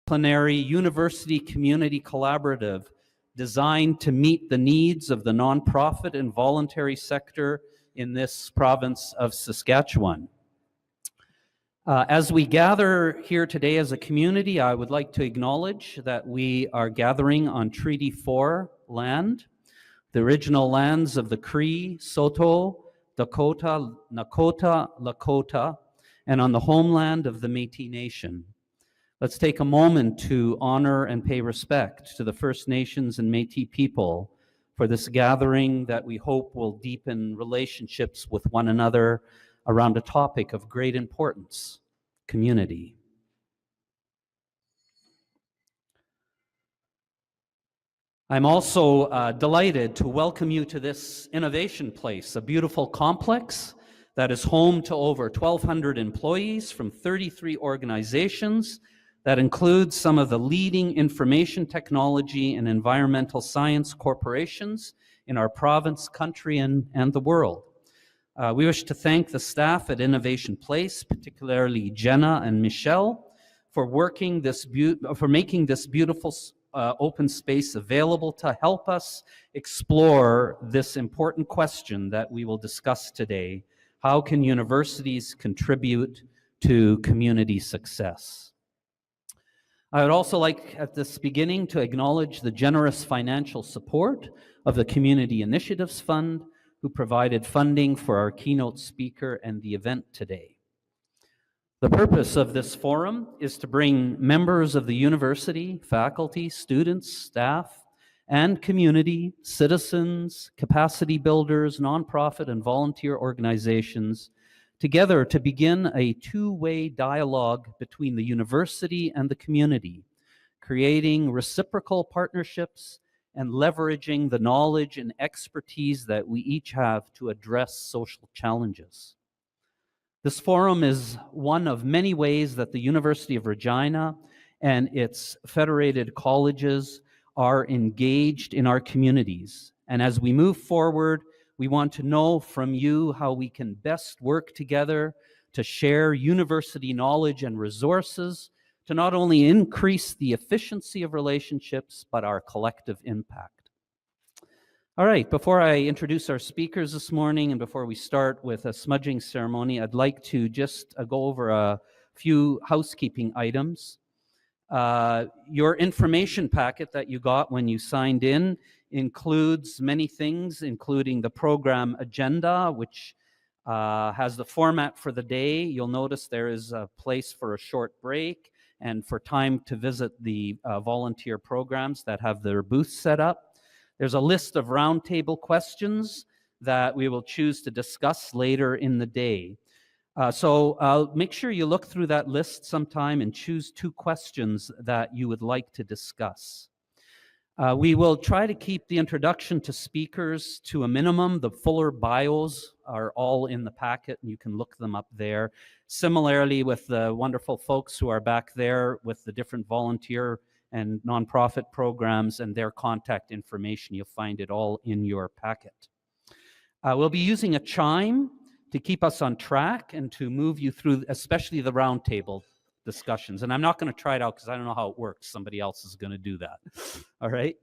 interdisciplinary university community collaborative designed to meet the needs of the nonprofit and voluntary sector in this province of Saskatchewan. As we gather here today as a community, I would like to acknowledge that we are gathering on Treaty 4 land, the original lands of the Cree, Saulteaux, Dakota, Nakota, Lakota, and on the homeland of the Métis Nation. Let's take a moment to honor and pay respect to the First Nations and Métis people for this gathering that we hope will deepen relationships with one another around a topic of great importance, community. I'm also delighted to welcome you to this innovation place, a beautiful complex that is home to over 1,200 employees from 33 organizations that includes some of the leading information technology and environmental science corporations in our province, country, and the world. We wish to thank the staff at Innovation Place, particularly Jenna and Michelle, for making this beautiful open space available to help us explore this important question that we will discuss today. How can universities contribute to community success? I would also like at this beginning to acknowledge the generous financial support of the Community Initiatives Fund, who provided funding for our keynote speaker and the event today. The purpose of this forum is to bring members of the university, faculty, students, staff, and community, citizens, capacity builders, nonprofit and volunteer organizations together to begin a two-way dialogue between the university and the community, creating reciprocal partnerships and leveraging the knowledge and expertise that we each have to address social challenges. This forum is one of many ways that the University of Regina and its federated colleges are engaged in our communities. And as we move forward, we want to know from you how we can best work together to share university knowledge and resources to not only increase the efficiency of relationships, but our collective impact. All right, before I introduce our speakers this morning and before we start with a smudging ceremony, I'd like to just go over a few housekeeping items. Your information packet that you got when you signed in includes many things, including the program agenda, which has the format for the day. You'll notice there is a place for a short break and for time to visit the volunteer programs that have their booths set up. There's a list of roundtable questions that we will choose to discuss later in the day. So make sure you look through that list sometime and choose 2 questions that you would like to discuss. We will try to keep the introduction to speakers to a minimum. The fuller bios are all in the packet, and you can look them up there. Similarly, with the wonderful folks who are back there with the different volunteer and nonprofit programs and their contact information, you'll find it all in your packet. We'll be using a chime to keep us on track and to move you through, especially the roundtable discussions. And I'm not going to try it out because I don't know how it works. Somebody else is going to do that. All right.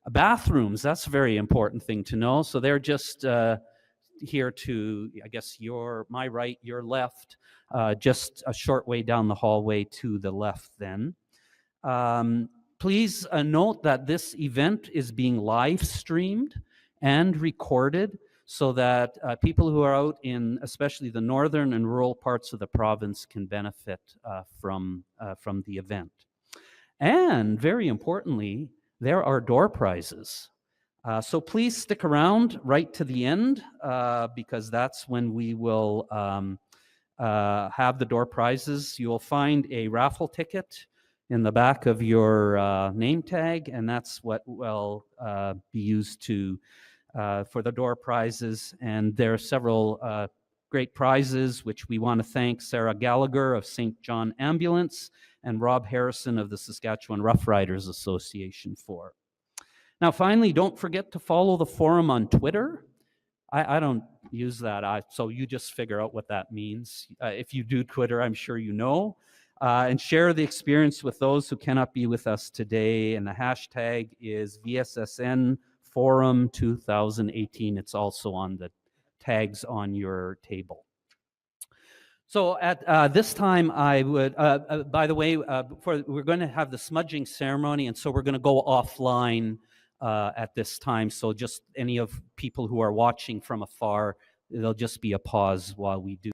Bathrooms, that's a very important thing to know. So they're just here to, I guess, my right, your left, just a short way down the hallway to the left then. Please note that this event is being live streamed and recorded so that people who are out in especially the northern and rural parts of the province can benefit from the event. And very importantly, there are door prizes. So please stick around right to the end because that's when we will have the door prizes. You will find a raffle ticket in the back of your name tag, and that's what will be used to for the door prizes. And there are several great prizes, which we want to thank Sarah Gallagher of St. John Ambulance and Rob Harrison of the Saskatchewan Rough Riders Association for. Now, finally, don't forget to follow the forum on Twitter. I don't use that, so you just figure out what that means. If you do Twitter, I'm sure you know. and share the experience with those who cannot be with us today. And the hashtag is VSSN Forum 2018. It's also on the tags on your table. So at this time, I would, by the way, we're going to have the smudging ceremony, and so we're going to go offline at this time. So just any of people who are watching from afar, there'll just be a pause while we do.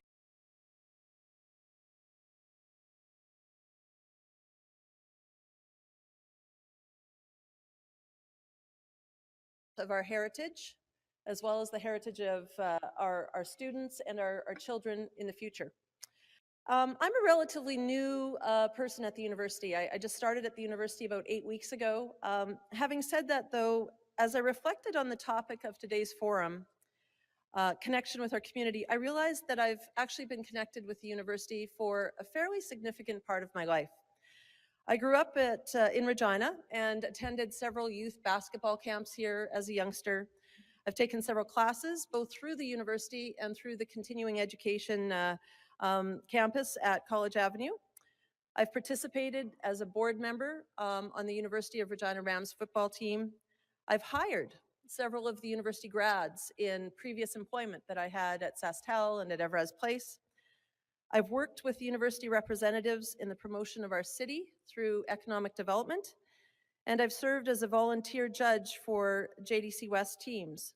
Of our heritage, as well as the heritage of our students and our children in the future. I'm a relatively new person at the university. I just started at the university about 8 weeks ago. Having said that, though, as I reflected on the topic of today's forum, connection with our community, I realized that I've actually been connected with the university for a fairly significant part of my life. I grew up in Regina and attended several youth basketball camps here as a youngster. I've taken several classes, both through the university and through the continuing education campus at College Avenue. I've participated as a board member on the University of Regina Rams football team. I've hired several of the university grads in previous employment that I had at Sastel and at Everest Place. I've worked with university representatives in the promotion of our city through economic development, and I've served as a volunteer judge for JDC West teams.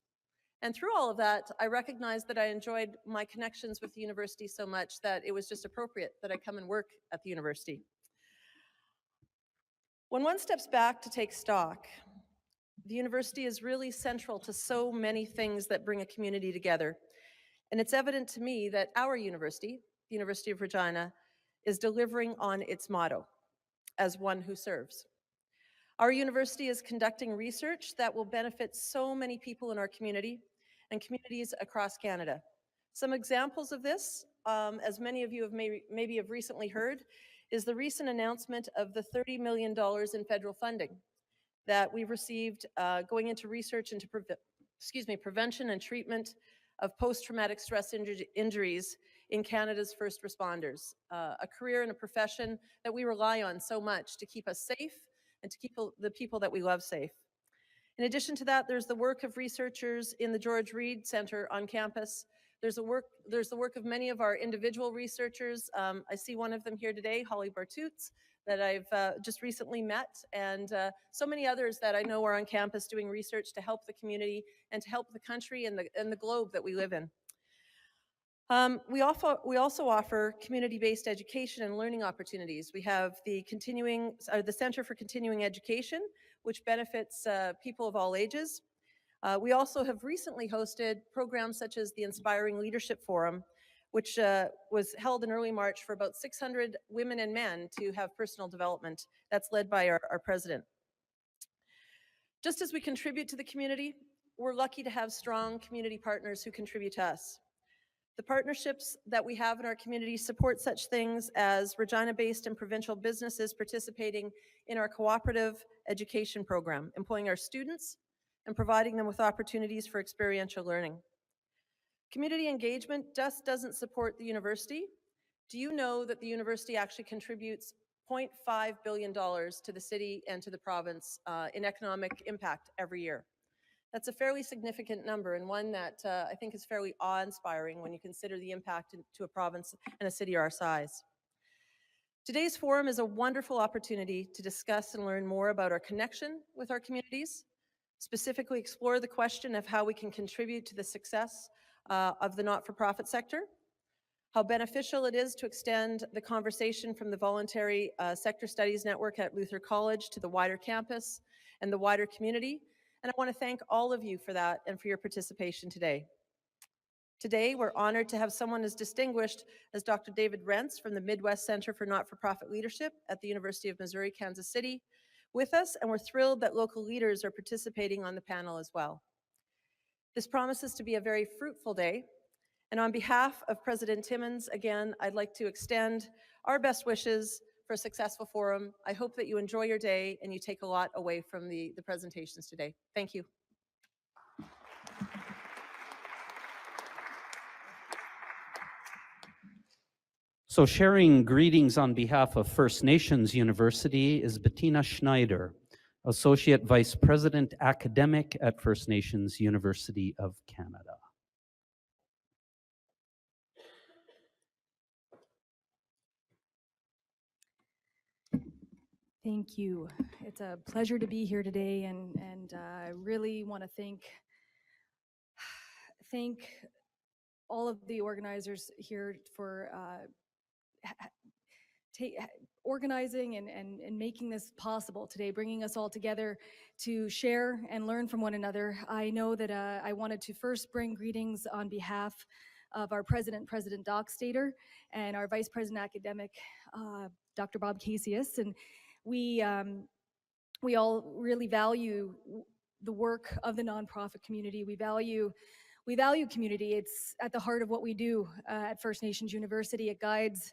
And through all of that, I recognized that I enjoyed my connections with the university so much that it was just appropriate that I come and work at the university. When one steps back to take stock, the university is really central to so many things that bring a community together. And it's evident to me that our university, the University of Regina, is delivering on its motto, as one who serves. Our university is conducting research that will benefit so many people in our community and communities across Canada. Some examples of this, as many of you have maybe have recently heard, is the recent announcement of the $30 million in federal funding that we've received going into research into prevention and treatment of post-traumatic stress injuries in Canada's first responders, a career and a profession that we rely on so much to keep us safe and to keep the people that we love safe. In addition to that, there's the work of researchers in the George Reed Center on campus. There's the work of many of our individual researchers. I see one of them here today, Holly Bartoots, that I've just recently met, and so many others that I know are on campus doing research to help the community and to help the country and the globe that we live in. We also offer community-based education and learning opportunities. We have the Center for Continuing Education, which benefits people of all ages. We also have recently hosted programs such as the Inspiring Leadership Forum, which was held in early March for about 600 women and men to have personal development. That's led by our president. Just as we contribute to the community, we're lucky to have strong community partners who contribute to us. The partnerships that we have in our community support such things as Regina-based and provincial businesses participating in our cooperative education program, employing our students and providing them with opportunities for experiential learning. Community engagement just doesn't support the university. Do you know that the university actually contributes $0.5 billion to the city and to the province in economic impact every year? That's a fairly significant number, and one that I think is fairly awe-inspiring when you consider the impact to a province and a city our size. Today's forum is a wonderful opportunity to discuss and learn more about our connection with our communities, specifically explore the question of how we can contribute to the success of the not-for-profit sector, how beneficial it is to extend the conversation from the Voluntary Sector Studies Network at Luther College to the wider campus and the wider community. And I want to thank all of you for that and for your participation today. Today, we're honored to have someone as distinguished as Dr. David Renz from the Midwest Center for Not-for-Profit Leadership at the University of Missouri, Kansas City, with us, and we're thrilled that local leaders are participating on the panel as well. This promises to be a very fruitful day, and on behalf of President Timmons, again, I'd like to extend our best wishes for a successful forum. I hope that you enjoy your day and you take a lot away from the presentations today. Thank you. So sharing greetings on behalf of First Nations University is Bettina Schneider, Associate Vice President Academic at First Nations University of Canada. Thank you. It's a pleasure to be here today, and I really want to thank all of the organizers here for organizing and making this possible today, bringing us all together to share and learn from one another. I know that I wanted to first bring greetings on behalf of our president, President Doc Stater, and our vice president academic, Dr. Bob Casius. And we all really value the work of the nonprofit community. We value community. It's at the heart of what we do at First Nations University. It guides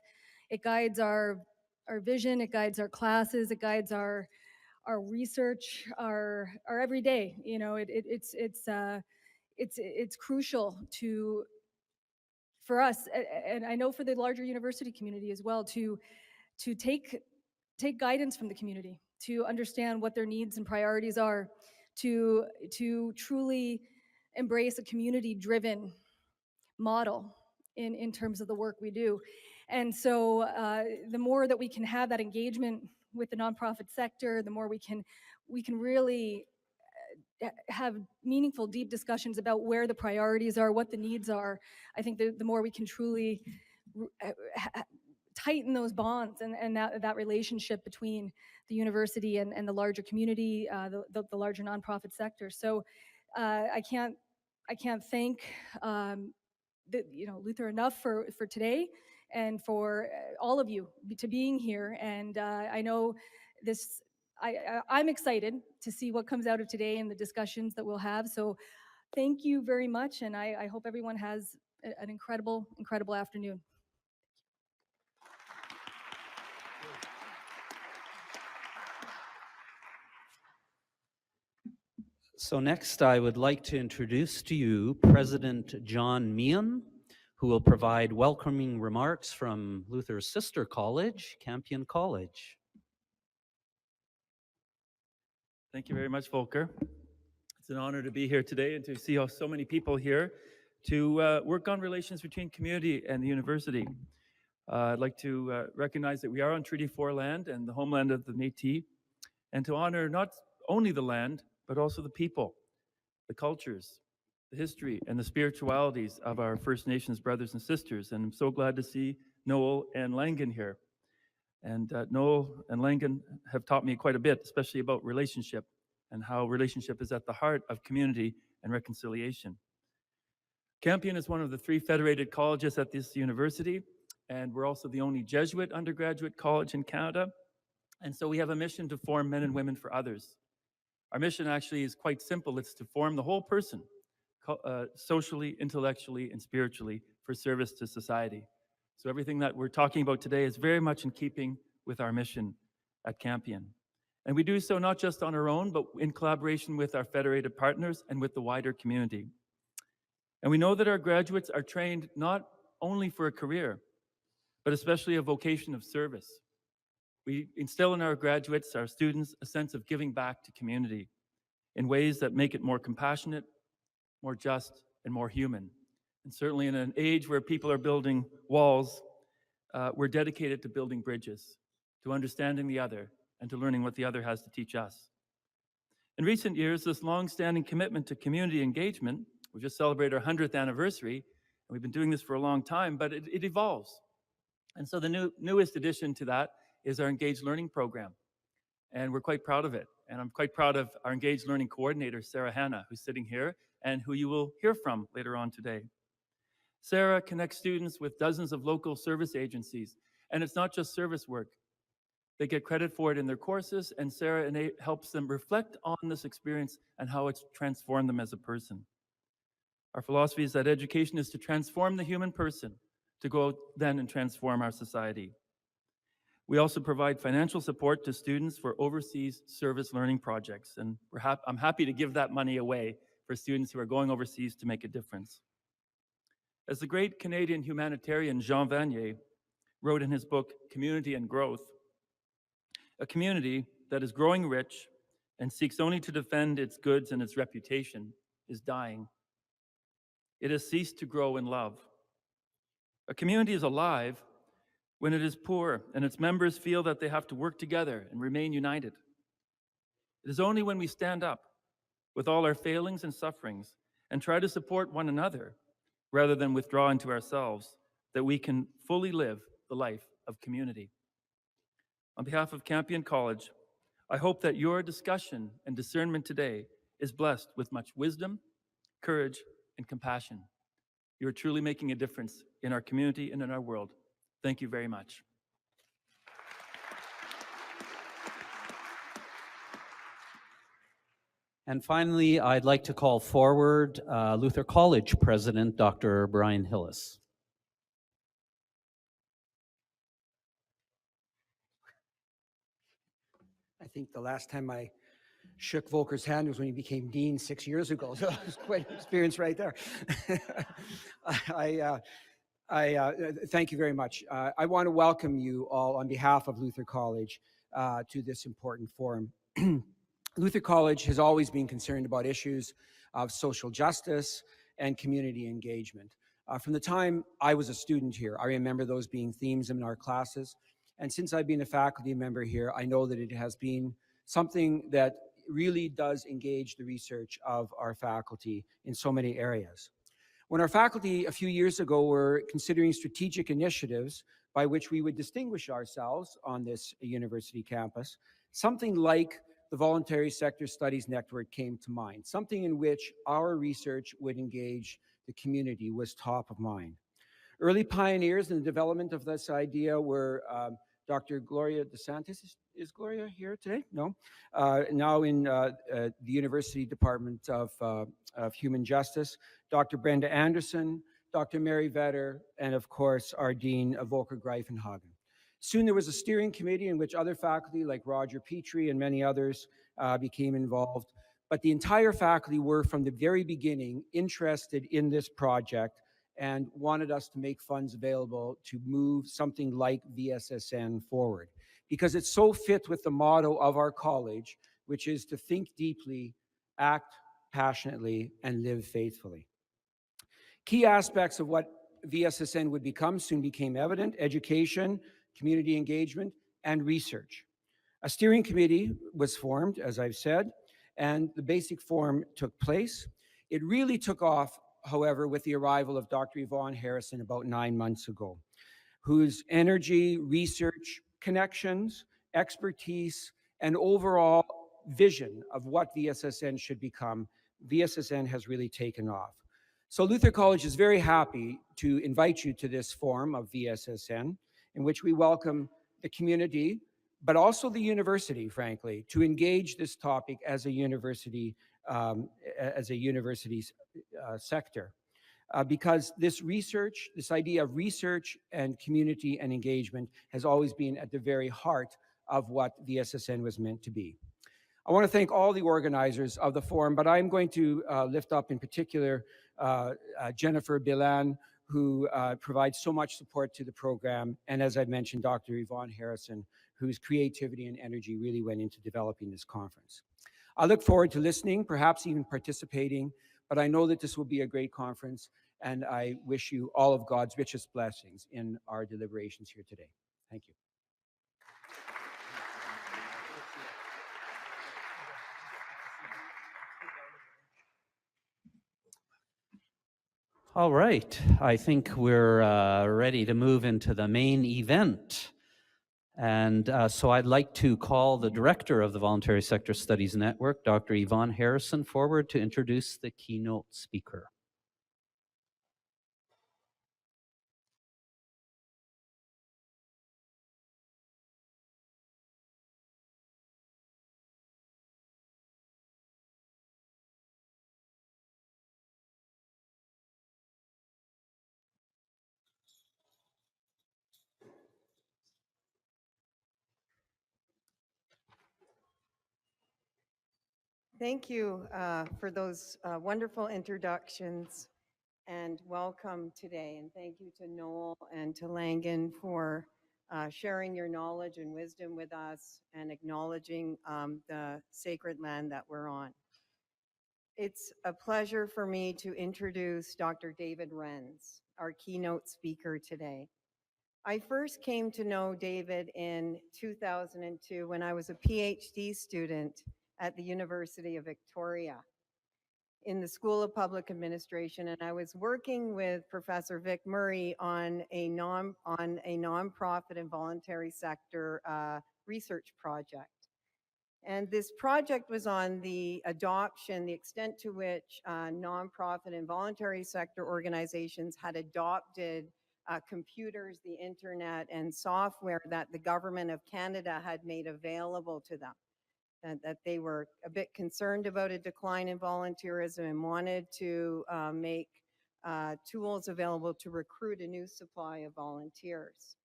our vision, it guides our classes, it guides our research, our everyday. You know, it's crucial for us, and I know for the larger university community as well, to take guidance from the community, to understand what their needs and priorities are, to truly embrace a community-driven model in terms of the work we do. And so the more that we can have that engagement with the nonprofit sector, the more we can really have meaningful, deep discussions about where the priorities are, what the needs are. I think the more we can truly tighten those bonds and that relationship between the university and the larger community, the larger nonprofit sector. So I can't thank Luther enough for today, and for all of you to being here. And I know this. I'm excited to see what comes out of today and the discussions that we'll have. So thank you very much, and I hope everyone has an incredible afternoon. So next, I would like to introduce to you President John Meehan, who will provide welcoming remarks from Luther's sister college, Campion College. Thank you very much, Volker. It's an honor to be here today and to see so many people here to work on relations between community and the university. I'd like to recognize that we are on Treaty 4 land and the homeland of the Métis, and to honor not only the land, but also the people, the cultures, the history, and the spiritualities of our First Nations brothers and sisters. And I'm so glad to see Noel and Langan here. And Noel and Langan have taught me quite a bit, especially about relationship and how relationship is at the heart of community and reconciliation. Campion is one of the 3 federated colleges at this university, and we're also the only Jesuit undergraduate college in Canada. And so we have a mission to form men and women for others. Our mission actually is quite simple. It's to form the whole person, socially, intellectually, and spiritually, for service to society. So everything that we're talking about today is very much in keeping with our mission at Campion. And we do so not just on our own, but in collaboration with our federated partners and with the wider community. And we know that our graduates are trained not only for a career, but especially a vocation of service. We instill in our graduates, our students, a sense of giving back to community in ways that make it more compassionate, more just, and more human. And certainly in an age where people are building walls, we're dedicated to building bridges, to understanding the other, and to learning what the other has to teach us. In recent years, this long-standing commitment to community engagement, we just celebrated our 100th anniversary, and we've been doing this for a long time, but it evolves. And so the newest addition to that is our Engaged Learning program. And we're quite proud of it. And I'm quite proud of our Engaged Learning coordinator, Sarah Hanna, who's sitting here, and who you will hear from later on today. Sarah connects students with dozens of local service agencies, and it's not just service work. They get credit for it in their courses, and Sarah helps them reflect on this experience and how it's transformed them as a person. Our philosophy is that education is to transform the human person, to go out then and transform our society. We also provide financial support to students for overseas service learning projects, and I'm happy to give that money away for students who are going overseas to make a difference. As the great Canadian humanitarian Jean Vanier wrote in his book, Community and Growth, a community that is growing rich and seeks only to defend its goods and its reputation is dying. It has ceased to grow in love. A community is alive when it is poor and its members feel that they have to work together and remain united. It is only when we stand up with all our failings and sufferings and try to support one another rather than withdraw into ourselves that we can fully live the life of community. On behalf of Campion College, I hope that your discussion and discernment today is blessed with much wisdom, courage, and compassion. You're truly making a difference in our community and in our world. Thank you very much. And finally, I'd like to call forward Luther College President, Dr. Brian Hillis. I think the last time I shook Volker's hand was when he became dean 6 years ago, so it was quite an experience right there. Thank you very much. I want to welcome you all on behalf of Luther College to this important forum. Luther College has always been concerned about issues of social justice and community engagement. From the time I was a student here, I remember those being themes in our classes. And since I've been a faculty member here, I know that it has been something that really does engage the research of our faculty in so many areas. When our faculty a few years ago were considering strategic initiatives by which we would distinguish ourselves on this university campus, something like the Voluntary Sector Studies Network came to mind. Something in which our research would engage the community was top of mind. Early pioneers in the development of this idea were Dr. Gloria DeSantis. Is Gloria here today? No. Now in the University Department of Human Justice, Dr. Brenda Anderson, Dr. Mary Vetter, and of course, our Dean, Volker Greifenhagen. Soon there was a steering committee in which other faculty like Roger Petrie and many others became involved. But the entire faculty were from the very beginning interested in this project and wanted us to make funds available to move something like VSSN forward. Because it so fit with the motto of our college, which is to think deeply, act passionately, and live faithfully. Key aspects of what VSSN would become soon became evident: education, community engagement, and research. A steering committee was formed, as I've said, and the basic forum took place. It really took off, however, with the arrival of Dr. Yvonne Harrison about 9 months ago, whose energy, research, connections, expertise, and overall vision of what VSSN should become, VSSN has really taken off. So Luther College is very happy to invite you to this forum of VSSN, in which we welcome the community, but also the university, frankly, to engage this topic as a university sector. Because this research, this idea of research and community and engagement has always been at the very heart of what VSSN was meant to be. I want to thank all the organizers of the forum, but I'm going to lift up in particular Jennifer Bilan, who provides so much support to the program, and as I mentioned, Dr. Yvonne Harrison, whose creativity and energy really went into developing this conference. I look forward to listening, perhaps even participating, but I know that this will be a great conference, and I wish you all of God's richest blessings in our deliberations here today. Thank you. All right, I think we're ready to move into the main event. And so I'd like to call the director of the Voluntary Sector Studies Network, Dr. Yvonne Harrison, forward to introduce the keynote speaker. Thank you for those wonderful introductions. and welcome today. And thank you to Noel and to Langan for sharing your knowledge and wisdom with us and acknowledging the sacred land that we're on. It's a pleasure for me to introduce Dr. David Renz, our keynote speaker today. I first came to know David in 2002 when I was a PhD student at the University of Victoria in the School of Public Administration, and I was working with Professor Vic Murray on a nonprofit and voluntary sector research project. And this project was on the adoption, the extent to which nonprofit and voluntary sector organizations had adopted computers, the internet, and software that the government of Canada had made available to them. That they were a bit concerned about a decline in volunteerism and wanted to make tools available to recruit a new supply of volunteers.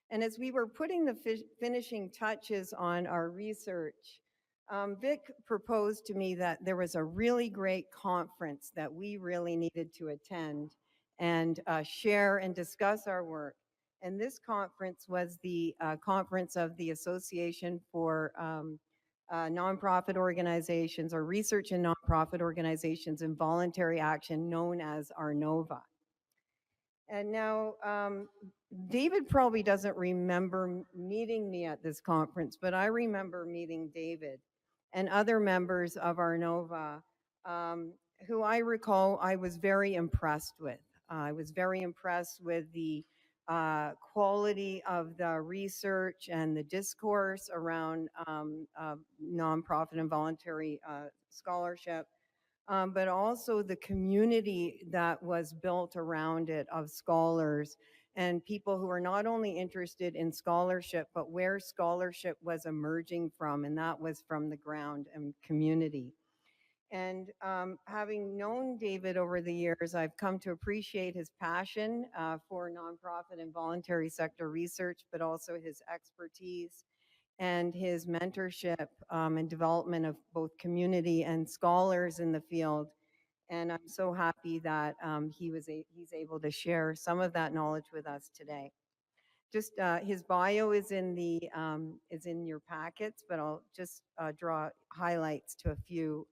And as we were putting the finishing touches on our research, Vic proposed to me that there was a really great conference that we really needed to attend and share and discuss our work. And this conference was the conference of the Association for Nonprofit Organizations, or Research in Nonprofit Organizations and Voluntary Action, known as ARNOVA. And now, David probably doesn't remember meeting me at this conference, but I remember meeting David and other members of ARNOVA, who I recall I was very impressed with. I was very impressed with the quality of the research and the discourse around nonprofit and voluntary scholarship. But also the community that was built around it of scholars and people who are not only interested in scholarship, but where scholarship was emerging from, and that was from the ground and community. And having known David over the years, I've come to appreciate his passion for nonprofit and voluntary sector research, but also his expertise and his mentorship and development of both community and scholars in the field. And I'm so happy that he's able to share some of that knowledge with us today. Just his bio is in your packets, but I'll just draw highlights to a few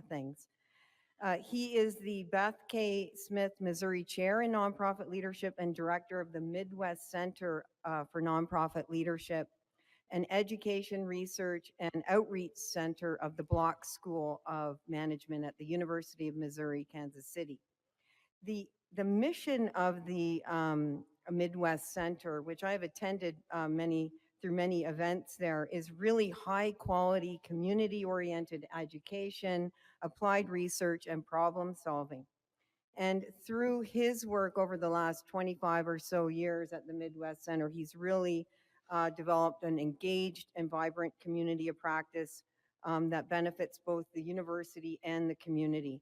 things. He is the Beth K. Smith Missouri Chair in Nonprofit Leadership and Director of the Midwest Center for Nonprofit Leadership, an education, research, and outreach center of the Block School of Management at the University of Missouri, Kansas City. The mission of the Midwest Center, which I've attended through many events there, is really high quality, community-oriented education, applied research, and problem solving. And through his work over the last 25 or so years at the Midwest Center, he's really developed an engaged and vibrant community of practice that benefits both the university and the community.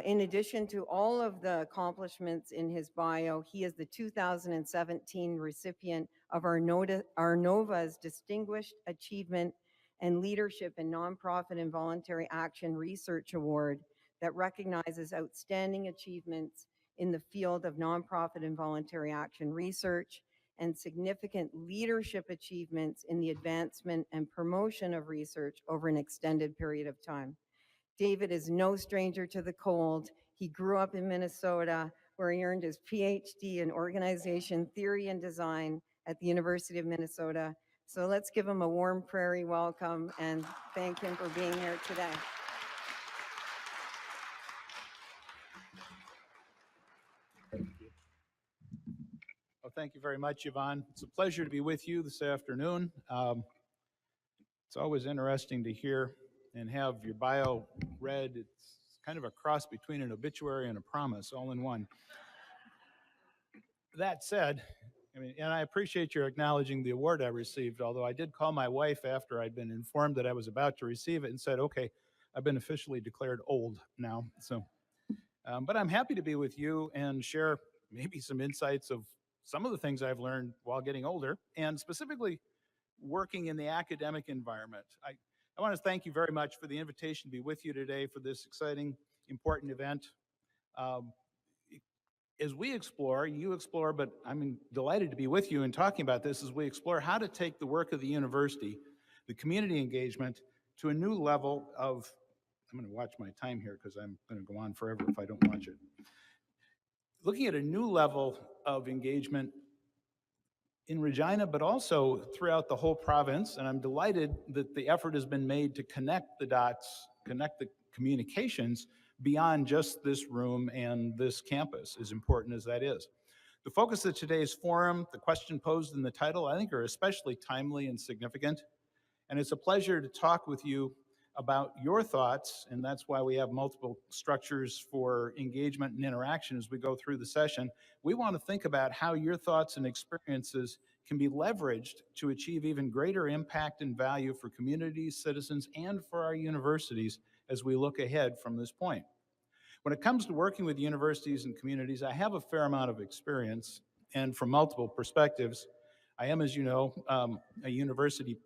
In addition to all of the accomplishments in his bio, he is the 2017 recipient of ARNOVA's Distinguished Achievement and Leadership in Nonprofit and Voluntary Action Research Award that recognizes outstanding achievements in the field of nonprofit and voluntary action research and significant leadership achievements in the advancement and promotion of research over an extended period of time. David is no stranger to the cold. He grew up in Minnesota, where he earned his PhD in organization theory and design at the University of Minnesota. So let's give him a warm prairie welcome and thank him for being here today. Well, thank you very much, Yvonne. It's a pleasure to be with you this afternoon. It's always interesting to hear and have your bio read. It's kind of a cross between an obituary and a promise, all in one. That said, and I appreciate your acknowledging the award I received, although I did call my wife after I'd been informed that I was about to receive it and said, okay, I've been officially declared old now. So, but I'm happy to be with you and share maybe some insights of some of the things I've learned while getting older, and specifically working in the academic environment. I want to thank you very much for the invitation to be with you today for this exciting, important event. Um, as we explore, you explore, but I'm delighted to be with you and talking about this as we explore how to take the work of the university, the community engagement, to a new level of, I'm going to watch my time here because I'm going to go on forever if I don't watch it. Looking at a new level of engagement in Regina, but also throughout the whole province. And I'm delighted that the effort has been made to connect the dots, connect the communications beyond just this room and this campus, as important as that is. The focus of today's forum, the question posed in the title, I think are especially timely and significant. And it's a pleasure to talk with you about your thoughts, and that's why we have multiple structures for engagement and interaction as we go through the session. We want to think about how your thoughts and experiences can be leveraged to achieve even greater impact and value for communities, citizens, and for our universities as we look ahead from this point. When it comes to working with universities and communities, I have a fair amount of experience, and from multiple perspectives. I am, as you know, a university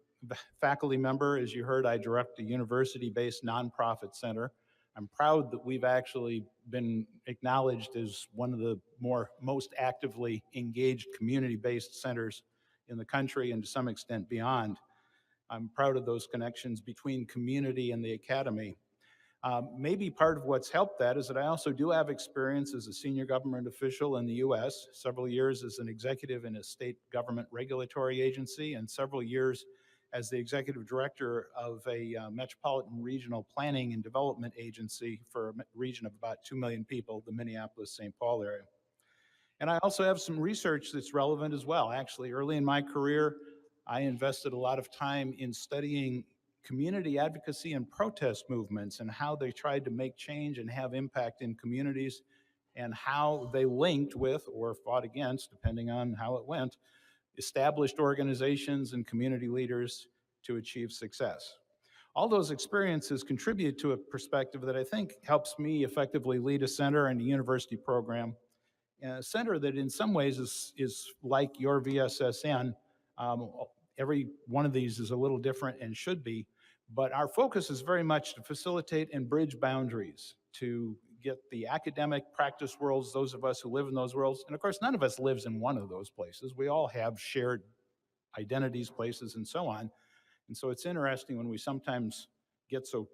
faculty member. As you heard, I direct a university-based nonprofit center. I'm proud that we've actually been acknowledged as one of the most actively engaged community-based centers in the country and to some extent beyond. I'm proud of those connections between community and the academy. Maybe part of what's helped that is that I also do have experience as a senior government official in the US, several years as an executive in a state government regulatory agency, and several years as the executive director of a metropolitan regional planning and development agency for a region of about 2 million people, the Minneapolis-St. Paul area. And I also have some research that's relevant as well. Actually, early in my career, I invested a lot of time in studying community advocacy and protest movements and how they tried to make change and have impact in communities and how they linked with or fought against, depending on how it went, established organizations and community leaders to achieve success. All those experiences contribute to a perspective that I think helps me effectively lead a center and a university program, a center that in some ways is like your VSSN. Every one of these is a little different and should be, but our focus is very much to facilitate and bridge boundaries, to get the academic practice worlds, those of us who live in those worlds, and of course none of us lives in one of those places. We all have shared identities, places, and so on. And so it's interesting when we sometimes get so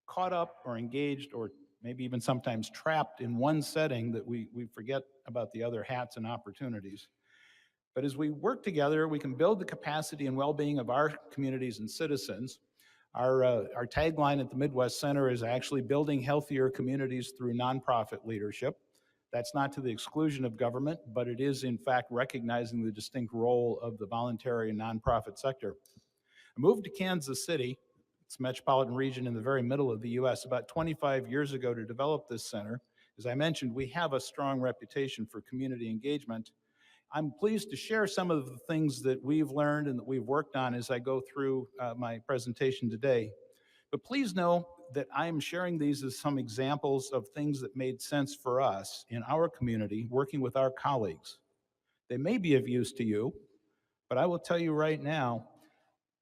caught up or engaged or maybe even sometimes trapped in one setting that we forget about the other hats and opportunities. But as we work together, we can build the capacity and well-being of our communities and citizens. Our tagline at the Midwest Center is actually building healthier communities through nonprofit leadership. That's not to the exclusion of government, but it is in fact recognizing the distinct role of the voluntary and nonprofit sector. I moved to Kansas City, it's a metropolitan region in the very middle of the US, about 25 years ago to develop this center. As I mentioned, we have a strong reputation for community engagement. I'm pleased to share some of the things that we've learned and that we've worked on as I go through my presentation today. But please know that I am sharing these as some examples of things that made sense for us in our community, working with our colleagues. They may be of use to you, but I will tell you right now,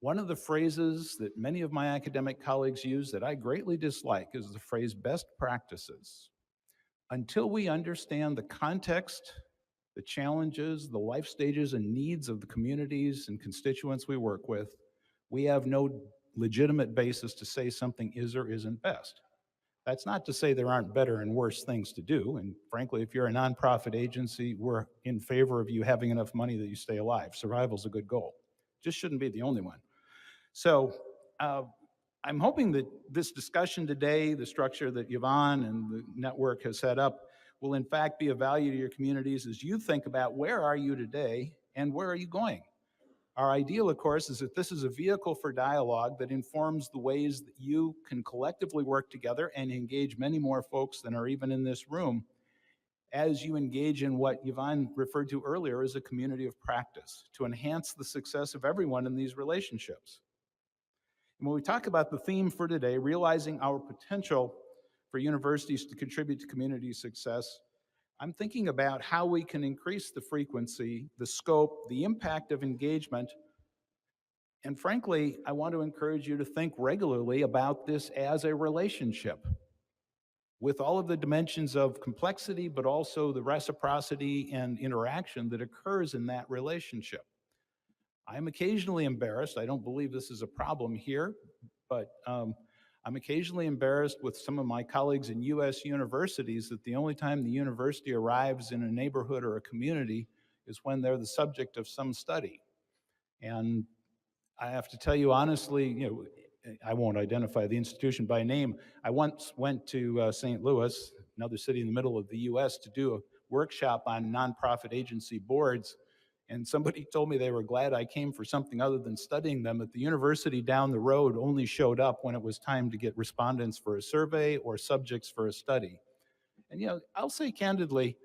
one of the phrases that many of my academic colleagues use that I greatly dislike is the phrase best practices. Until we understand the context, the challenges, the life stages and needs of the communities and constituents we work with, we have no legitimate basis to say something is or isn't best. That's not to say there aren't better and worse things to do. And frankly, if you're a nonprofit agency, we're in favor of you having enough money that you stay alive. Survival's a good goal. Just shouldn't be the only one. So I'm hoping that this discussion today, the structure that Yvonne and the network has set up, will in fact be of value to your communities as you think about where are you today and where are you going. Our ideal, of course, is that this is a vehicle for dialogue that informs the ways that you can collectively work together and engage many more folks than are even in this room as you engage in what Yvonne referred to earlier as a community of practice to enhance the success of everyone in these relationships. And when we talk about the theme for today, realizing our potential for universities to contribute to community success, I'm thinking about how we can increase the frequency, the scope, the impact of engagement. And frankly, I want to encourage you to think regularly about this as a relationship. with all of the dimensions of complexity, but also the reciprocity and interaction that occurs in that relationship. I'm occasionally embarrassed. I don't believe this is a problem here, but I'm occasionally embarrassed with some of my colleagues in US universities that the only time the university arrives in a neighborhood or a community is when they're the subject of some study. And I have to tell you honestly, I won't identify the institution by name. I once went to St. Louis, another city in the middle of the US, to do a workshop on nonprofit agency boards. And somebody told me they were glad I came for something other than studying them. At the university down the road only showed up when it was time to get respondents for a survey or subjects for a study. And I'll say candidly,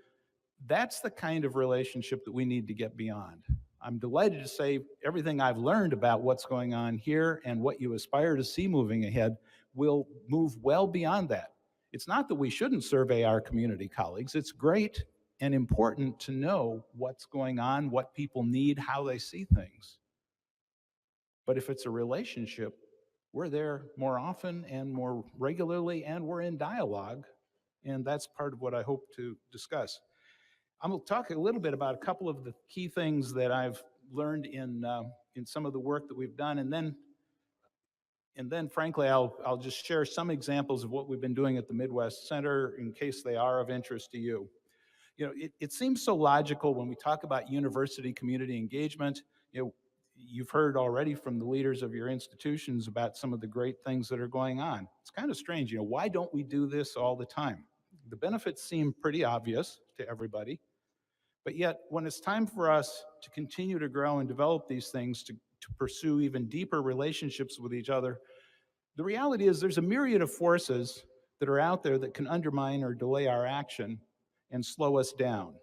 that's the kind of relationship that we need to get beyond. I'm delighted to say everything I've learned about what's going on here and what you aspire to see moving ahead will move well beyond that. It's not that we shouldn't survey our community colleagues. It's great and important to know what's going on, what people need, how they see things. But if it's a relationship, we're there more often and more regularly, and we're in dialogue. And that's part of what I hope to discuss. I'm going to talk a little bit about a couple of the key things that I've learned in some of the work that we've done, and then frankly, I'll just share some examples of what we've been doing at the Midwest Center in case they are of interest to you. It seems so logical when we talk about university community engagement. You've heard already from the leaders of your institutions about some of the great things that are going on. It's kind of strange, why don't we do this all the time? The benefits seem pretty obvious to everybody, but yet when it's time for us to continue to grow and develop these things, to pursue even deeper relationships with each other, the reality is there's a myriad of forces that are out there that can undermine or delay our action and slow us down.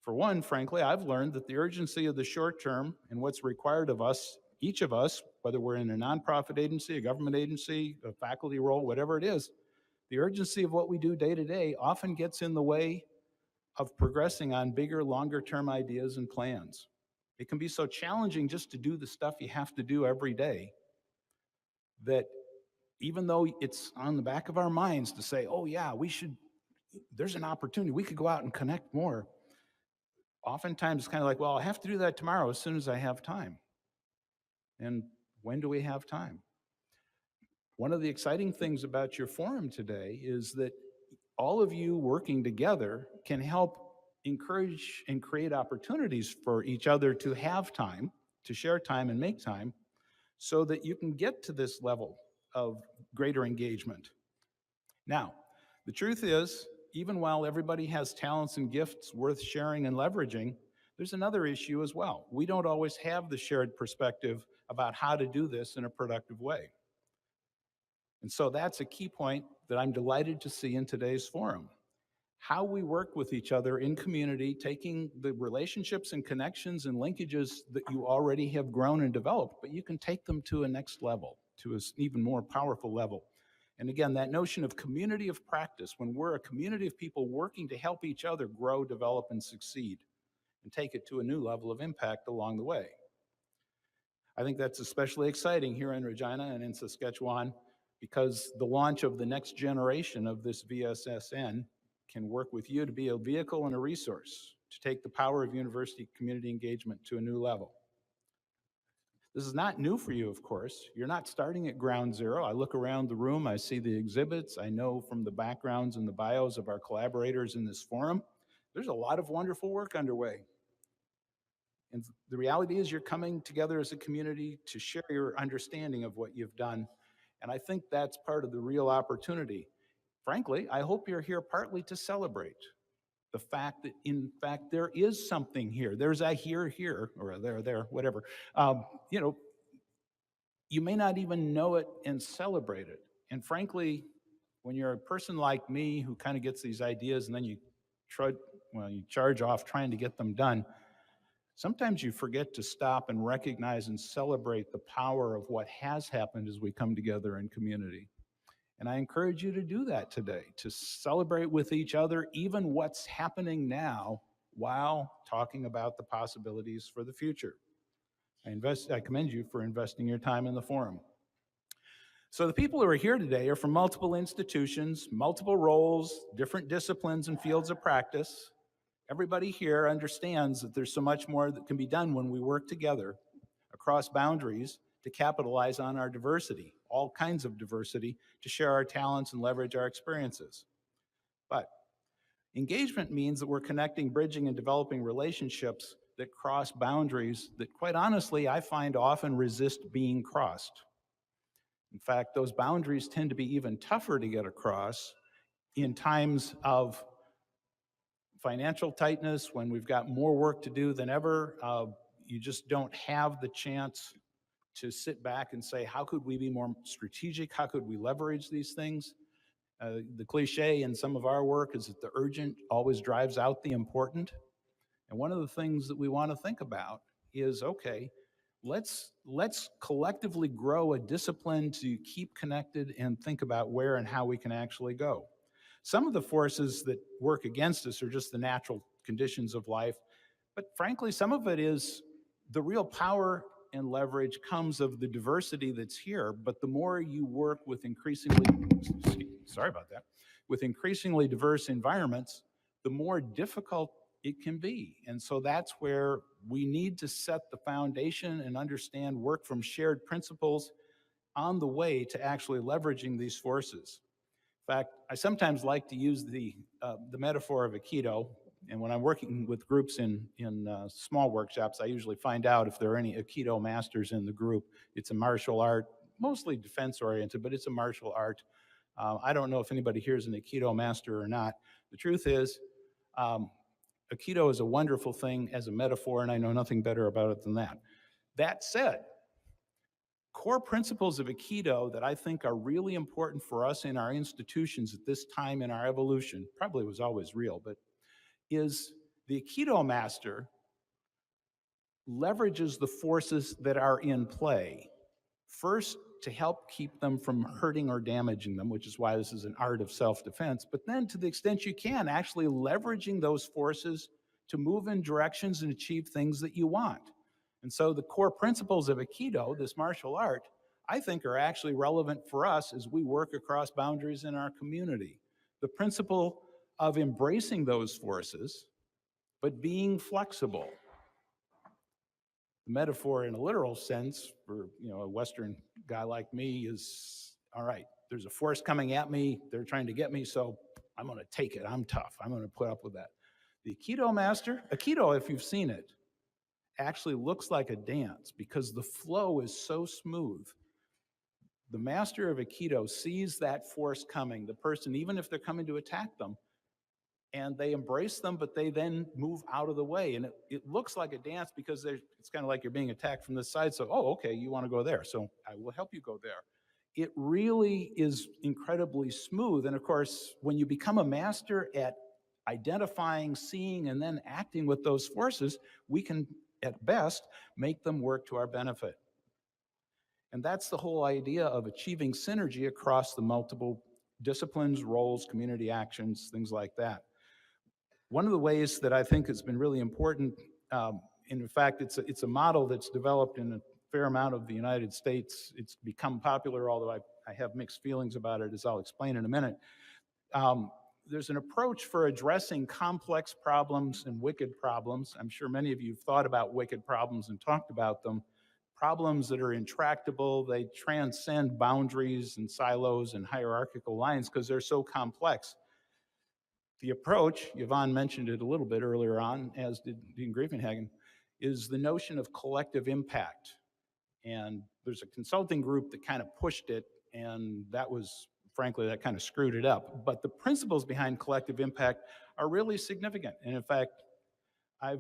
For one, frankly, I've learned that the urgency of the short term and what's required of us, each of us, whether we're in a nonprofit agency, a government agency, a faculty role, whatever it is, the urgency of what we do day to day often gets in the way of progressing on bigger, longer term ideas and plans. It can be so challenging just to do the stuff you have to do every day that even though it's on the back of our minds to say, oh yeah, there's an opportunity, we could go out and connect more. Oftentimes it's kind of like, well, I have to do that tomorrow as soon as I have time. And when do we have time? One of the exciting things about your forum today is that all of you working together can help encourage and create opportunities for each other to have time, to share time and make time, so that you can get to this level of greater engagement. Now, the truth is, even while everybody has talents and gifts worth sharing and leveraging, there's another issue as well. We don't always have the shared perspective about how to do this in a productive way. And so that's a key point that I'm delighted to see in today's forum. How we work with each other in community, taking the relationships and connections and linkages that you already have grown and developed, but you can take them to a next level, to an even more powerful level. And again, that notion of community of practice, when we're a community of people working to help each other grow, develop, and succeed, and take it to a new level of impact along the way. I think that's especially exciting here in Regina and in Saskatchewan, because the launch of the next generation of this VSSN can work with you to be a vehicle and a resource to take the power of university community engagement to a new level. This is not new for you, of course. You're not starting at ground zero. I look around the room, I see the exhibits, I know from the backgrounds and the bios of our collaborators in this forum, there's a lot of wonderful work underway. And the reality is you're coming together as a community to share your understanding of what you've done. And I think that's part of the real opportunity. Frankly, I hope you're here partly to celebrate the fact that, in fact, there is something here. There's a here, or a there, whatever. You may not even know it and celebrate it. And frankly, when you're a person like me who kind of gets these ideas and then you charge off trying to get them done, sometimes you forget to stop and recognize and celebrate the power of what has happened as we come together in community. And I encourage you to do that today, to celebrate with each other even what's happening now while talking about the possibilities for the future. I commend you for investing your time in the forum. So the people who are here today are from multiple institutions, multiple roles, different disciplines and fields of practice. Everybody here understands that there's so much more that can be done when we work together across boundaries to capitalize on our diversity, all kinds of diversity, to share our talents and leverage our experiences. But engagement means that we're connecting, bridging, and developing relationships that cross boundaries that, quite honestly, I find often resist being crossed. In fact, those boundaries tend to be even tougher to get across in times of financial tightness, when we've got more work to do than ever. You just don't have the chance to sit back and say, how could we be more strategic? How could we leverage these things? The cliche in some of our work is that the urgent always drives out the important. And one of the things that we want to think about is, okay, let's collectively grow a discipline to keep connected and think about where and how we can actually go. Some of the forces that work against us are just the natural conditions of life, but frankly, some of it is the real power and leverage comes of the diversity that's here. But the more you work with with increasingly diverse environments, the more difficult it can be. And so that's where we need to set the foundation and understand work from shared principles on the way to actually leveraging these forces. In fact, I sometimes like to use the metaphor of Aikido. And when I'm working with groups in small workshops, I usually find out if there are any Aikido masters in the group. It's a martial art, mostly defense-oriented, but it's a martial art. I don't know if anybody here is an Aikido master or not. The truth is, Aikido is a wonderful thing as a metaphor, and I know nothing better about it than that. That said, core principles of Aikido that I think are really important for us in our institutions at this time in our evolution, probably was always real, but is the Aikido master leverages the forces that are in play, first to help keep them from hurting or damaging them, which is why this is an art of self-defense, but then to the extent you can, actually leveraging those forces to move in directions and achieve things that you want. And so the core principles of Aikido, this martial art, I think are actually relevant for us as we work across boundaries in our community. The principle of embracing those forces, but being flexible. The metaphor in a literal sense for a Western guy like me is, all right, there's a force coming at me, they're trying to get me, so I'm going to take it, I'm tough, I'm going to put up with that. The Aikido master, Aikido, if you've seen it, actually looks like a dance because the flow is so smooth. The master of Aikido sees that force coming, the person, even if they're coming to attack them, and they embrace them, but they then move out of the way. And it looks like a dance because it's kind of like you're being attacked from this side. So, oh, okay, you want to go there. So I will help you go there. It really is incredibly smooth. And of course, when you become a master at identifying, seeing, and then acting with those forces, we can, at best, make them work to our benefit. And that's the whole idea of achieving synergy across the multiple disciplines, roles, community actions, things like that. One of the ways that I think has been really important, and in fact, it's a model that's developed in a fair amount of the United States. It's become popular, although I have mixed feelings about it, as I'll explain in a minute. There's an approach for addressing complex problems and wicked problems. I'm sure many of you have thought about wicked problems and talked about them. Problems that are intractable, they transcend boundaries and silos and hierarchical lines because they're so complex. The approach, Yvonne mentioned it a little bit earlier on, as did Dean Griefenhagen, is the notion of collective impact. And there's a consulting group that kind of pushed it, and that kind of screwed it up. But the principles behind collective impact are really significant. And in fact, I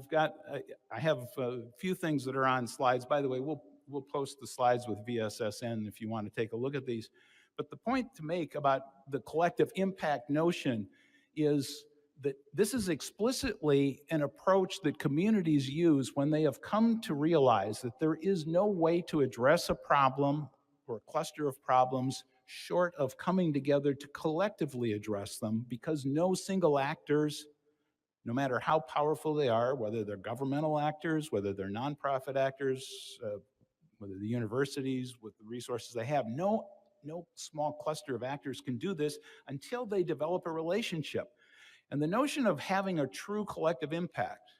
have a few things that are on slides. By the way, we'll post the slides with VSSN if you want to take a look at these. But the point to make about the collective impact notion is that this is explicitly an approach that communities use when they have come to realize that there is no way to address a problem or a cluster of problems short of coming together to collectively address them, because no single actors, no matter how powerful they are, whether they're governmental actors, whether they're nonprofit actors, whether the universities with the resources they have, no no small cluster of actors can do this until they develop a relationship. And the notion of having a true collective impact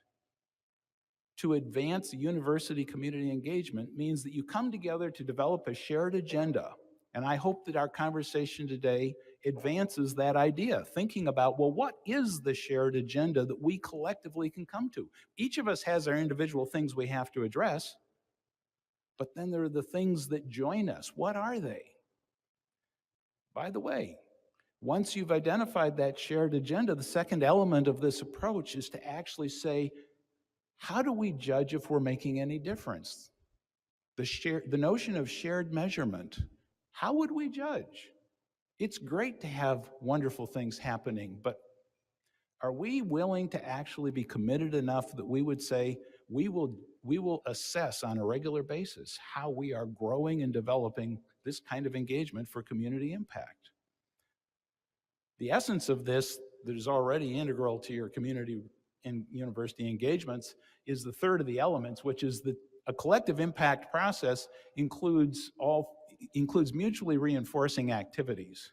to advance university community engagement means that you come together to develop a shared agenda. And I hope that our conversation today advances that idea, thinking about, well, what is the shared agenda that we collectively can come to? Each of us has our individual things we have to address, but then there are the things that join us. What are they? By the way, once you've identified that shared agenda, the second element of this approach is to actually say, how do we judge if we're making any difference? The notion of shared measurement, how would we judge? It's great to have wonderful things happening, but are we willing to actually be committed enough that we would say we will assess on a regular basis how we are growing and developing this kind of engagement for community impact? The essence of this that is already integral to your community and university engagements is the third of the elements, which is that a collective impact process includes mutually reinforcing activities.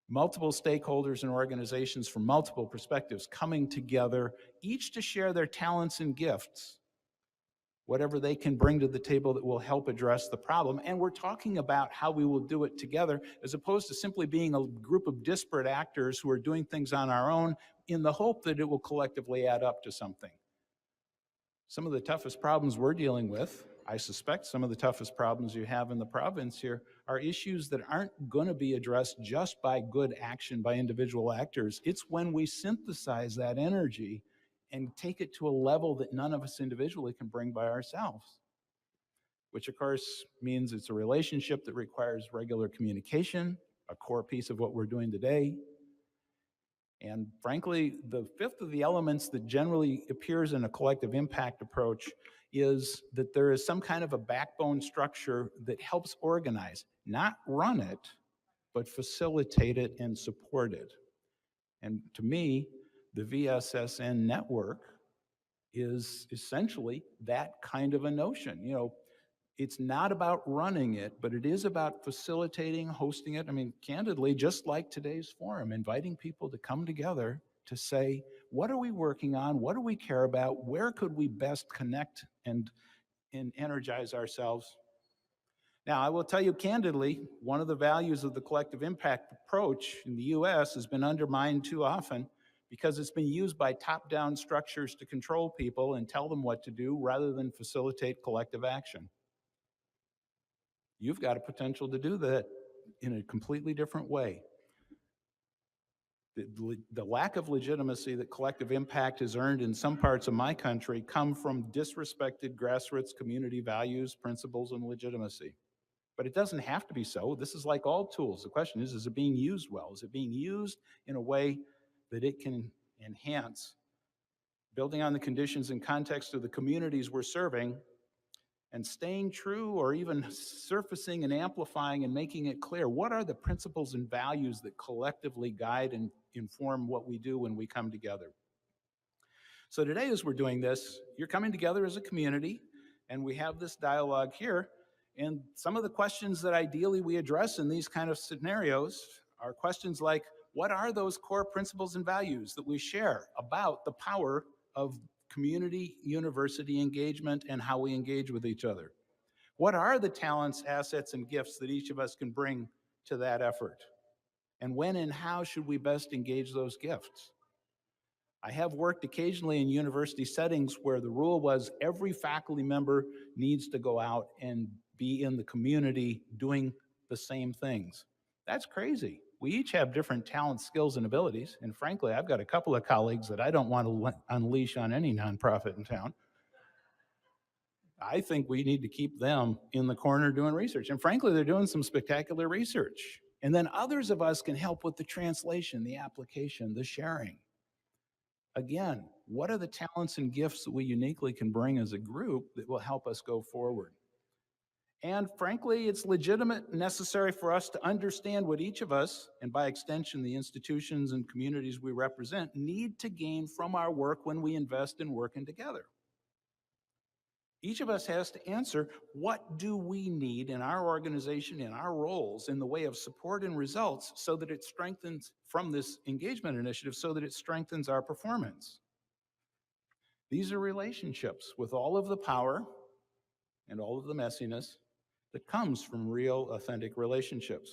Multiple stakeholders and organizations from multiple perspectives coming together, each to share their talents and gifts, whatever they can bring to the table that will help address the problem. And we're talking about how we will do it together, as opposed to simply being a group of disparate actors who are doing things on our own in the hope that it will collectively add up to something. Some of the toughest problems we're dealing with, I suspect some of the toughest problems you have in the province here, are issues that aren't going to be addressed just by good action by individual actors. It's when we synthesize that energy and take it to a level that none of us individually can bring by ourselves, which of course means it's a relationship that requires regular communication, a core piece of what we're doing today. And frankly, the fifth of the elements that generally appears in a collective impact approach is that there is some kind of a backbone structure that helps organize, not run it, but facilitate it and support it. And to me, the VSSN network is essentially that kind of a notion. You know, it's not about running it, but it is about facilitating, hosting it. I mean, candidly, just like today's forum, inviting people to come together to say, what are we working on? What do we care about? Where could we best connect and energize ourselves? Now, I will tell you candidly, one of the values of the collective impact approach in the US has been undermined too often because it's been used by top-down structures to control people and tell them what to do rather than facilitate collective action. You've got a potential to do that in a completely different way. The lack of legitimacy that collective impact has earned in some parts of my country come from disrespected grassroots community values, principles, and legitimacy. But it doesn't have to be so. This is like all tools. The question is it being used well? Is it being used in a way that it can enhance, building on the conditions and context of the communities we're serving, and staying true or even surfacing and amplifying and making it clear, what are the principles and values that collectively guide and inform what we do when we come together? So today, as we're doing this, you're coming together as a community, and we have this dialogue here. And some of the questions that ideally we address in these kind of scenarios are questions like, what are those core principles and values that we share about the power of community university engagement and how we engage with each other? What are the talents, assets, and gifts that each of us can bring to that effort? And when and how should we best engage those gifts? I have worked occasionally in university settings where the rule was every faculty member needs to go out and be in the community doing the same things. That's crazy. We each have different talents, skills, and abilities. And frankly, I've got a couple of colleagues that I don't want to unleash on any nonprofit in town. I think we need to keep them in the corner doing research. And frankly, they're doing some spectacular research. And then others of us can help with the translation, the application, the sharing. Again, what are the talents and gifts that we uniquely can bring as a group that will help us go forward? And frankly, it's legitimate and necessary for us to understand what each of us, and by extension, the institutions and communities we represent, need to gain from our work when we invest in working together. Each of us has to answer, what do we need in our organization, in our roles, in the way of support and results, so that it strengthens from this engagement initiative, so that it strengthens our performance. These are relationships with all of the power and all of the messiness that comes from real, authentic relationships.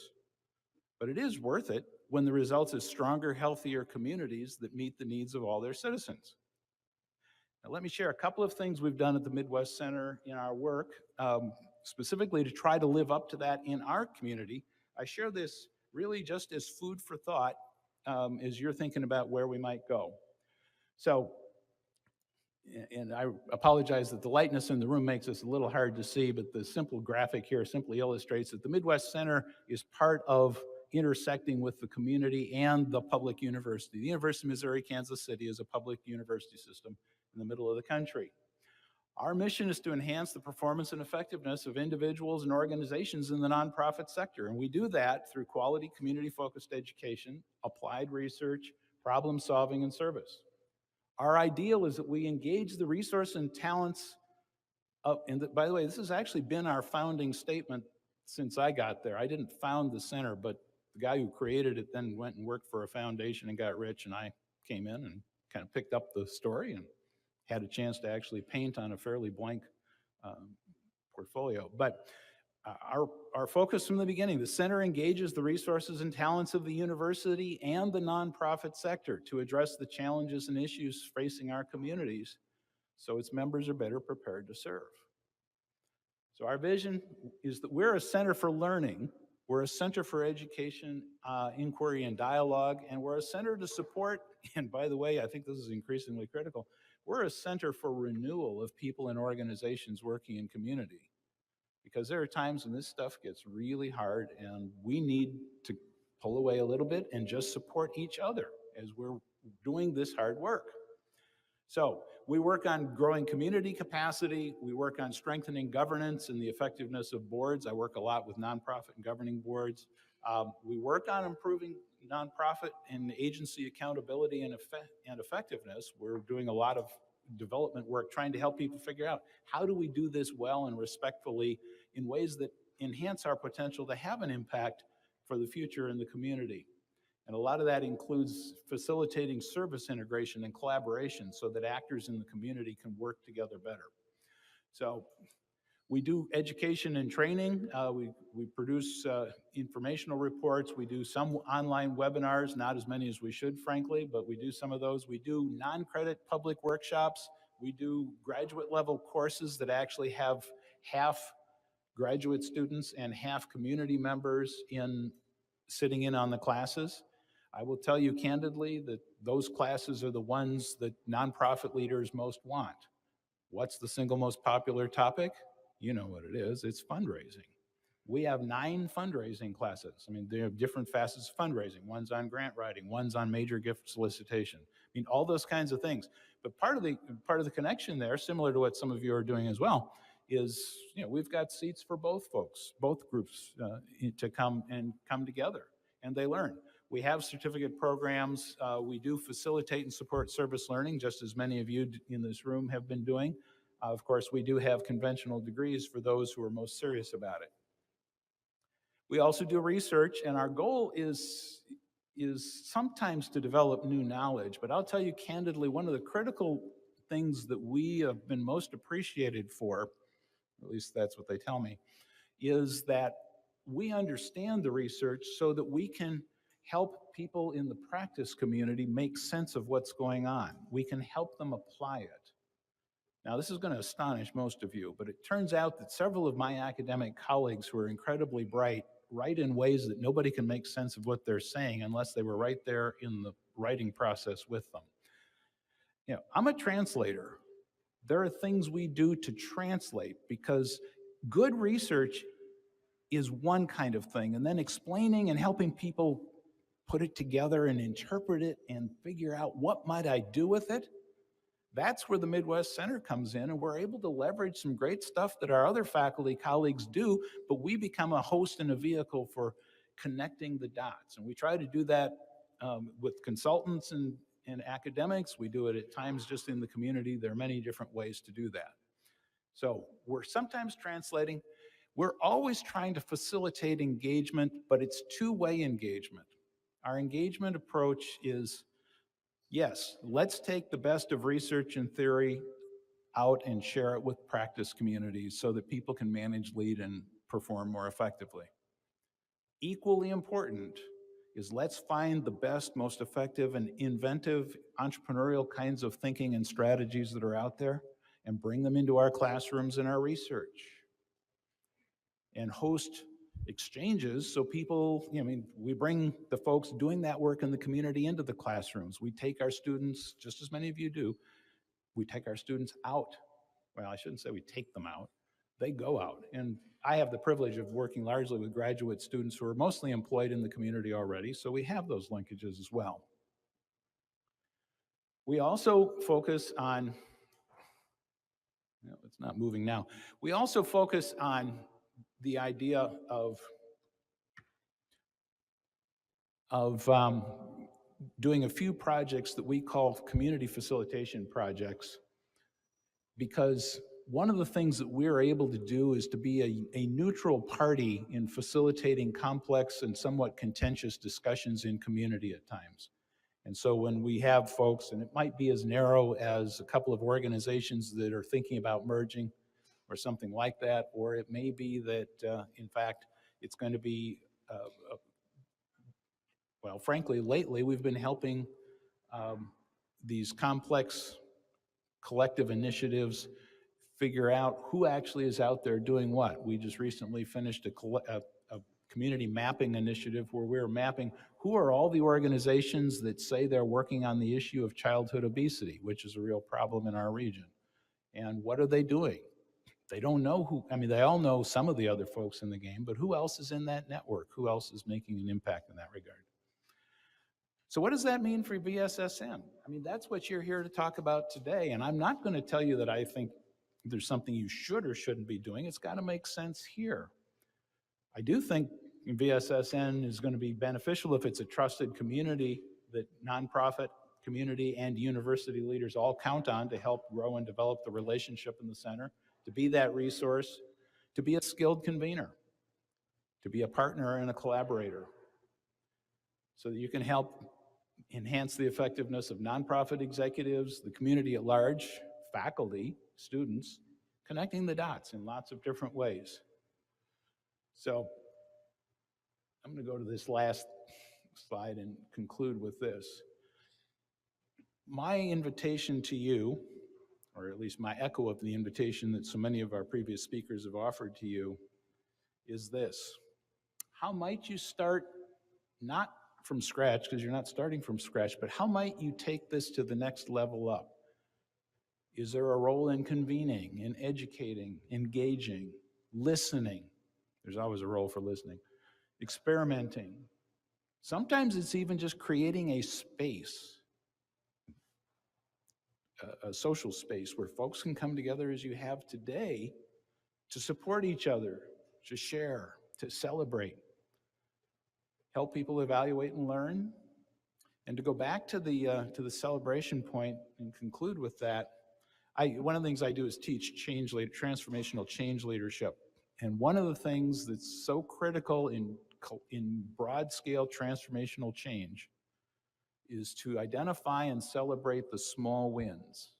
But it is worth it when the result is stronger, healthier communities that meet the needs of all their citizens. Now, let me share a couple of things we've done at the Midwest Center in our work, specifically to try to live up to that in our community. I share this really just as food for thought as you're thinking about where we might go. So, and I apologize that the lightness in the room makes this a little hard to see, but the simple graphic here simply illustrates that the Midwest Center is part of intersecting with the community and the public university. The University of Missouri, Kansas City is a public university system in the middle of the country. Our mission is to enhance the performance and effectiveness of individuals and organizations in the nonprofit sector, and we do that through quality, community-focused education, applied research, problem solving, and service. Our ideal is that we engage the resource and talents of, and by the way, this has actually been our founding statement since I got there. I didn't found the center, but the guy who created it then went and worked for a foundation and got rich, and I came in and kind of picked up the story and had a chance to actually paint on a fairly blank portfolio. But our focus from the beginning, the center engages the resources and talents of the university and the nonprofit sector to address the challenges and issues facing our communities so its members are better prepared to serve. So our vision is that we're a center for learning, we're a center for education, inquiry, and dialogue, and we're a center to support, and by the way, I think this is increasingly critical, we're a center for renewal of people and organizations working in community. Because there are times when this stuff gets really hard and we need to pull away a little bit and just support each other as we're doing this hard work. So we work on growing community capacity. We work on strengthening governance and the effectiveness of boards. I work a lot with nonprofit and governing boards. We work on improving nonprofit and agency accountability and effectiveness. We're doing a lot of development work trying to help people figure out how do we do this well and respectfully in ways that enhance our potential to have an impact for the future in the community. And a lot of that includes facilitating service integration and collaboration so that actors in the community can work together better. So we do education and training. We produce informational reports. We do some online webinars, not as many as we should, frankly, but we do some of those. We do non-credit public workshops. We do graduate level courses that actually have half graduate students and half community members sitting in on the classes. I will tell you candidly that those classes are the ones that nonprofit leaders most want. What's the single most popular topic? You know what it is, it's fundraising. We have 9 fundraising classes. I mean, they have different facets of fundraising. One's on grant writing, one's on major gift solicitation. I mean, all those kinds of things. But part of the connection there, similar to what some of you are doing as well, is, we've got seats for both folks, both groups to come together, and they learn. We have certificate programs. We do facilitate and support service learning, just as many of you in this room have been doing. Of course, we do have conventional degrees for those who are most serious about it. We also do research, and our goal is sometimes to develop new knowledge. But I'll tell you candidly, one of the critical things that we have been most appreciated for, at least that's what they tell me, is that we understand the research so that we can help people in the practice community make sense of what's going on. We can help them apply it. Now, this is going to astonish most of you, but it turns out that several of my academic colleagues who are incredibly bright write in ways that nobody can make sense of what they're saying unless they were right there in the writing process with them. I'm a translator. There are things we do to translate because good research is one kind of thing, and then explaining and helping people put it together and interpret it and figure out what might I do with it. That's where the Midwest Center comes in, and we're able to leverage some great stuff that our other faculty colleagues do, but we become a host and a vehicle for connecting the dots. And we try to do that with consultants and academics. We do it at times just in the community. There are many different ways to do that. So we're sometimes translating. We're always trying to facilitate engagement, but it's two-way engagement. Our engagement approach is, yes, let's take the best of research and theory out and share it with practice communities so that people can manage, lead, and perform more effectively. Equally important is let's find the best, most effective, and inventive entrepreneurial kinds of thinking and strategies that are out there and bring them into our classrooms and our research. And host exchanges so people, we bring the folks doing that work in the community into the classrooms. We take our students, just as many of you do, we take our students out. Well, I shouldn't say we take them out. They go out. And I have the privilege of working largely with graduate students who are mostly employed in the community already, so we have those linkages as well. We also focus on, no, it's not moving now. We also focus on the idea of doing a few projects that we call community facilitation projects, because one of the things that we're able to do is to be a neutral party in facilitating complex and somewhat contentious discussions in community at times. And so when we have folks, and it might be as narrow as a couple of organizations that are thinking about merging or something like that, or it may be that, in fact, it's going to be, well, frankly, lately we've been helping these complex collective initiatives figure out who actually is out there doing what. We just recently finished a community mapping initiative where we're mapping who are all the organizations that say they're working on the issue of childhood obesity, which is a real problem in our region. And what are they doing? They don't know who, they all know some of the other folks in the game, but who else is in that network? Who else is making an impact in that regard? So what does that mean for VSSN? That's what you're here to talk about today. And I'm not going to tell you that I think there's something you should or shouldn't be doing. It's got to make sense here. I do think VSSN is going to be beneficial if it's a trusted community that nonprofit community and university leaders all count on to help grow and develop the relationship in the center, to be that resource, to be a skilled convener, to be a partner and a collaborator, so that you can help enhance the effectiveness of nonprofit executives, the community at large, faculty, students, connecting the dots in lots of different ways. So I'm going to go to this last slide and conclude with this. My invitation to you, or at least my echo of the invitation that so many of our previous speakers have offered to you, is this. How might you start, not from scratch, because you're not starting from scratch, but how might you take this to the next level up? Is there a role in convening, in educating, engaging, listening? There's always a role for listening. Experimenting. Sometimes it's even just creating a space, a social space where folks can come together as you have today to support each other, to share, to celebrate, help people evaluate and learn. And to go back to the celebration point and conclude with that, one of the things I do is teach transformational change leadership. And one of the things that's so critical in broad scale transformational change is to identify and celebrate the small wins.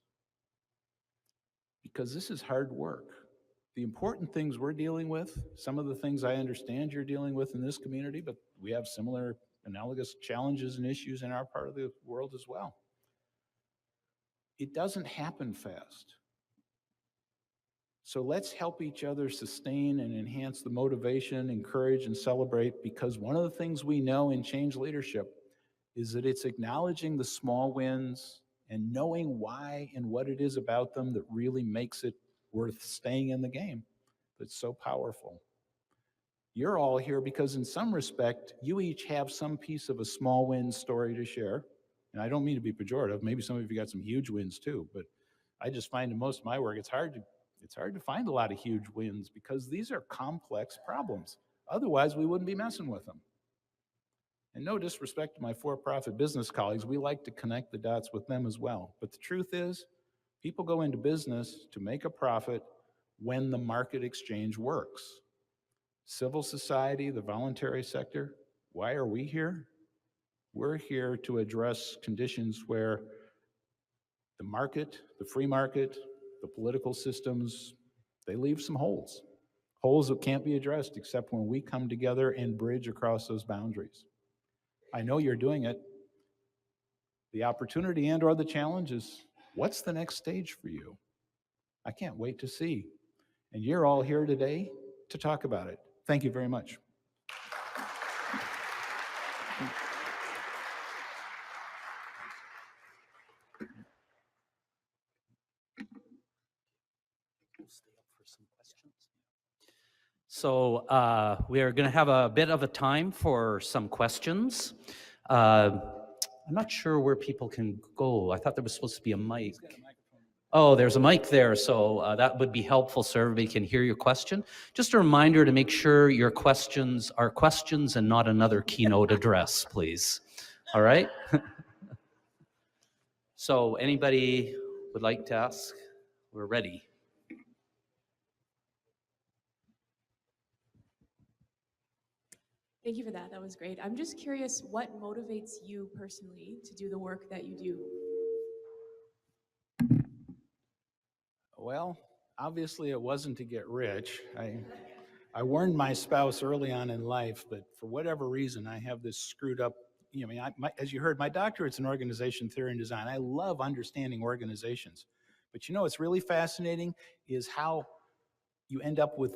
Because this is hard work. The important things we're dealing with, some of the things I understand you're dealing with in this community, but we have similar analogous challenges and issues in our part of the world as well. It doesn't happen fast. So let's help each other sustain and enhance the motivation, encourage, and celebrate, because one of the things we know in change leadership is that it's acknowledging the small wins and knowing why and what it is about them that really makes it worth staying in the game. That's so powerful. You're all here because in some respect, you each have some piece of a small win story to share. And I don't mean to be pejorative. Maybe some of you got some huge wins too, but I just find in most of my work, it's hard to find a lot of huge wins because these are complex problems. Otherwise, we wouldn't be messing with them. And no disrespect to my for-profit business colleagues, we like to connect the dots with them as well. But the truth is, people go into business to make a profit when the market exchange works. Civil society, the voluntary sector, why are we here? We're here to address conditions where the market, the free market, the political systems, they leave some holes. Holes that can't be addressed except when we come together and bridge across those boundaries. I know you're doing it. The opportunity and or the challenge is, what's the next stage for you? I can't wait to see. And you're all here today to talk about it. Thank you very much. So we are going to have a bit of a time for some questions. I'm not sure where people can go. I thought there was supposed to be a mic. Oh, there's a mic there, so that would be helpful so everybody can hear your question. Just a reminder to make sure your questions are questions and not another keynote address, please. All right? So anybody would like to ask? We're ready. Thank you for that. That was great. I'm just curious, what motivates you personally to do the work that you do? Well, obviously it wasn't to get rich. I warned my spouse early on in life, but for whatever reason, I have this screwed up, as you heard, my doctorate's in organization theory and design. I love understanding organizations. But what's really fascinating is how you end up with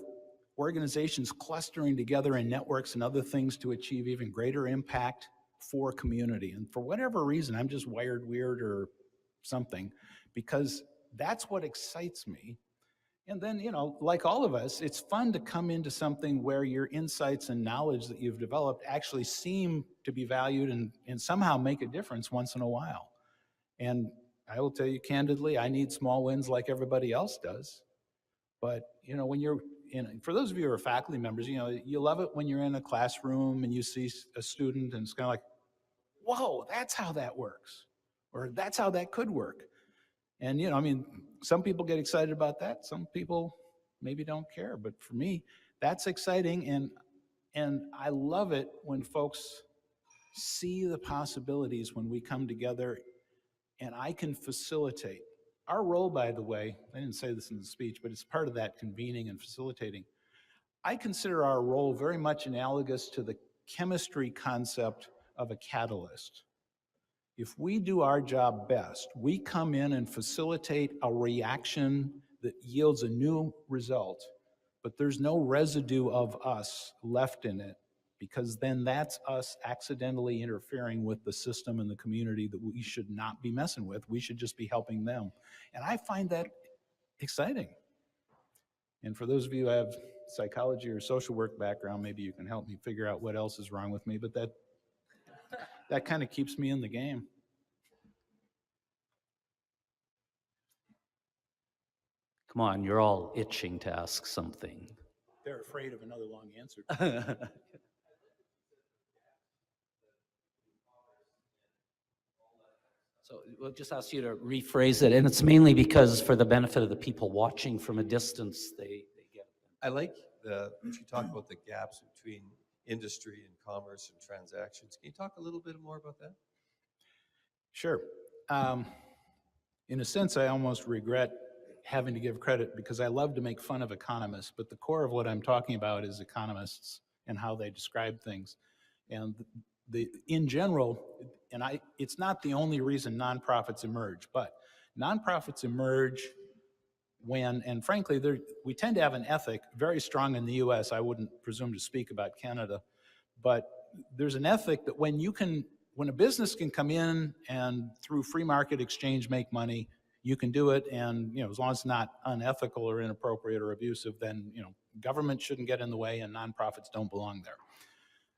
organizations clustering together in networks and other things to achieve even greater impact for community. And for whatever reason, I'm just wired weird or something, because that's what excites me. And then, like all of us, it's fun to come into something where your insights and knowledge that you've developed actually seem to be valued and somehow make a difference once in a while. And I will tell you candidly, I need small wins like everybody else does. But, when you're for those of you who are faculty members, you love it when you're in a classroom and you see a student and it's kind of like, whoa, that's how that works. Or that's how that could work. And, some people get excited about that. Some people maybe don't care. But for me, that's exciting. And I love it when folks see the possibilities when we come together and I can facilitate. Our role, by the way, I didn't say this in the speech, but it's part of that convening and facilitating. I consider our role very much analogous to the chemistry concept of a catalyst. If we do our job best, we come in and facilitate a reaction that yields a new result, but there's no residue of us left in it, because then that's us accidentally interfering with the system and the community that we should not be messing with. We should just be helping them. And I find that exciting. And for those of you who have psychology or social work background, maybe you can help me figure out what else is wrong with me, but that kind of keeps me in the game. Come on, you're all itching to ask something. They're afraid of another long answer. So we'll just ask you to rephrase it, and it's mainly because for the benefit of the people watching from a distance, they get it. I like that you talk about the gaps between industry and commerce and transactions. Can you talk a little bit more about that? Sure. In a sense, I almost regret having to give credit because I love to make fun of economists, but the core of what I'm talking about is economists and how they describe things. And in general, it's not the only reason nonprofits emerge, but nonprofits emerge when, and frankly, we tend to have an ethic very strong in the US. I wouldn't presume to speak about Canada, but there's an ethic that when a business can come in and through free market exchange make money, you can do it, and as long as it's not unethical or inappropriate or abusive, then government shouldn't get in the way and nonprofits don't belong there.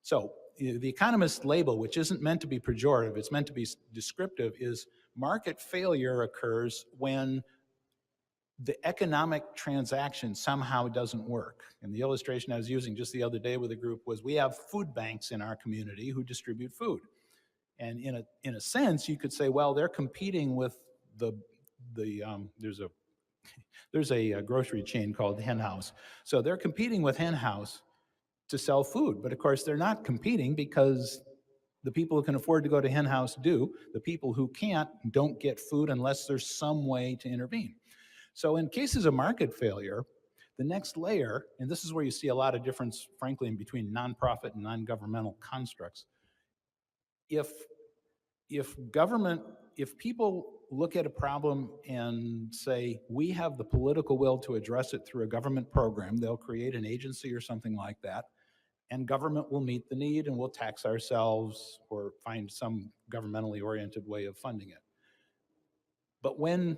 So the economist label, which isn't meant to be pejorative, it's meant to be descriptive, is market failure occurs when the economic transaction somehow doesn't work. And the illustration I was using just the other day with a group was, we have food banks in our community who distribute food. And in a sense, you could say, well, they're competing with there's a there's a grocery chain called Hen House. So they're competing with Hen House to sell food. But of course, they're not competing because the people who can afford to go to Hen House do. The people who can't don't get food unless there's some way to intervene. So in cases of market failure, the next layer, and this is where you see a lot of difference, frankly, in between nonprofit and non-governmental constructs. If people look at a problem and say, we have the political will to address it through a government program, they'll create an agency or something like that, and government will meet the need and we'll tax ourselves or find some governmentally oriented way of funding it. But when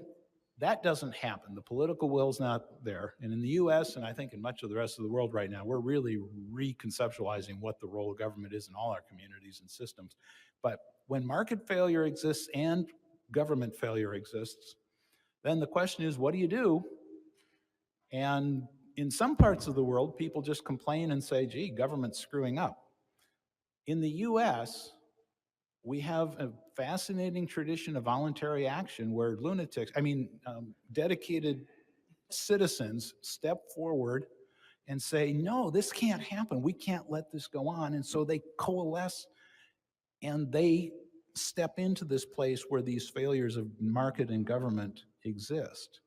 that doesn't happen, the political will's not there, and in the US, and I think in much of the rest of the world right now, we're really reconceptualizing what the role of government is in all our communities and systems. But when market failure exists and government failure exists, then the question is, what do you do? And in some parts of the world, people just complain and say, gee, government's screwing up. In the US, we have a fascinating tradition of voluntary action where dedicated citizens step forward and say, no, this can't happen. We can't let this go on. And so they coalesce and they step into this place where these failures of market and government exist.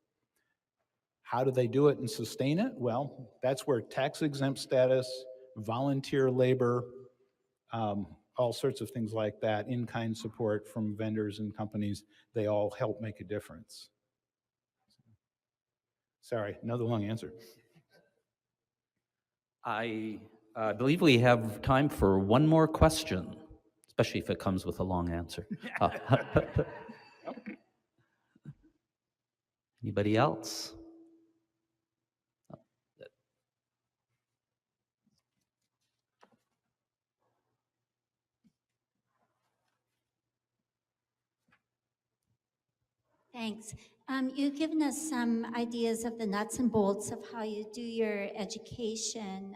How do they do it and sustain it? Well, that's where tax exempt status, volunteer labor, all sorts of things like that, in-kind support from vendors and companies, they all help make a difference. Sorry, another long answer. I believe we have time for one more question, especially if it comes with a long answer. Anybody else? Thanks. You've given us some ideas of the nuts and bolts of how you do your education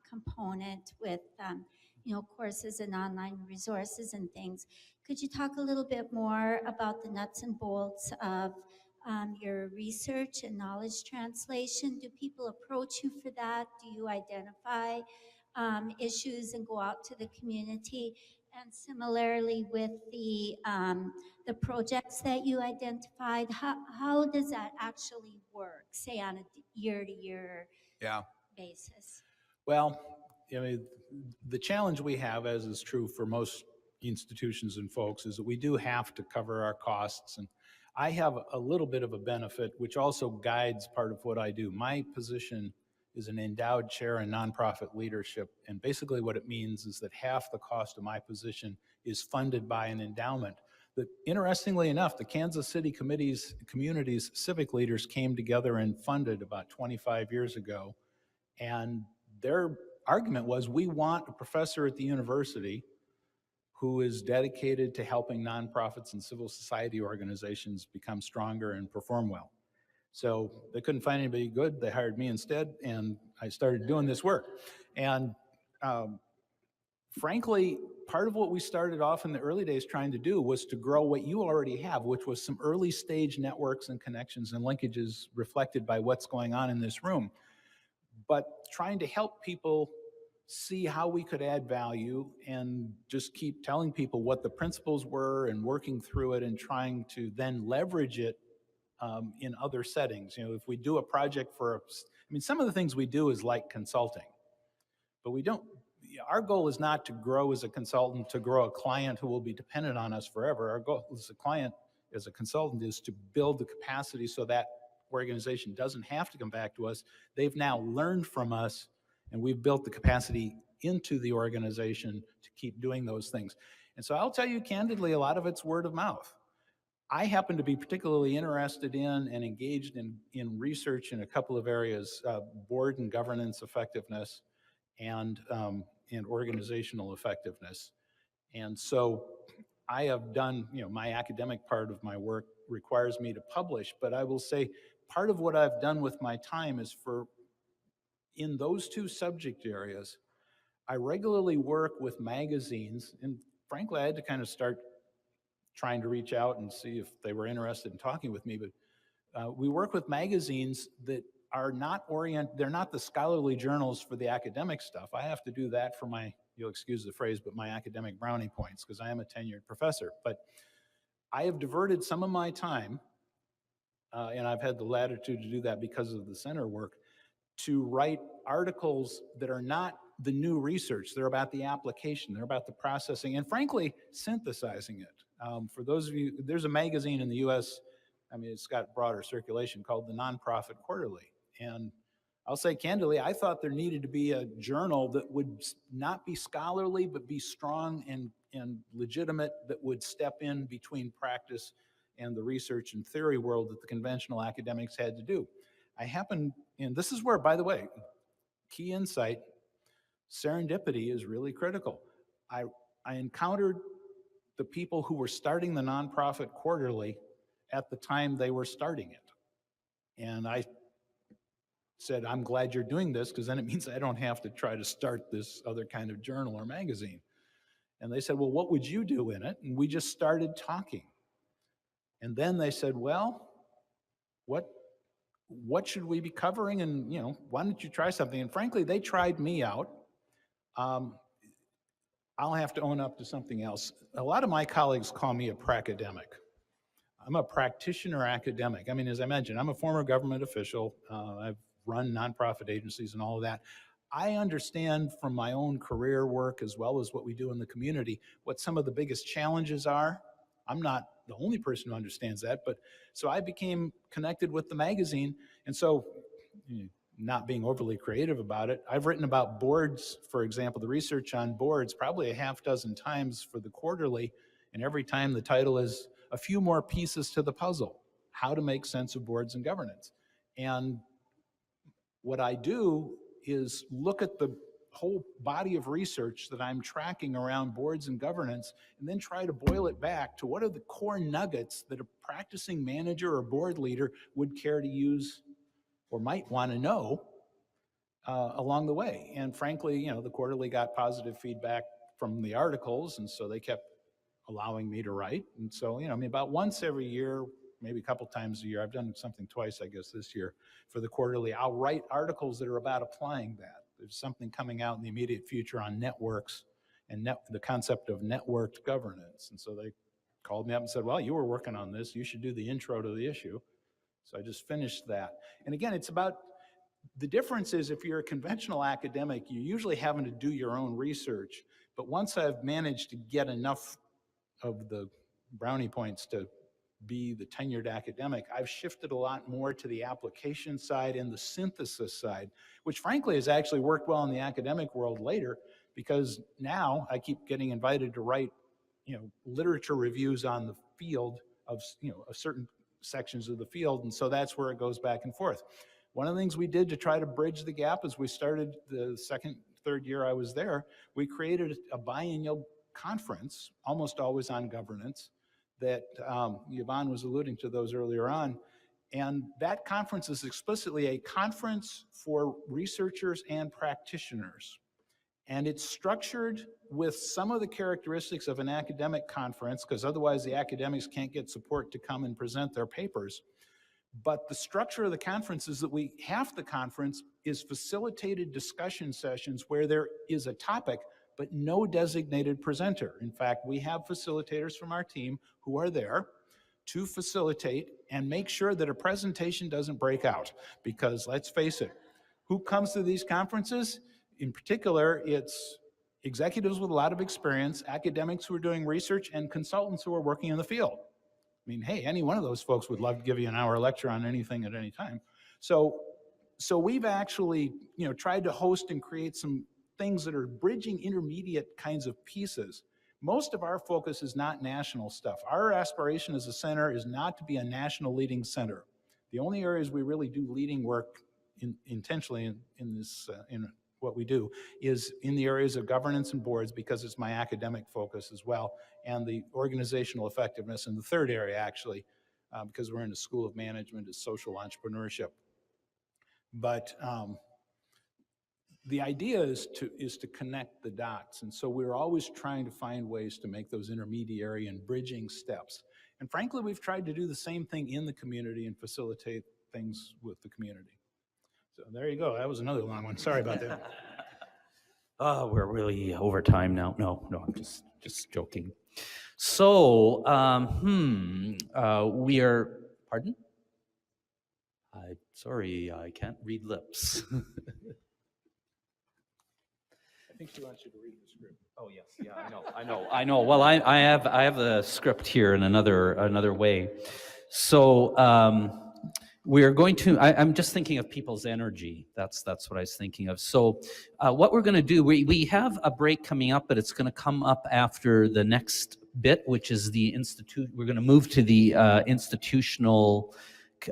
component with, courses and online resources and things. Could you talk a little bit more about the nuts and bolts of your research and knowledge translation? Do people approach you for that? Do you identify issues and go out to the community? And similarly with the projects that you identified, how does that actually work, say on a year-to-year basis? Well, the challenge we have, as is true for most institutions and folks, is that we do have to cover our costs. And I have a little bit of a benefit, which also guides part of what I do. My position is an endowed chair in nonprofit leadership. And basically what it means is that half the cost of my position is funded by an endowment. That, interestingly enough, the Kansas City community's civic leaders came together and funded about 25 years ago. And their argument was, we want a professor at the university who is dedicated to helping nonprofits and civil society organizations become stronger and perform well. So they couldn't find anybody good. They hired me instead, and I started doing this work. And frankly, part of what we started off in the early days trying to do was to grow what you already have, which was some early stage networks and connections and linkages reflected by what's going on in this room. But trying to help people see how we could add value and just keep telling people what the principles were and working through it and trying to then leverage it in other settings. If we do a project some of the things we do is like consulting, but our goal is not to grow as a consultant, to grow a client who will be dependent on us forever. Our goal as a client, as a consultant, is to build the capacity so that organization doesn't have to come back to us. They've now learned from us, and we've built the capacity into the organization to keep doing those things. And so I'll tell you candidly, a lot of it's word of mouth. I happen to be particularly interested in and engaged in research in a couple of areas, board and governance effectiveness and organizational effectiveness. And so I have done, my academic part of my work requires me to publish, but I will say part of what I've done with my time is in those two subject areas, I regularly work with magazines, and frankly, I had to kind of start trying to reach out and see if they were interested in talking with me, but We work with magazines that are not they're not the scholarly journals for the academic stuff. I have to do that for my, you'll excuse the phrase, but my academic brownie points, because I am a tenured professor. But I have diverted some of my time, and I've had the latitude to do that because of the center work, to write articles that are not the new research. They're about the application, they're about the processing, and frankly, synthesizing it. For those of you, there's a magazine in the US, I mean, it's got broader circulation, called the Nonprofit Quarterly. And I'll say candidly, I thought there needed to be a journal that would not be scholarly, but be strong and legitimate, that would step in between practice and the research and theory world that the conventional academics had to do. I happen, and this is where, by the way, key insight, serendipity is really critical. I encountered the people who were starting the Nonprofit Quarterly at the time they were starting it. And I said, I'm glad you're doing this, because then it means I don't have to try to start this other kind of journal or magazine. And they said, well, what would you do in it? And we just started talking. And then they said, well, what should we be covering? And, you know, why don't you try something? And frankly, they tried me out. I'll have to own up to something else. A lot of my colleagues call me a pracademic. I'm a practitioner academic. I mean, as I mentioned, I'm a former government official. I've run nonprofit agencies and all of that. I understand from my own career work, as well as what we do in the community, what some of the biggest challenges are. I'm not the only person who understands that, but so I became connected with the magazine. And so, not being overly creative about it, I've written about boards, for example, the research on boards, probably a half dozen times for the quarterly. And every time the title is a few more pieces to the puzzle, how to make sense of boards and governance. And what I do is look at the whole body of research that I'm tracking around boards and governance, and then try to boil it back to what are the core nuggets that a practicing manager or board leader would care to use or might want to know along the way. And frankly, you know, the quarterly got positive feedback from the articles, and so they kept allowing me to write. And so, you know, I mean, about once every year, maybe a couple times a year, I've done something twice, I guess, this year for the quarterly, I'll write articles that are about applying that. There's something coming out in the immediate future on networks and the concept of networked governance. And so they called me up and said, well, you were working on this, you should do the intro to the issue. So I just finished that. And again, it's about, the difference is if you're a conventional academic, you're usually having to do your own research. But once I've managed to get enough of the brownie points to be the tenured academic, I've shifted a lot more to the application side and the synthesis side, which frankly has actually worked well in the academic world later, because now I keep getting invited to write, you know, literature reviews on the field of, you know, of certain sections of the field. And so that's where it goes back and forth. One of the things we did to try to bridge the gap is we started the third year I was there, we created a biennial conference, almost always on governance, that Yvonne was alluding to those earlier on. And that conference is explicitly a conference for researchers and practitioners. And it's structured with some of the characteristics of an academic conference, because otherwise the academics can't get support to come and present their papers. But the structure of the conference is that half the conference is facilitated discussion sessions where there is a topic, but no designated presenter. In fact, we have facilitators from our team who are there to facilitate and make sure that a presentation doesn't break out. Because let's face it, who comes to these conferences? In particular, it's executives with a lot of experience, academics who are doing research, and consultants who are working in the field. I mean, hey, any one of those folks would love to give you an hour lecture on anything at any time. So we've actually, you know, tried to host and create some things that are bridging intermediate kinds of pieces. Most of our focus is not national stuff. Our aspiration as a center is not to be a national leading center. The only areas we really do leading work intentionally in what we do is in the areas of governance and boards, because it's my academic focus as well, and the organizational effectiveness. And the third area, actually, because we're in the School of Management, is social entrepreneurship. But the idea is to connect the dots. And so we're always trying to find ways to make those intermediary and bridging steps. And frankly, we've tried to do the same thing in the community and facilitate things with the community. So there you go. That was another long one. Sorry about that. Oh, we're really over time now. No, I'm just joking. So, we are, pardon? Sorry, I can't read lips. I think she wants you to read the script. Oh, yes, yeah, I know. Well, I have the script here in another way. So, we're going to, I'm just thinking of people's energy. That's what I was thinking of. So what we're going to do, we have a break coming up, but it's going to come up after the next bit, which is the institute. We're going to move to the institutional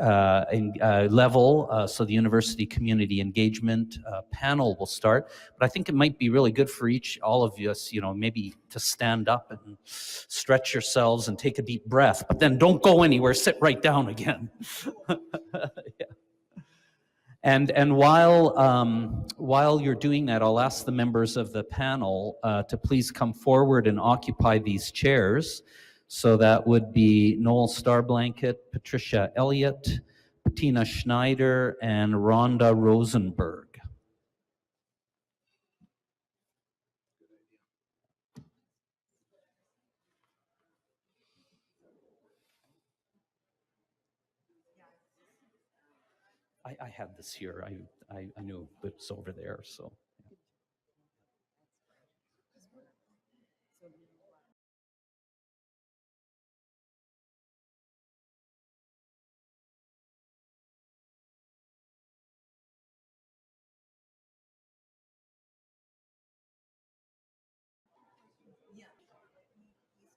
level. So the University Community Engagement panel will start. But I think it might be really good for all of us, maybe to stand up and stretch yourselves and take a deep breath. But then don't go anywhere. Sit right down again. Yeah. And while you're doing that, I'll ask the members of the panel to please come forward and occupy these chairs. So that would be Noel Starblanket, Patricia Elliott, Bettina Schneider, and Rhonda Rosenberg. I had this here. I knew it's over there, so.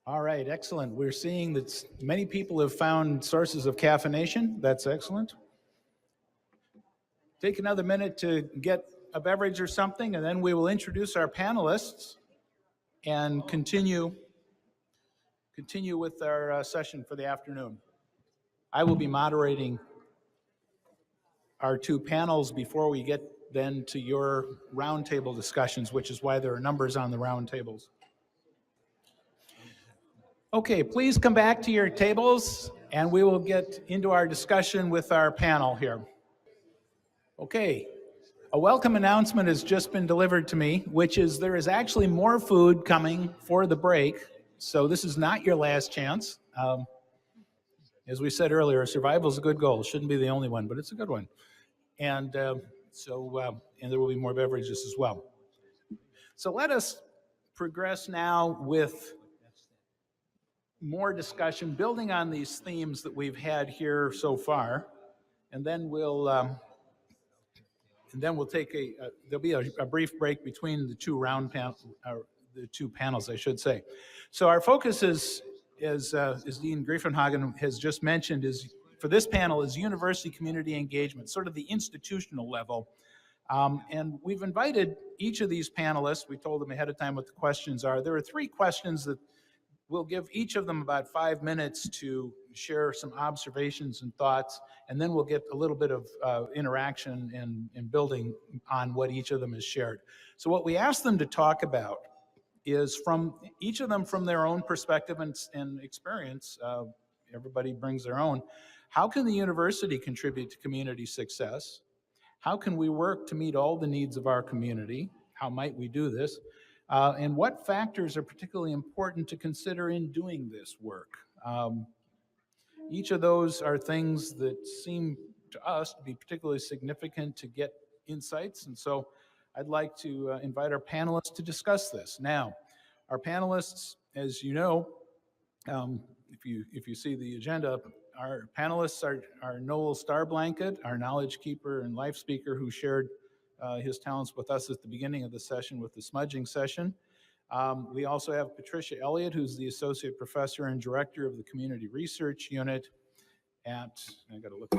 All right, excellent. We're seeing that many people have found sources of caffeination. That's excellent. Take another minute to get a beverage or something, and then we will introduce our panelists and continue with our session for the afternoon. I will be moderating our two panels before we get then to your roundtable discussions, which is why there are numbers on the roundtables. Okay, please come back to your tables and we will get into our discussion with our panel here. Okay, a welcome announcement has just been delivered to me, which is there is actually more food coming for the break. So this is not your last chance. As we said earlier, survival is a good goal. It shouldn't be the only one, but it's a good one. And and there will be more beverages as well. So let us progress now with more discussion, building on these themes that we've had here so far, and then we'll take there'll be a brief break between the two the two panels, I should say. So our focus is, as Dean Griffenhagen has just mentioned, is for this panel is university community engagement, sort of the institutional level. And we've invited each of these panelists. We told them ahead of time what the questions are. There are 3 questions that we'll give each of them about 5 minutes to share some observations and thoughts, and then we'll get a little bit of interaction and building on what each of them has shared. So what we asked them to talk about is from each of them from their own perspective and experience. Everybody brings their own. How can the university contribute to community success? How can we work to meet all the needs of our community? How might we do this? And what factors are particularly important to consider in doing this work? Each of those are things that seem to us to be particularly significant to get insights. And so I'd like to invite our panelists to discuss this. Now, our panelists, as you know, if you see the agenda, our panelists are Noel Starblanket, our knowledge keeper and life speaker who shared his talents with us at the beginning of the session with the smudging session. We also have Patricia Elliott, who's the associate professor and director of the community research unit at, I got to look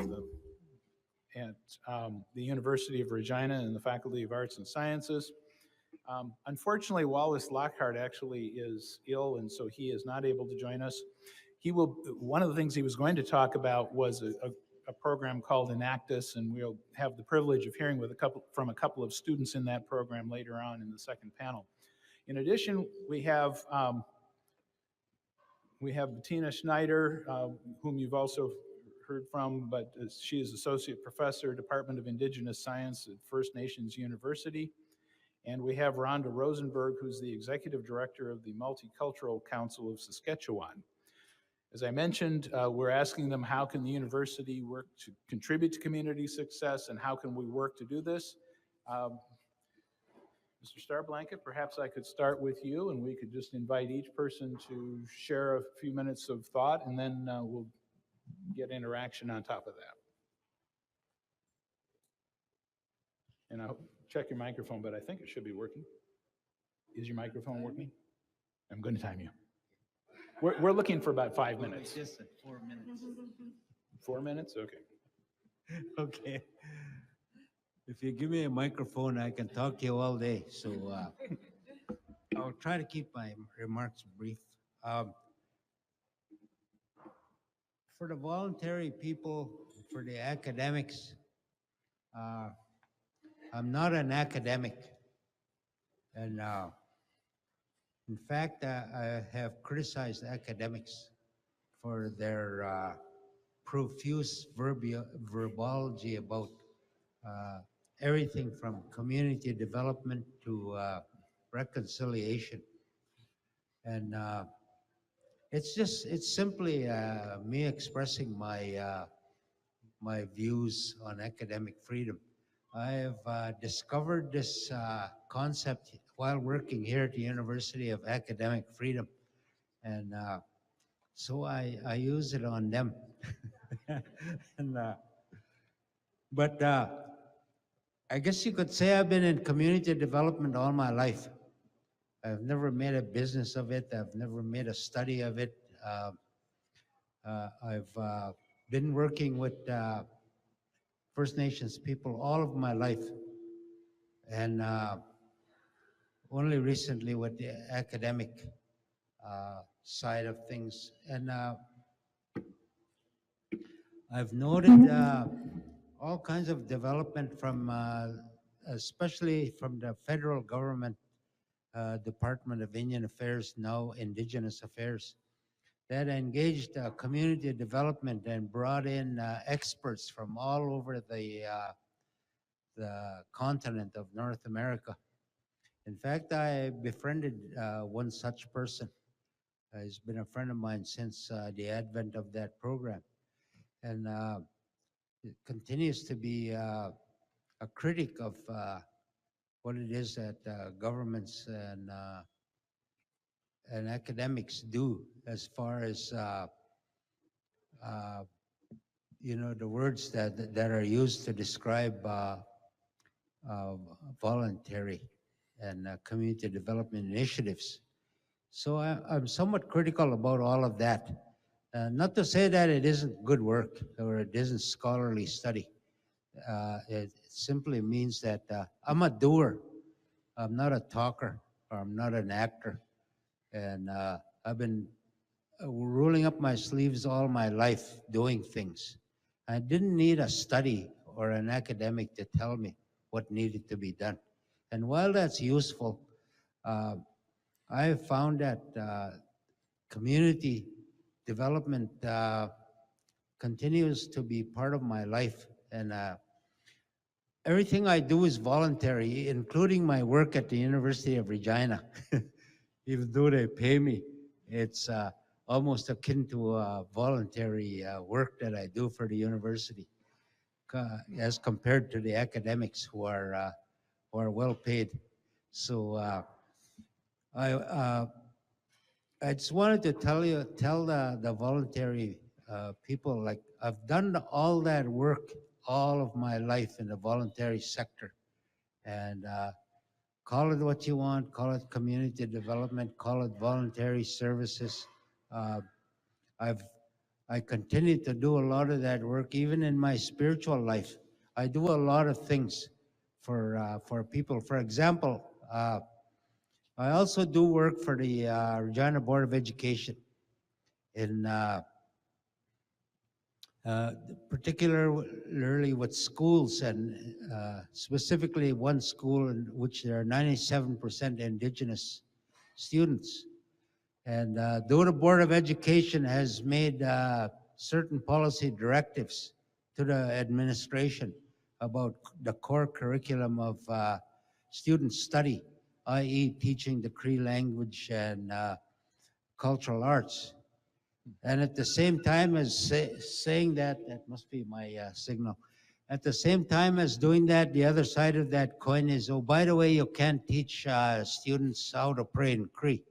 at the University of Regina and the Faculty of Arts and Sciences. Unfortunately, Wallace Lockhart actually is ill, and so he is not able to join us. One of the things he was going to talk about was a program called Enactus, and we'll have the privilege of hearing from a couple of students in that program later on in the second panel. In addition, we have We have Bettina Schneider, whom you've also heard from, but she is Associate Professor, Department of Indigenous Science at First Nations University. And we have Rhonda Rosenberg, who's the Executive Director of the Multicultural Council of Saskatchewan. As I mentioned, we're asking them how can the university work to contribute to community success and how can we work to do this? Mr. Starblanket, perhaps I could start with you and we could just invite each person to share a few minutes of thought and then we'll get interaction on top of that. And I'll check your microphone, but I think it should be working. Is your microphone working? I'm going to time you. We're looking for about 5 minutes. Just 4 minutes. 4 minutes? Okay. Okay. If you give me a microphone, I can talk to you all day. So I'll try to keep my remarks brief. For the voluntary people, for the academics, I'm not an academic. And in fact, I have criticized academics for their profuse verbology about everything from community development to reconciliation. And it's simply me expressing my views on academic freedom. I have discovered this concept while working here at the University of Academic Freedom. And so I use it on them. And, but I guess you could say I've been in community development all my life. I've never made a business of it. I've never made a study of it. I've been working with First Nations people all of my life. And only recently with the academic side of things. And I've noted all kinds of development from, especially from the federal government, Department of Indian Affairs, now Indigenous Affairs, that engaged community development and brought in experts from all over the continent of North America. In fact, I befriended one such person. He's been a friend of mine since the advent of that program. And it continues to be a critic of what it is that governments and academics do as far as you know, the words that are used to describe voluntary and community development initiatives. So I'm somewhat critical about all of that. Not to say that it isn't good work or it isn't scholarly study. It simply means that I'm a doer. I'm not a talker, or I'm not an actor. And I've been rolling up my sleeves all my life doing things. I didn't need a study or an academic to tell me what needed to be done. And while that's useful, I have found that community development continues to be part of my life. And everything I do is voluntary, including my work at the University of Regina. Even though they pay me, it's almost akin to voluntary work that I do for the university, as compared to the academics who are well paid. So I just wanted to tell the voluntary people, like, I've done all that work all of my life in the voluntary sector. And call it what you want, call it community development, call it voluntary services. I continue to do a lot of that work, even in my spiritual life. I do a lot of things for people. For example, I also do work for the Regina Board of Education in particularly with schools, and specifically one school in which there are 97% Indigenous students. And though the Board of Education has made certain policy directives to the administration about the core curriculum of student study, i.e. teaching the Cree language and cultural arts. And at the same time as saying that, that must be my signal. At the same time as doing that, the other side of that coin is, oh, by the way, you can't teach students how to pray in Cree.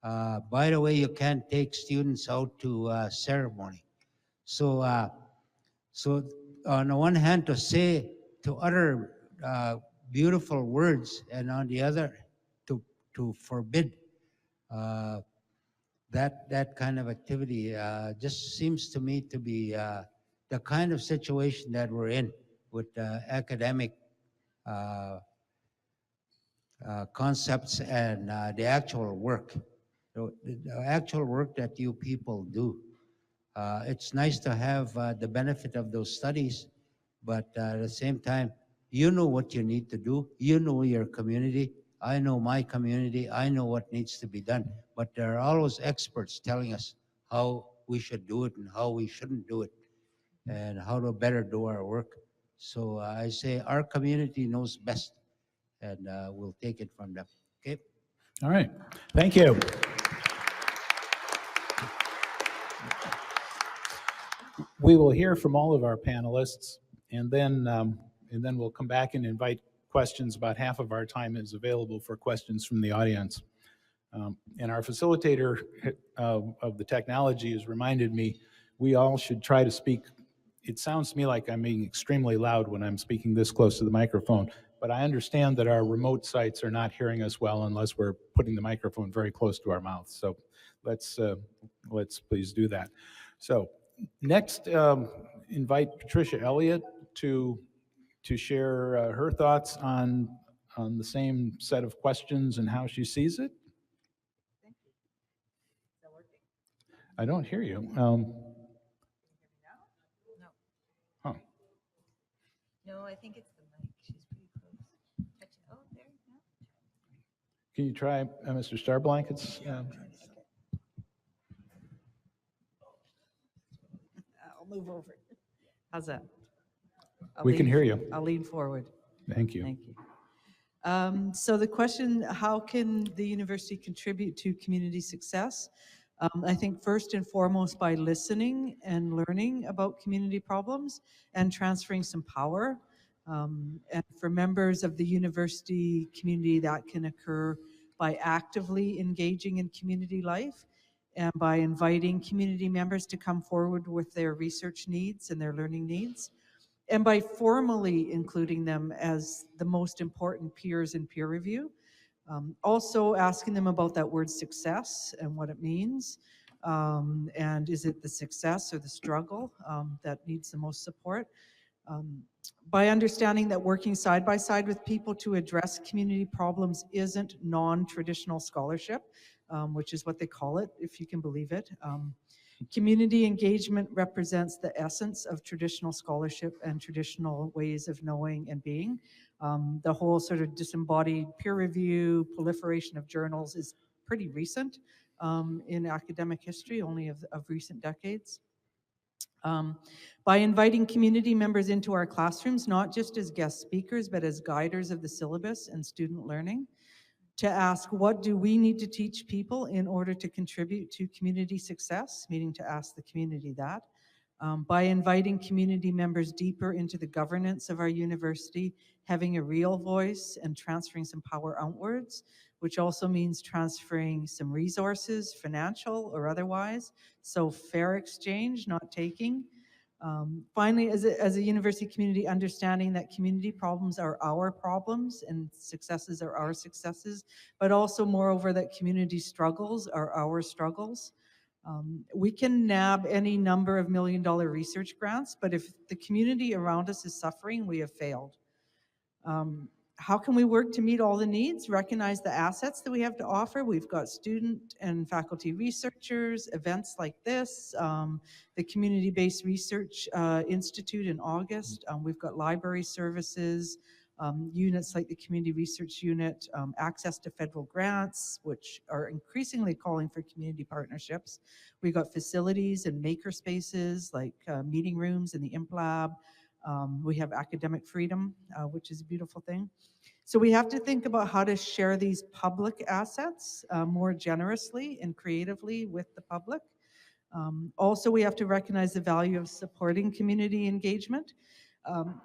By the way, you can't take students out to ceremony. So, so on the one hand, to say, to utter beautiful words, and on the other, to forbid that kind of activity just seems to me to be the kind of situation that we're in with academic concepts and the actual work. The actual work that you people do. It's nice to have the benefit of those studies, but at the same time, you know what you need to do. You know your community. I know my community. I know what needs to be done. But there are always experts telling us how we should do it and how we shouldn't do it and how to better do our work. So I say our community knows best, and we'll take it from them. Okay? All right. Thank you. We will hear from all of our panelists, and then we'll come back and invite questions. About half of our time is available for questions from the audience. And our facilitator of the technology has reminded me we all should try to speak. It sounds to me like I'm being extremely loud when I'm speaking this close to the microphone, but I understand that our remote sites are not hearing us well unless we're putting the microphone very close to our mouth. So let's please do that. So next, invite Patricia Elliott to share her thoughts on the same set of questions and how she sees it. I don't hear you. Huh. No, I think it's the mic. She's pretty close. Touch it. Oh, there. No. Can you try Mr. Starblanket's? I'll move over. How's that? We can hear you. I'll lean forward. Thank you. Thank you. So the question, how can the university contribute to community success? I think first and foremost by listening and learning about community problems and transferring some power. And for members of the university community, that can occur by actively engaging in community life and by inviting community members to come forward with their research needs and their learning needs, and by formally including them as the most important peers in peer review. Also asking them about that word success and what it means, and is it the success or the struggle that needs the most support. By understanding that working side by side with people to address community problems isn't non-traditional scholarship, which is what they call it, if you can believe it. Community engagement represents the essence of traditional scholarship and traditional ways of knowing and being. The whole sort of disembodied peer review, proliferation of journals is pretty recent in academic history, only of recent decades. By inviting community members into our classrooms, not just as guest speakers, but as guiders of the syllabus and student learning, to ask, what do we need to teach people in order to contribute to community success, meaning to ask the community that. By inviting community members deeper into the governance of our university, having a real voice and transferring some power outwards, which also means transferring some resources, financial or otherwise, so fair exchange, not taking. Finally, as a university community, understanding that community problems are our problems and successes are our successes, but also moreover that community struggles are our struggles. We can nab any number of million-dollar research grants, but if the community around us is suffering, we have failed. How can we work to meet all the needs, recognize the assets that we have to offer? We've got student and faculty researchers, events like this, the Community-Based Research Institute in August. We've got library services, units like the Community Research Unit, access to federal grants, which are increasingly calling for community partnerships. We got facilities and maker spaces like meeting rooms in the Imp Lab. We have academic freedom, which is a beautiful thing. So we have to think about how to share these public assets more generously and creatively with the public. Also, we have to recognize the value of supporting community engagement.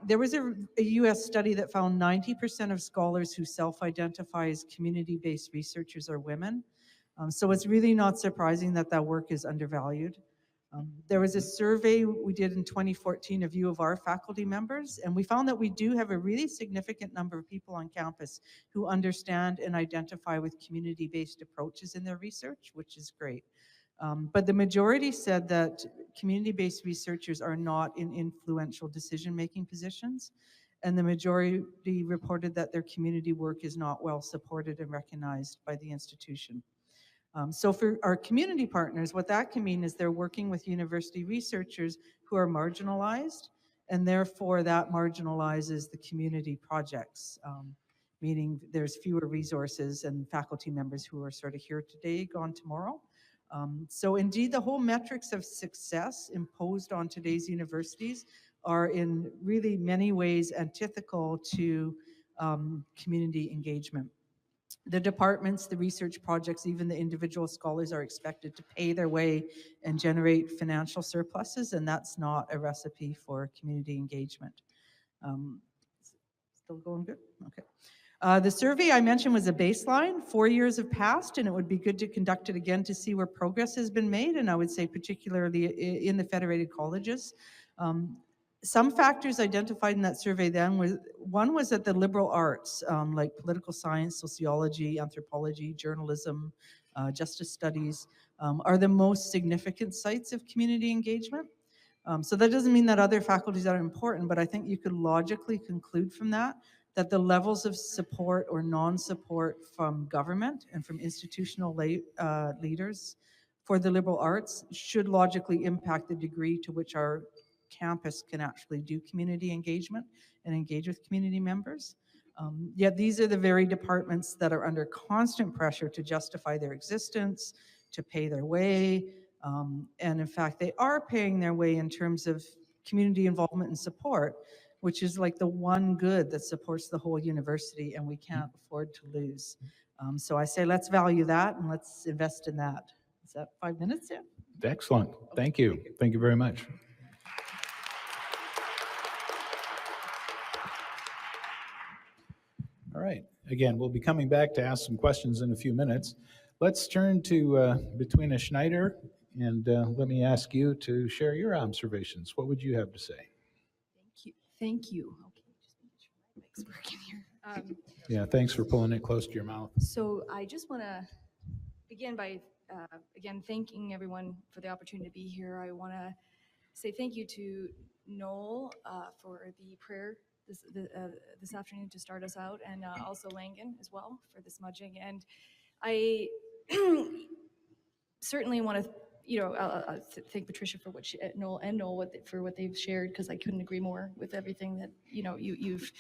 There was a US study that found 90% of scholars who self-identify as community-based researchers are women. So it's really not surprising that that work is undervalued. There was a survey we did in 2014 of U of R faculty members, and we found that we do have a really significant number of people on campus who understand and identify with community-based approaches in their research, which is great. But the majority said that community-based researchers are not in influential decision-making positions, and the majority reported that their community work is not well supported and recognized by the institution. So for our community partners, what that can mean is they're working with university researchers who are marginalized, and therefore that marginalizes the community projects, meaning there's fewer resources and faculty members who are sort of here today, gone tomorrow. So indeed, the whole metrics of success imposed on today's universities are in really many ways antithetical to community engagement. The departments, the research projects, even the individual scholars are expected to pay their way and generate financial surpluses, and that's not a recipe for community engagement. Still going good? Okay. The survey I mentioned was a baseline. 4 years have passed, and it would be good to conduct it again to see where progress has been made, and I would say particularly in the federated colleges. Some factors identified in that survey then was, one was that the liberal arts, like political science, sociology, anthropology, journalism, justice studies, are the most significant sites of community engagement. So that doesn't mean that other faculties aren't important, but I think you could logically conclude from that the levels of support or non-support from government and from institutional leaders for the liberal arts should logically impact the degree to which our campus can actually do community engagement and engage with community members. Yet these are the very departments that are under constant pressure to justify their existence, to pay their way, and in fact, they are paying their way in terms of community involvement and support, which is like the one good that supports the whole university, and we can't afford to lose. So I say let's value that and let's invest in that. Is that 5 minutes? Yeah. Excellent. Thank you. Thank you very much. All right. Again, we'll be coming back to ask some questions in a few minutes. Let's turn to Between Schneider, and let me ask you to share your observations. What would you have to say? Thank you. Thank you. Okay, just making sure my mic's working here. Yeah, thanks for pulling it close to your mouth. So I just want to begin by, again, thanking everyone for the opportunity to be here. I want to say thank you to Noel for the prayer this afternoon to start us out, and also Langan as well for the smudging. And I certainly want to, thank Patricia for what Noel for what they've shared, because I couldn't agree more with everything that you've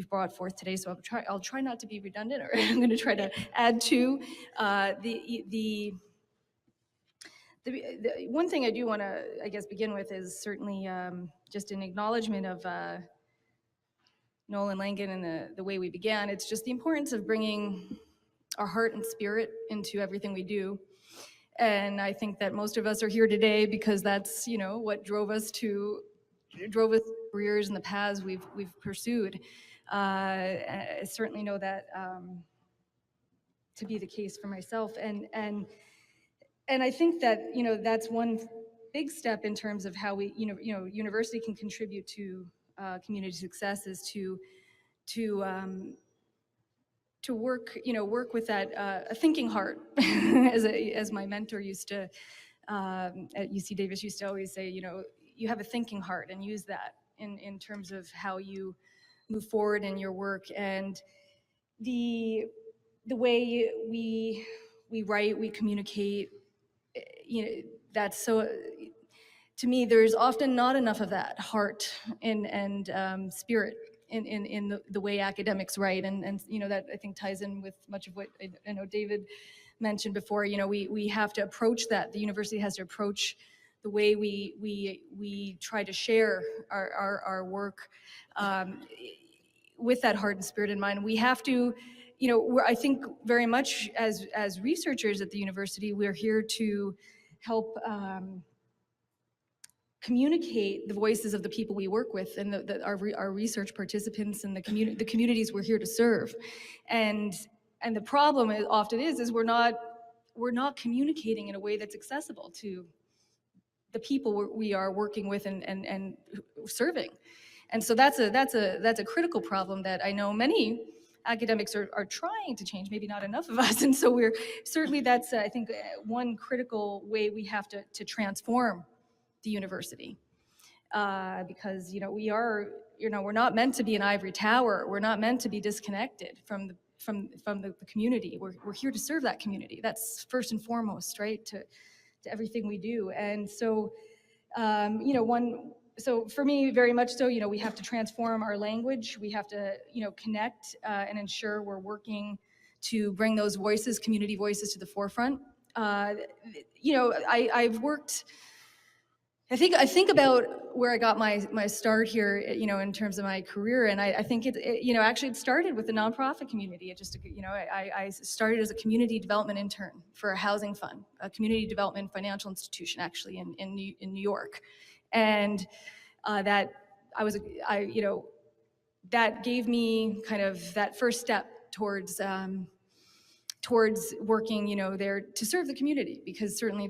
brought forth today. So I'll try not to be redundant, or I'm going to try to add to the one thing I do want to, I guess, begin with is certainly just an acknowledgement of Noel and Langan and the way we began. It's just the importance of bringing our heart and spirit into everything we do. And I think that most of us are here today because that's, what drove us careers and the paths we've pursued. I certainly know that to be the case for myself. And I think that, that's one big step in terms of how we, university can contribute to community success is to work, work with that a thinking heart, as my mentor used to at UC Davis used to always say, you have a thinking heart, and use that in terms of how you move forward in your work. And the way we write, we communicate, that's so. To me, there's often not enough of that heart and spirit in the way academics write, and you know, that I think ties in with much of what I know David mentioned before. You know, we have to approach that. The university has to approach the way we try to share our work with that heart and spirit in mind. We have to, you know, I think very much as researchers at the university, we're here to help communicate the voices of the people we work with, and our research participants, and the communities we're here to serve. And the problem often is we're not communicating in a way that's accessible to the people we are working with and serving. And so that's a critical problem that I know many academics are trying to change, maybe not enough of us. And so we're certainly, that's I think one critical way we have to transform the university, because we're not meant to be an ivory tower. We're not meant to be disconnected from the community. We're here to serve that community. That's first and foremost, right, to everything we do. And so so for me, very much so, you know, we have to transform our language. We have to, you know, connect and ensure we're working to bring those voices, community voices, to the forefront. You know, I've worked, I think about where I got my start here, you know, in terms of my career, and I think it you know, actually it started with the nonprofit community. It just, you know, I started as a community development intern for a housing fund, a community development financial institution, actually in New York, and that you know, that gave me kind of that first step towards working, you know, there to serve the community, because certainly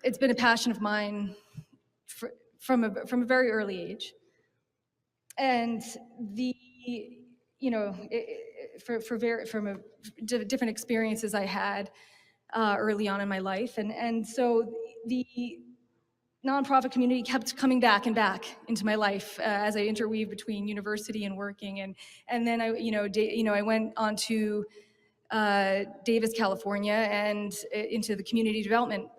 it's been a passion of mine from a very early age. And you know, from different experiences I had early on in my life, and so the nonprofit community kept coming back and back into my life as I interweaved between university and working, and then I went on to Davis, California, and into the community development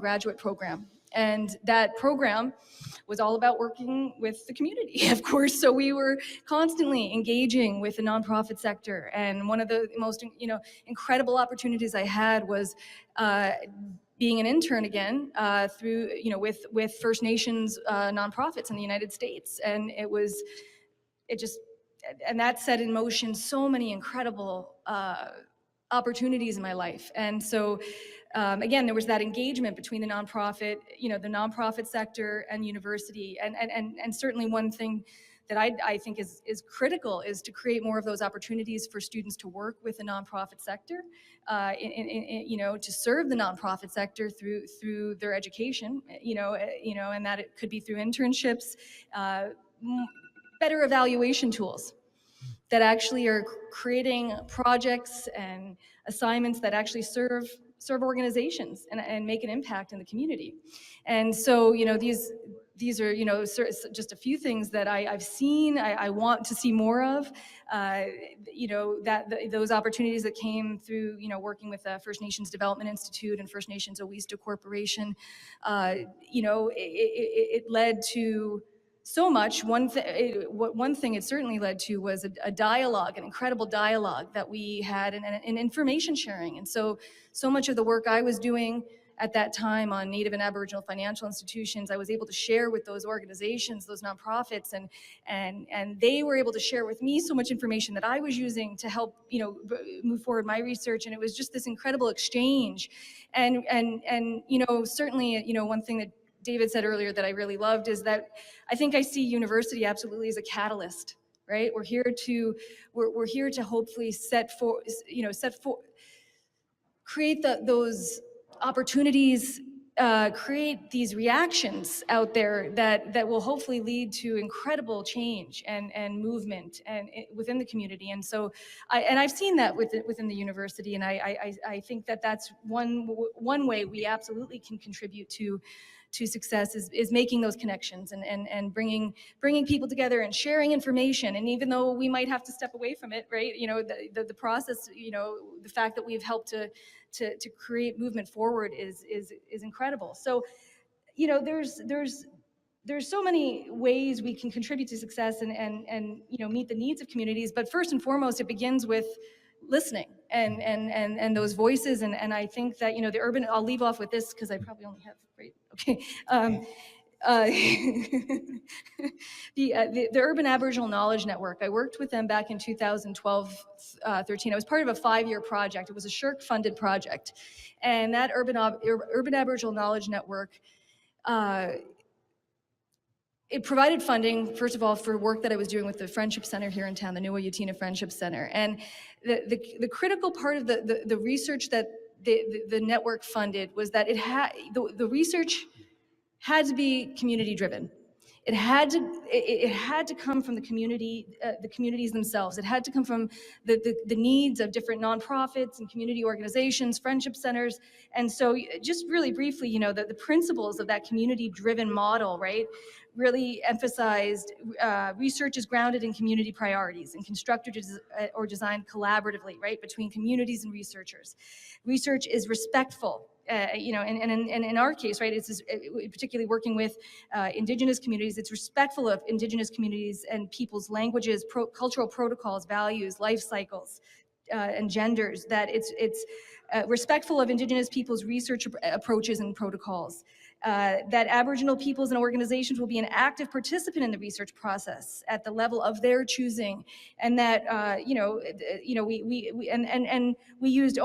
graduate program. And that program was all about working with the community, of course. So we were constantly engaging with the nonprofit sector. And one of the most, you know, incredible opportunities I had was being an intern again through, you know, with First Nations nonprofits in the United States. And and that set in motion so many incredible opportunities in my life. And so again, there was that engagement between the nonprofit, you know, the nonprofit sector and university. And certainly one thing that I think is critical is to create more of those opportunities for students to work with the nonprofit sector, you know, to serve the nonprofit sector through their education, you know, and that it could be through internships, better evaluation tools that actually are creating projects and assignments that actually serve organizations and make an impact in the community. And so, you know, these are, you know, just a few things that I've seen, I want to see more of, you know, those opportunities that came through, you know, working with the First Nations Development Institute and First Nations Owista Corporation. You know, it led to so much. One thing it certainly led to was a dialogue, an incredible dialogue that we had, and information sharing. And so much of the work I was doing at that time on Native and Aboriginal financial institutions, I was able to share with those organizations, those nonprofits, and they were able to share with me so much information that I was using to help, you know, move forward my research. And it was just this incredible exchange. And you know, certainly, you know, one thing that David said earlier that I really loved is that I think I see university absolutely as a catalyst, right? We're here to hopefully create those opportunities, create these reactions out there that will hopefully lead to incredible change and movement within the community. And so I've seen that within the university, and I think that that's one way we absolutely can contribute to success is making those connections and bringing people together and sharing information. And even though we might have to step away from it, right? You know, the process, you know, the fact that we've helped to create movement forward is incredible. So, you know, there's there's so many ways we can contribute to success and meet the needs of communities, but first and foremost, it begins with listening and those voices. And I think that, the urban, I'll leave off with this because I probably only have, okay. The Urban Aboriginal Knowledge Network, I worked with them back in 2012, 13. I was part of a 5-year project. It was a SSHRC-funded project. And that Urban Aboriginal Knowledge Network, it provided funding, first of all, for work that I was doing with the Friendship Center here in town, the Nua Utina Friendship Center. And the critical part of the research that the network funded was that the research had to be community driven. It had to come from the communities themselves. It had to come from the needs of different nonprofits and community organizations, friendship centers. And so just really briefly, the principles of that community-driven model, right, really emphasized research is grounded in community priorities and constructed or designed collaboratively, right, between communities and researchers. Research is respectful. And in our case, right, it's particularly working with Indigenous communities, it's respectful of Indigenous communities and people's languages, cultural protocols, values, life cycles, and genders, that it's respectful of Indigenous people's research approaches and protocols, that Aboriginal peoples and organizations will be an active participant in the research process at the level of their choosing, and that, we used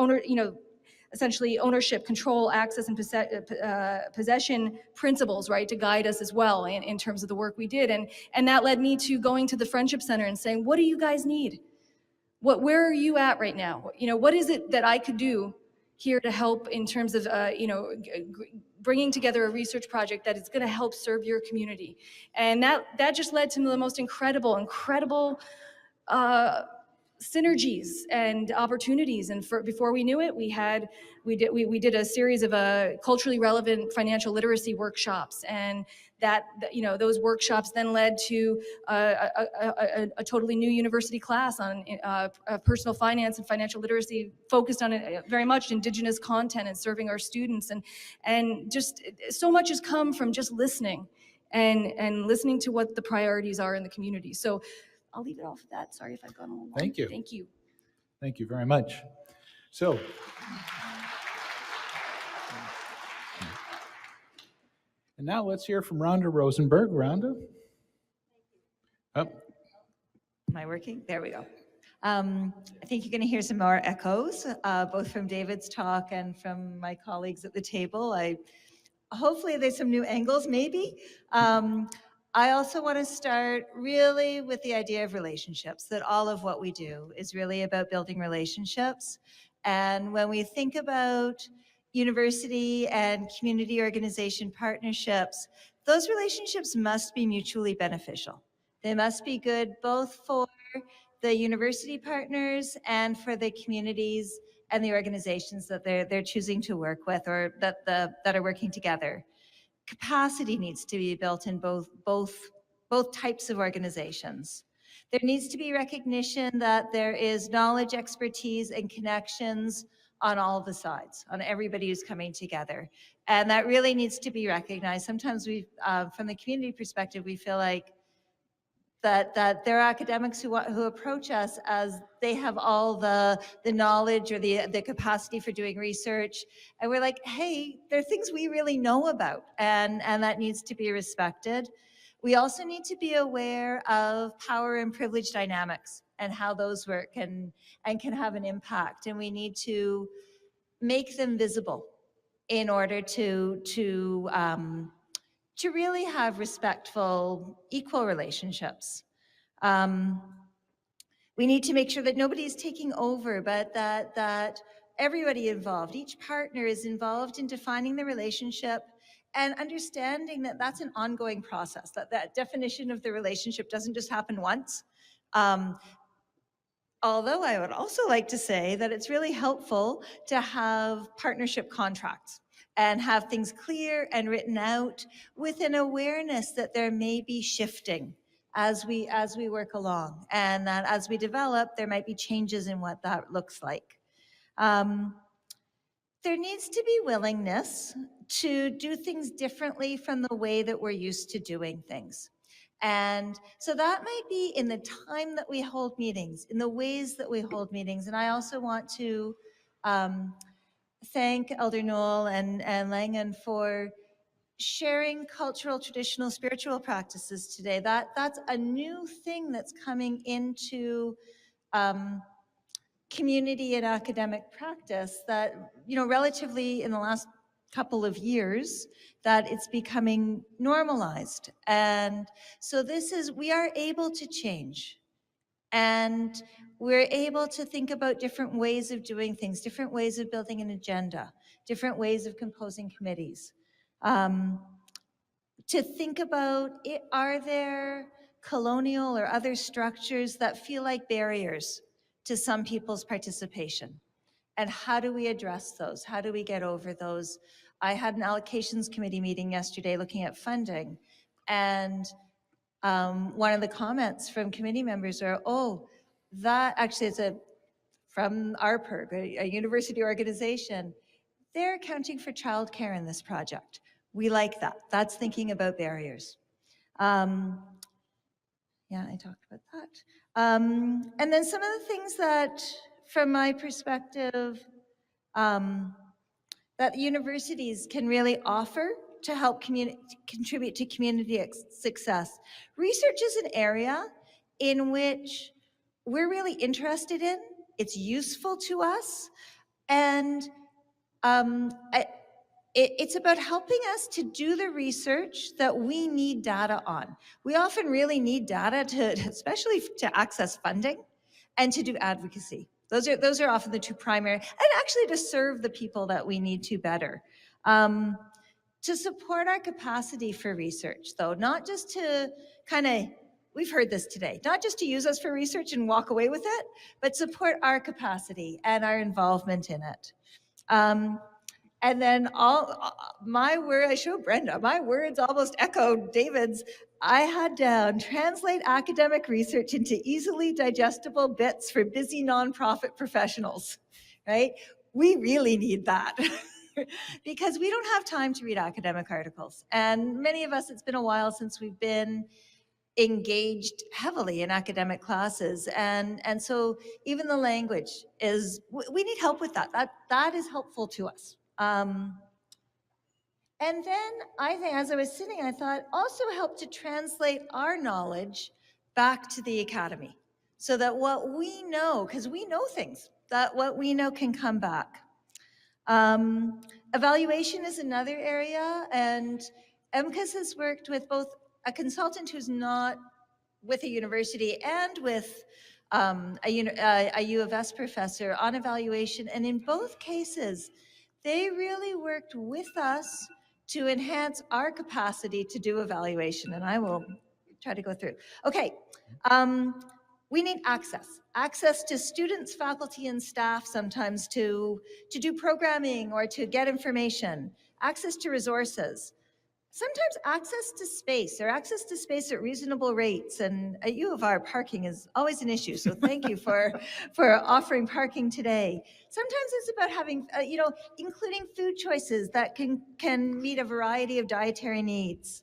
essentially ownership, control, access, and possession principles, right, to guide us as well in terms of the work we did. And that led me to going to the Friendship Center and saying, what do you guys need? Where are you at right now? What is it that I could do here to help in terms of, bringing together a research project that is going to help serve your community? And that just led to the most incredible synergies and opportunities. And before we knew it, we did a series of culturally relevant financial literacy workshops, and those workshops then led to a totally new university class on personal finance and financial literacy, focused on very much Indigenous content and serving our students. And just so much has come from just listening and listening to what the priorities are in the community. So I'll leave it off at that. Sorry if I've gone a little long. Thank you. Thank you. Thank you very much. So, and now let's hear from Rhonda Rosenberg. Rhonda? Oh. Am I working? There we go. I think you're going to hear some more echoes, both from David's talk and from my colleagues at the table. Hopefully there's some new angles, maybe. I also want to start really with the idea of relationships, that all of what we do is really about building relationships. And when we think about university and community organization partnerships, those relationships must be mutually beneficial. They must be good both for the university partners and for the communities and the organizations that they're choosing to work with, or that are working together. Capacity needs to be built in both types of organizations. There needs to be recognition that there is knowledge, expertise, and connections on all of the sides, on everybody who's coming together. And that really needs to be recognized. Sometimes from the community perspective, we feel like that there are academics who approach us as they have all the knowledge or the capacity for doing research. And we're like, hey, there are things we really know about, and that needs to be respected. We also need to be aware of power and privilege dynamics and how those work and can have an impact. And we need to make them visible in order to really have respectful, equal relationships. We need to make sure that nobody is taking over, but that everybody involved, each partner is involved in defining the relationship and understanding that that's an ongoing process, that definition of the relationship doesn't just happen once. Although I would also like to say that it's really helpful to have partnership contracts and have things clear and written out with an awareness that there may be shifting as we work along, and that as we develop, there might be changes in what that looks like. there needs to be willingness to do things differently from the way that we're used to doing things. And so that might be in the time that we hold meetings, in the ways that we hold meetings. And I also want to thank Elder Noel and Langan for sharing cultural, traditional, spiritual practices today. That's a new thing that's coming into community and academic practice that, relatively in the last couple of years, that it's becoming normalized. And so we are able to change. And we're able to think about different ways of doing things, different ways of building an agenda, different ways of composing committees. To think about, are there colonial or other structures that feel like barriers to some people's participation? And how do we address those? How do we get over those? I had an allocations committee meeting yesterday looking at funding, and one of the comments from committee members are, oh, that actually is from ARPERG, a university organization. They're accounting for childcare in this project. We like that. That's thinking about barriers. Yeah, I talked about that. And then some of the things that, from my perspective, that universities can really offer to help contribute to community success. Research is an area in which we're really interested in. It's useful to us. And it's about helping us to do the research that we need data on. We often really need data especially to access funding and to do advocacy. Those are often the two primary, and actually to serve the people that we need to better. To support our capacity for research, though, not just to we've heard this today, not just to use us for research and walk away with it, but support our capacity and our involvement in it. And then I showed Brenda, my words almost echoed David's. I had down, translate academic research into easily digestible bits for busy nonprofit professionals, right? We really need that because we don't have time to read academic articles. And many of us, it's been a while since we've been engaged heavily in academic classes. And so even the language we need help with that. That is helpful to us. And then I think, as I was sitting, I thought also help to translate our knowledge back to the academy so that what we know, because we know things, that what we know can come back. Evaluation is another area, and MCAS has worked with both a consultant who's not with a university and with a U of S professor on evaluation, and in both cases, they really worked with us to enhance our capacity to do evaluation, and I will try to go through. Okay, we need access to students, faculty, and staff sometimes to do programming or to get information, access to resources, sometimes access to space at reasonable rates. And at U of R, parking is always an issue, so thank you for offering parking today. Sometimes it's about having, including food choices that can meet a variety of dietary needs.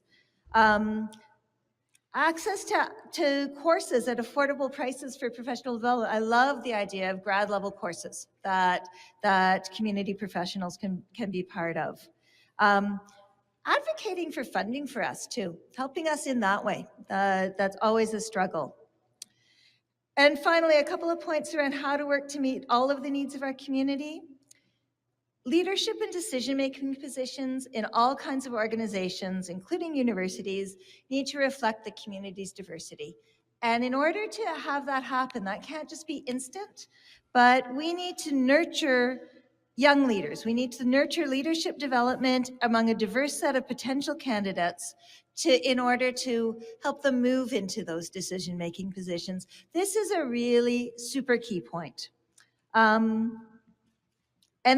Access to courses at affordable prices for professional development. I love the idea of grad level courses that community professionals can be part of. Advocating for funding for us too, helping us in that way. That's always a struggle. And finally, a couple of points around how to work to meet all of the needs of our community. Leadership and decision-making positions in all kinds of organizations, including universities, need to reflect the community's diversity. And in order to have that happen, that can't just be instant, but we need to nurture young leaders. We need to nurture leadership development among a diverse set of potential candidates in order to help them move into those decision-making positions. This is a really super key point. And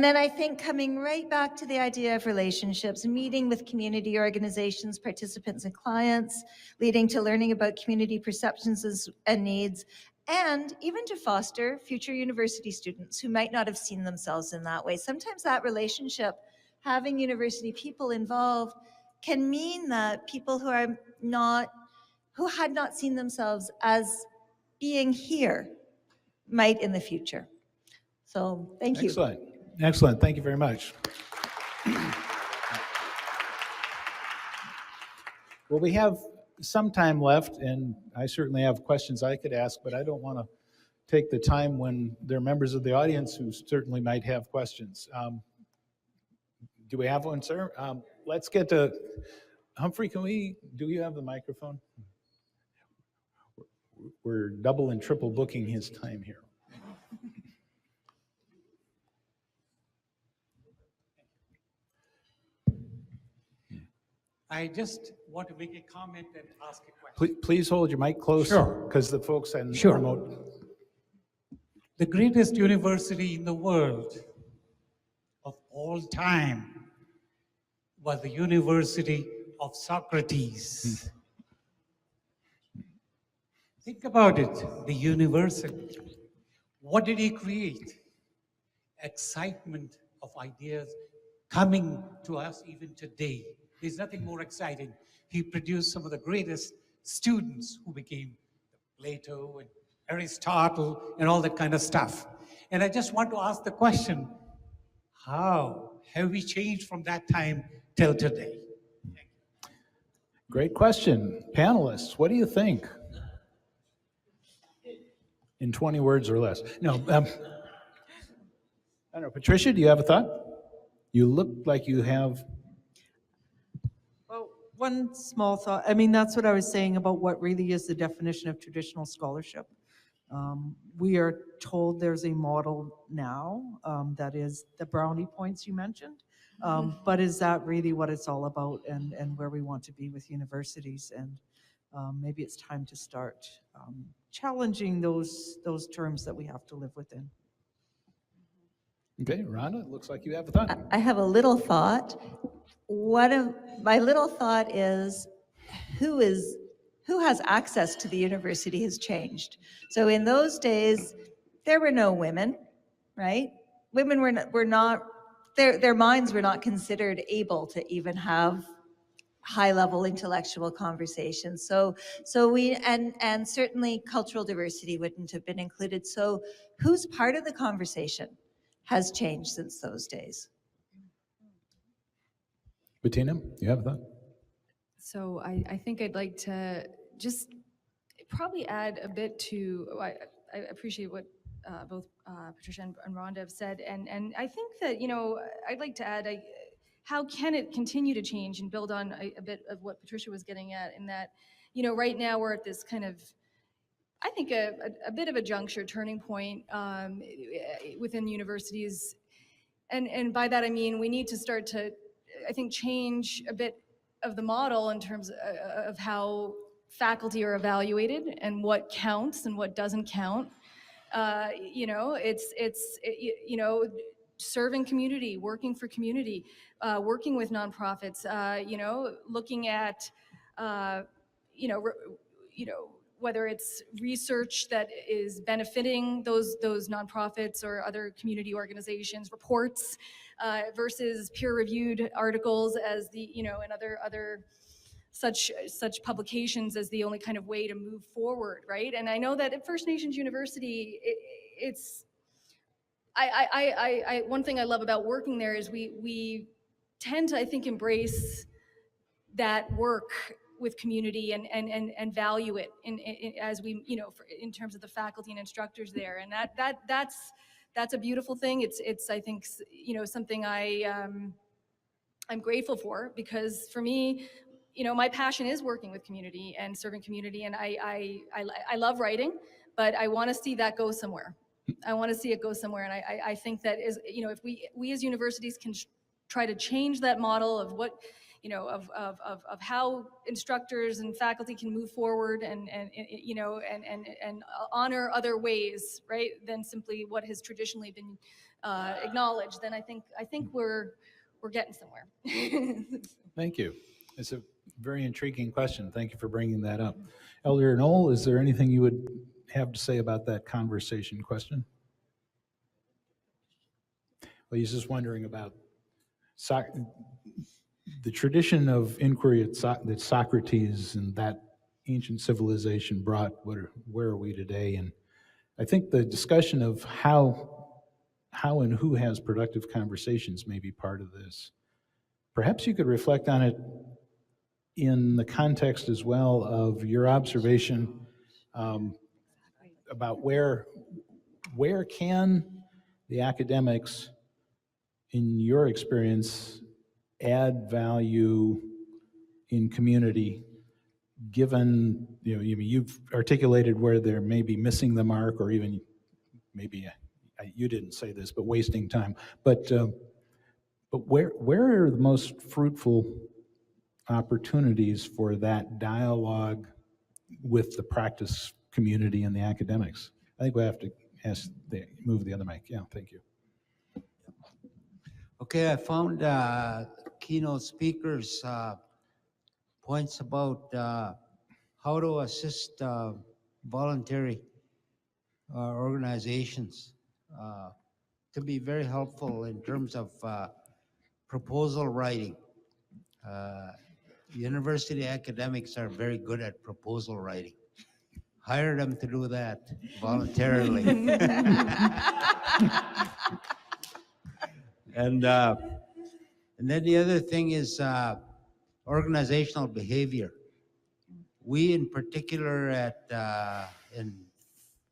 then I think coming right back to the idea of relationships, meeting with community organizations, participants, and clients, leading to learning about community perceptions and needs, and even to foster future university students who might not have seen themselves in that way. Sometimes that relationship, having university people involved, can mean that people who had not seen themselves as being here might in the future. So thank you. Excellent. Excellent. Thank you very much. Well, we have some time left, and I certainly have questions I could ask, but I don't want to take the time when there are members of the audience who certainly might have questions. Do we have one, sir? Let's get to Humphrey. Do you have the microphone? We're double and triple booking his time here. I just want to make a comment and ask a question. Please hold your mic close. Sure. Because the folks on Sure. remote. The greatest university in the world of all time was the University of Socrates. Think about it, the university. What did he create? Excitement of ideas coming to us even today. There's nothing more exciting. He produced some of the greatest students who became Plato and Aristotle and all that kind of stuff. And I just want to ask the question, how have we changed from that time till today? Great question. Panelists, what do you think? In 20 words or less. No, I don't know. Patricia, do you have a thought? You look like you have. Well, one small thought. I mean, that's what I was saying about what really is the definition of traditional scholarship. We are told there's a model now that is the brownie points you mentioned. But is that really what it's all about and where we want to be with universities? And maybe it's time to start challenging those terms that we have to live within. Okay, Rhonda, it looks like you have a thought. I have a little thought. My little thought is who has access to the university has changed. So in those days, there were no women, right? Women were not, their minds were not considered able to even have high-level intellectual conversations. So we, and certainly cultural diversity wouldn't have been included. So who's part of the conversation has changed since those days. Bettina, you have a thought? So I think I'd like to just probably add a bit to, I appreciate what both Patricia and Rhonda have said, and I think that, you know, I'd like to add, how can it continue to change and build on a bit of what Patricia was getting at, in that, you know, right now we're at this kind of, I think a bit of a juncture, turning point within universities. And by that I mean we need to start to, I think, change a bit of the model in terms of how faculty are evaluated and what counts and what doesn't count. You know, you know, serving community, working for community, working with nonprofits, you know, looking at, you know, whether it's research that is benefiting those nonprofits or other community organizations, reports versus peer-reviewed articles as the, you know, and other such publications as the only kind of way to move forward, right? And I know that at First Nations University, it's one thing I love about working there is we tend to, I think, embrace that work with community and value it as we, you know, in terms of the faculty and instructors there, and that's a beautiful thing. It's I think, you know, something I'm grateful for, because for me, you know, my passion is working with community and serving community, and I love writing, but I want to see that go somewhere. I want to see it go somewhere, and I think that is, you know, if we as universities can try to change that model of what, you know, of how instructors and faculty can move forward and you know, and honor other ways, right, than simply what has traditionally been acknowledged, then I think we're getting somewhere. Thank you. It's a very intriguing question. Thank you for bringing that up. Elder Knoll, is there anything you would have to say about that conversation question? Well, he's just wondering about the tradition of inquiry that Socrates and that ancient civilization brought. Where are we today? And I think the discussion of how and who has productive conversations may be part of this. Perhaps you could reflect on it in the context as well of your observation about where can the academics, in your experience, add value in community, given, you've articulated where they're maybe missing the mark, or even maybe, you didn't say this, but wasting time. But where are the most fruitful opportunities for that dialogue with the practice community and the academics? I think we have to move the other mic. Yeah, thank you. Okay, I found keynote speakers' points about how to assist voluntary organizations to be very helpful in terms of proposal writing. University academics are very good at proposal writing. Hire them to do that voluntarily. And then the other thing is organizational behavior. We, in particular,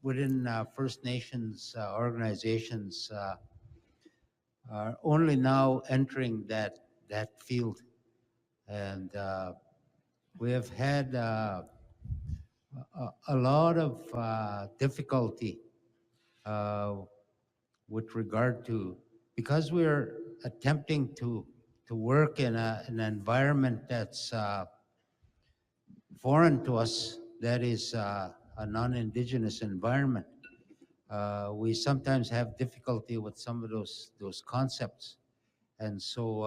within First Nations organizations, are only now entering that field, and we have had a lot of difficulty with regard to, because we're attempting to work in an environment that's foreign to us, that is a non-Indigenous environment. We sometimes have difficulty with some of those concepts, and so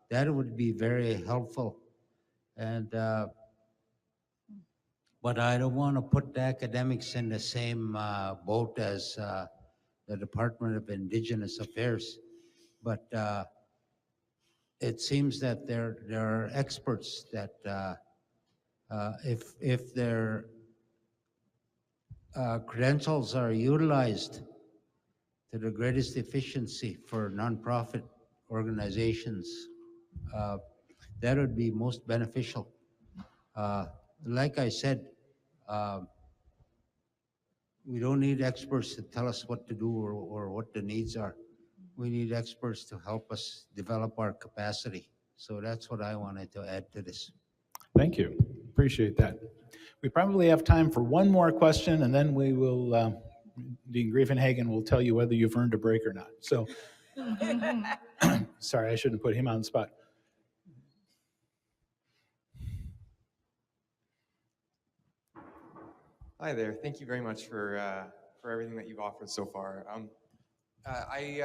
that would be very helpful. And but I don't want to put the academics in the same boat as the Department of Indigenous Affairs, but it seems that there are experts that if their credentials are utilized to the greatest efficiency for nonprofit organizations, that would be most beneficial. Like I said, we don't need experts to tell us what to do or what the needs are. We need experts to help us develop our capacity. So that's what I wanted to add to this. Thank you. Appreciate that. We probably have time for one more question, and then we will, Dean Griefenhagen will tell you whether you've earned a break or not. So, sorry, I shouldn't put him on the spot. Hi there. Thank you very much for everything that you've offered so far. I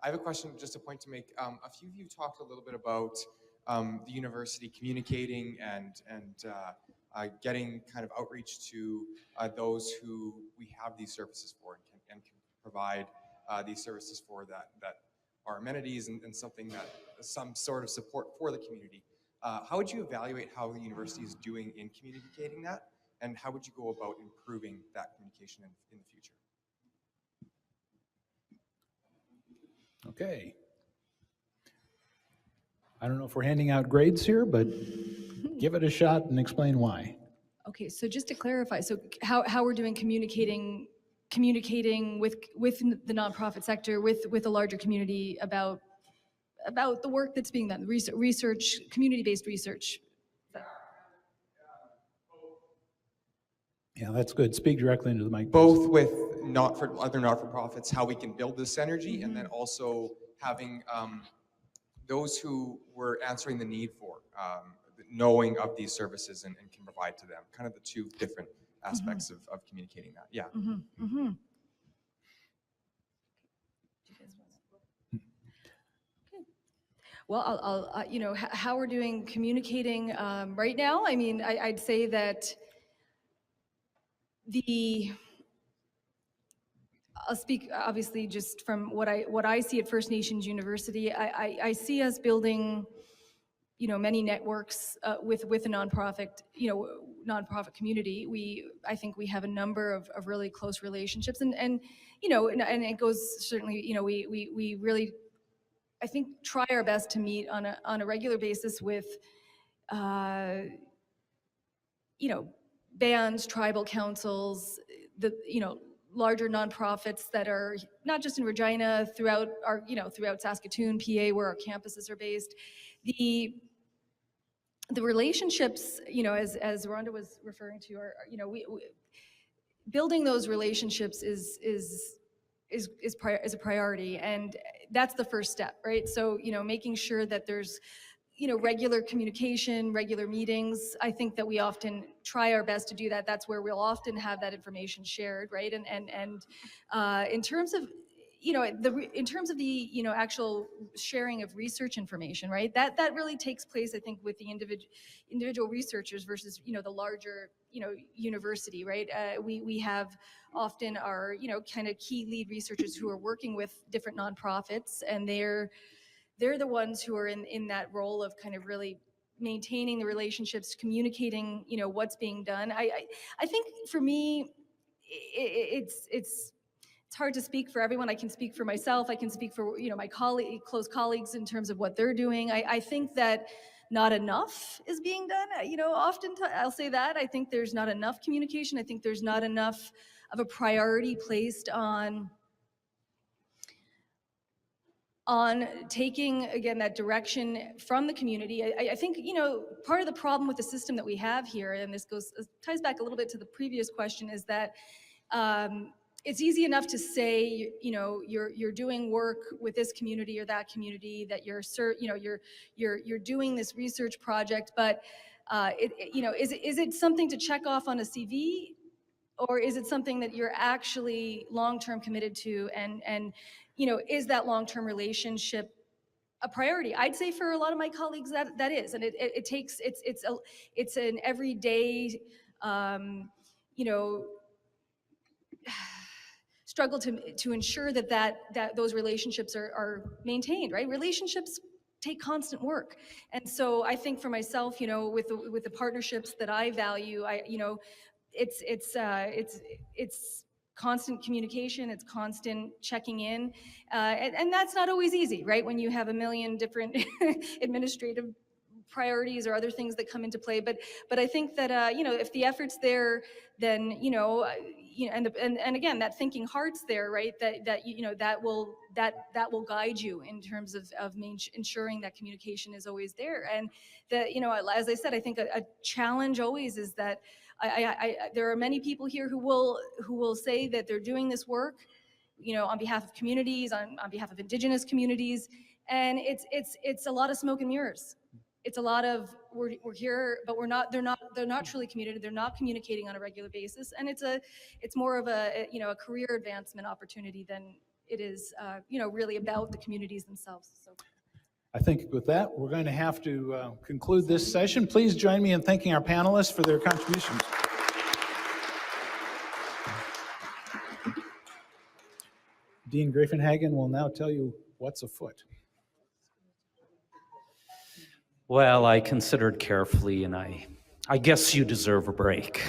have a question, just a point to make. A few of you talked a little bit about the university communicating and getting kind of outreach to those who we have these services for and can provide these services for that are amenities and something that some sort of support for the community. How would you evaluate how the university is doing in communicating that? And how would you go about improving that communication in the future? Okay. I don't know if we're handing out grades here, but give it a shot and explain why. Okay, so just to clarify, so how we're doing communicating with the nonprofit sector, with the larger community about the work that's being done, research, community-based research. Yeah, that's good. Speak directly into the mic. Both with other not-for-profits, how we can build this synergy, and then also having those who we're answering the need for, knowing of these services and can provide to them. Kind of the two different aspects of communicating that. Yeah. Well, I'll how we're doing communicating right now. I mean, I'd say that I'll speak obviously just from what I see at First Nations University. I see us building, many networks with a nonprofit, nonprofit community. I think we have a number of really close relationships, and it goes certainly, we really, I think, try our best to meet on a regular basis with, bands, tribal councils, the larger nonprofits that are not just in Regina, throughout throughout Saskatoon, PA, where our campuses are based. The relationships, as Rhonda was referring to, are we building those relationships is a priority, and that's the first step, right? So making sure that there's regular communication, regular meetings. I think that we often try our best to do that. That's where we'll often have that information shared, right? And in terms of in terms of the actual sharing of research information, right? That really takes place, I think, with the individual researchers versus the larger university, right? We have often our kind of key lead researchers who are working with different nonprofits, and they're the ones who are in that role of kind of really maintaining the relationships, communicating, what's being done. I think for me, it's hard to speak for everyone. I can speak for myself. I can speak for my close colleagues in terms of what they're doing. I think that not enough is being done. Often I'll say that. I think there's not enough communication. I think there's not enough of a priority placed on taking, again, that direction from the community. I think, part of the problem with the system that we have here, and this ties back a little bit to the previous question, is that it's easy enough to say, you're doing work with this community or that community, that you're doing this research project, but is it something to check off on a CV, or is it something that you're actually long-term committed to, and is that long-term relationship a priority? I'd say for a lot of my colleagues that is, and it's an everyday struggle to ensure that those relationships are maintained, right? Relationships take constant work, and so I think for myself, with the partnerships that I value, it's constant communication, it's constant checking in, and that's not always easy, right? When you have a million different administrative priorities or other things that come into play. But I think that if the effort's there, then and again, that thinking heart's there, right? That will guide you in terms of ensuring that communication is always there. And that as I said, I think a challenge always is that there are many people here who will say that they're doing this work, on behalf of communities, on behalf of Indigenous communities, and it's a lot of smoke and mirrors. It's a lot of we're here, but we're not. They're not truly committed. They're not communicating on a regular basis, and it's more of a career advancement opportunity than it is really about the communities themselves. So. I think with that, we're going to have to conclude this session. Please join me in thanking our panelists for their contributions. Dean Grafenhagen will now tell you what's afoot. Well, I considered carefully, and I guess you deserve a break.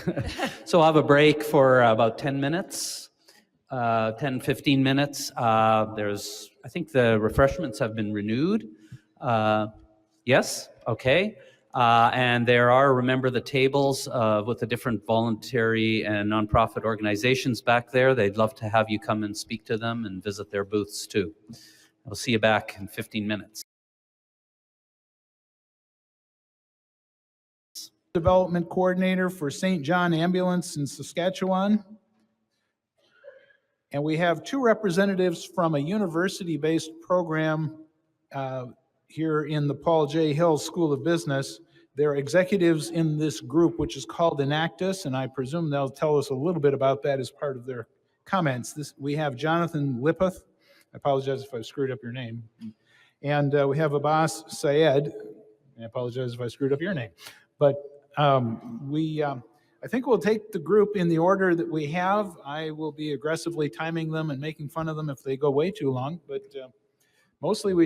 So I'll have a break for about 10 minutes, 10, 15 minutes. I think the refreshments have been renewed. Yes? Okay. And there are, remember, the tables with the different voluntary and nonprofit organizations back there. They'd love to have you come and speak to them and visit their booths too. I'll see you back in 15 minutes. Development Coordinator for St. John Ambulance in Saskatchewan. And we have two representatives from a university-based program here in the Paul J. Hill School of Business. They're executives in this group, which is called Enactus, and I presume they'll tell us a little bit about that as part of their comments. We have Jonathan Lippoth. I apologize if I screwed up your name. And we have Abbas Syed. I apologize if I screwed up your name. But I think we'll take the group in the order that we have. I will be aggressively timing them and making fun of them if they go way too long, but mostly we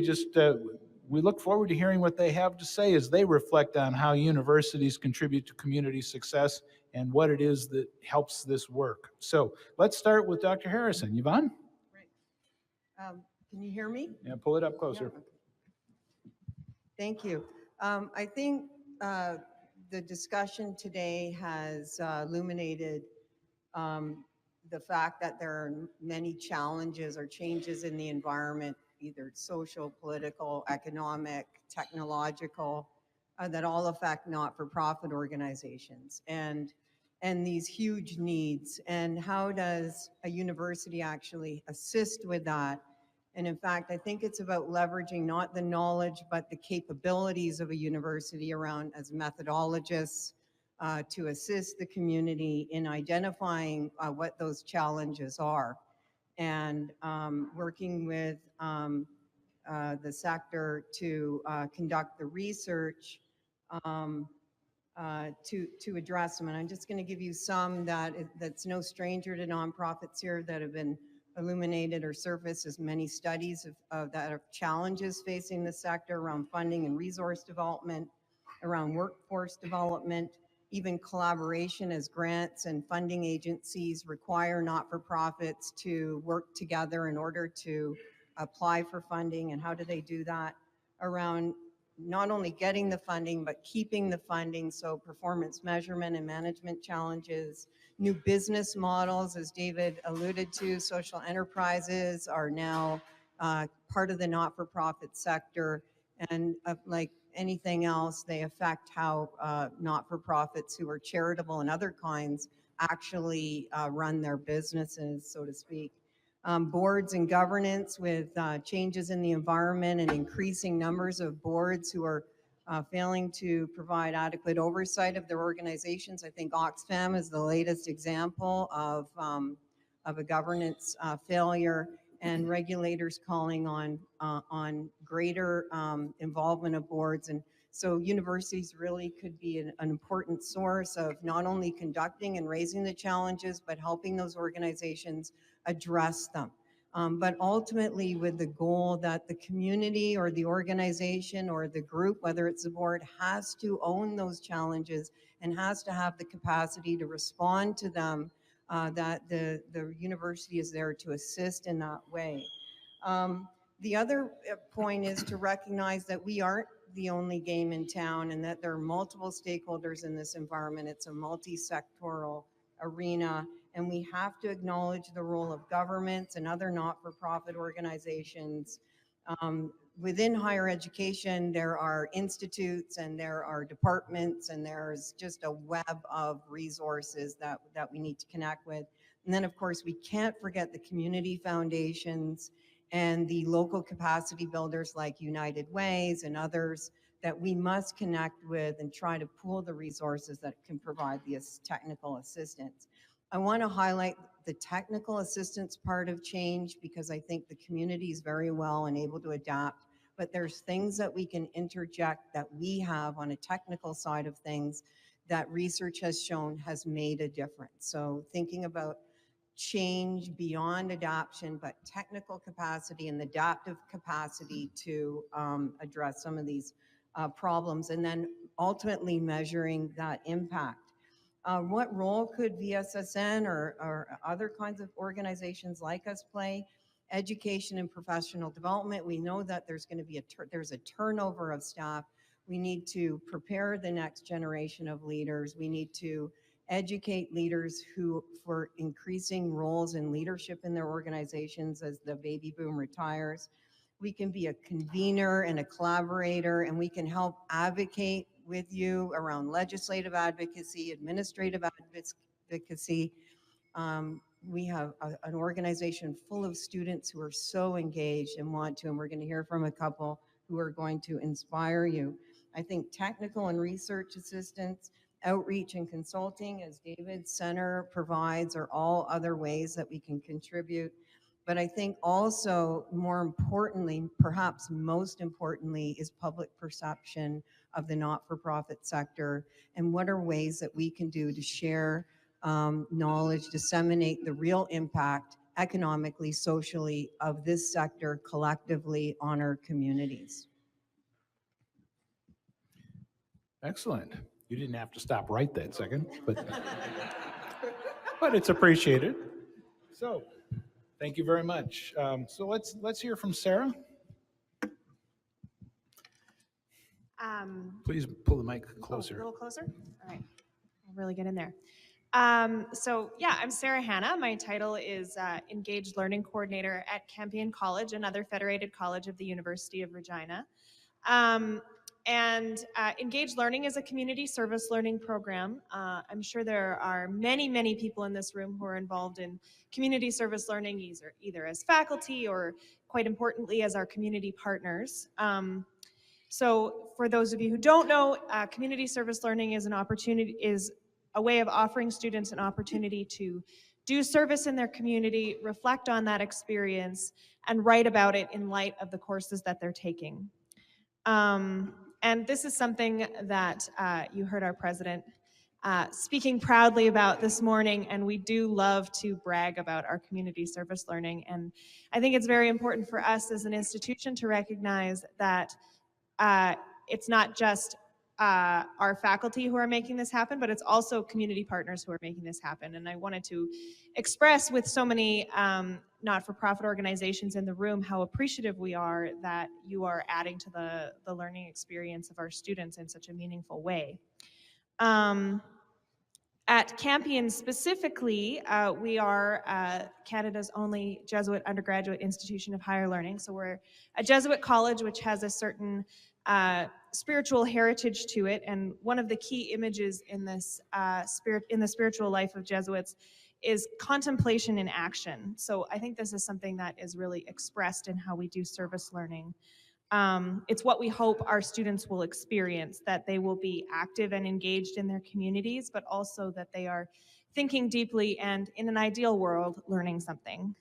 look forward to hearing what they have to say as they reflect on how universities contribute to community success and what it is that helps this work. So let's start with Dr. Harrison. Yvonne? Can you hear me? Yeah, pull it up closer. Thank you. I think the discussion today has illuminated the fact that there are many challenges or changes in the environment, either social, political, economic, technological, that all affect not-for-profit organizations and these huge needs. And how does a university actually assist with that? And in fact, I think it's about leveraging not the knowledge, but the capabilities of a university around as methodologists to assist the community in identifying what those challenges are. And working with the sector to conduct the research to address them. And I'm just going to give you some that's no stranger to nonprofits here that have been illuminated or surfaced as many studies that are challenges facing the sector around funding and resource development, around workforce development, even collaboration as grants and funding agencies require not-for-profits to work together in order to apply for funding. And how do they do that? Around not only getting the funding, but keeping the funding, so performance measurement and management challenges, new business models, as David alluded to, social enterprises are now part of the not-for-profit sector, and like anything else, they affect how not-for-profits who are charitable and other kinds actually run their businesses, so to speak. Boards and governance with changes in the environment and increasing numbers of boards who are failing to provide adequate oversight of their organizations. I think Oxfam is the latest example of a governance failure, and regulators calling on greater involvement of boards. And so universities really could be an important source of not only conducting and raising the challenges, but helping those organizations address them. But ultimately with the goal that the community or the organization or the group, whether it's the board, has to own those challenges and has to have the capacity to respond to them, that the university is there to assist in that way. The other point is to recognize that we aren't the only game in town and that there are multiple stakeholders in this environment. It's a multi-sectoral arena, and we have to acknowledge the role of governments and other not-for-profit organizations. Within higher education, there are institutes and there are departments, and there's just a web of resources that we need to connect with. And then, of course, we can't forget the community foundations and the local capacity builders like United Ways and others that we must connect with and try to pool the resources that can provide the technical assistance. I want to highlight the technical assistance part of change because I think the community is very well and able to adapt, but there's things that we can interject that we have on a technical side of things that research has shown has made a difference. So thinking about change beyond adoption, but technical capacity and adaptive capacity to address some of these problems, and then ultimately measuring that impact. What role could VSSN or other kinds of organizations like us play? Education and professional development. We know that there's going to be there's a turnover of staff. We need to prepare the next generation of leaders. We need to educate leaders for increasing roles in leadership in their organizations as the baby boom retires. We can be a convener and a collaborator, and we can help advocate with you around legislative advocacy, administrative advocacy. We have an organization full of students who are so engaged and want to, and we're going to hear from a couple who are going to inspire you. I think technical and research assistance, outreach and consulting, as David's center provides, are all other ways that we can contribute. But I think also, more importantly, perhaps most importantly, is public perception of the not-for-profit sector, and what are ways that we can do to share knowledge, disseminate the real impact economically, socially of this sector collectively on our communities. Excellent. You didn't have to stop right that second, but it's appreciated. So, thank you very much. So let's hear from Sarah. Please pull the mic closer. A little closer? All right. I'll really get in there. So yeah, I'm Sarah Hanna. My title is Engaged Learning Coordinator at Campion College, another federated college of the University of Regina. Engaged Learning is a community service learning program. I'm sure there are many, many people in this room who are involved in community service learning, either as faculty or, quite importantly, as our community partners. So for those of you who don't know, community service learning is a way of offering students an opportunity to do service in their community, reflect on that experience, and write about it in light of the courses that they're taking. And this is something that you heard our president speaking proudly about this morning, and we do love to brag about our community service learning. And I think it's very important for us as an institution to recognize that it's not just our faculty who are making this happen, but it's also community partners who are making this happen. And I wanted to express with so many not-for-profit organizations in the room how appreciative we are that you are adding to the learning experience of our students in such a meaningful way. At Campion specifically, we are Canada's only Jesuit undergraduate institution of higher learning. So we're a Jesuit college which has a certain spiritual heritage to it, and one of the key images in this in the spiritual life of Jesuits is contemplation in action. So I think this is something that is really expressed in how we do service learning. It's what we hope our students will experience, that they will be active and engaged in their communities, but also that they are thinking deeply and, in an ideal world, learning something.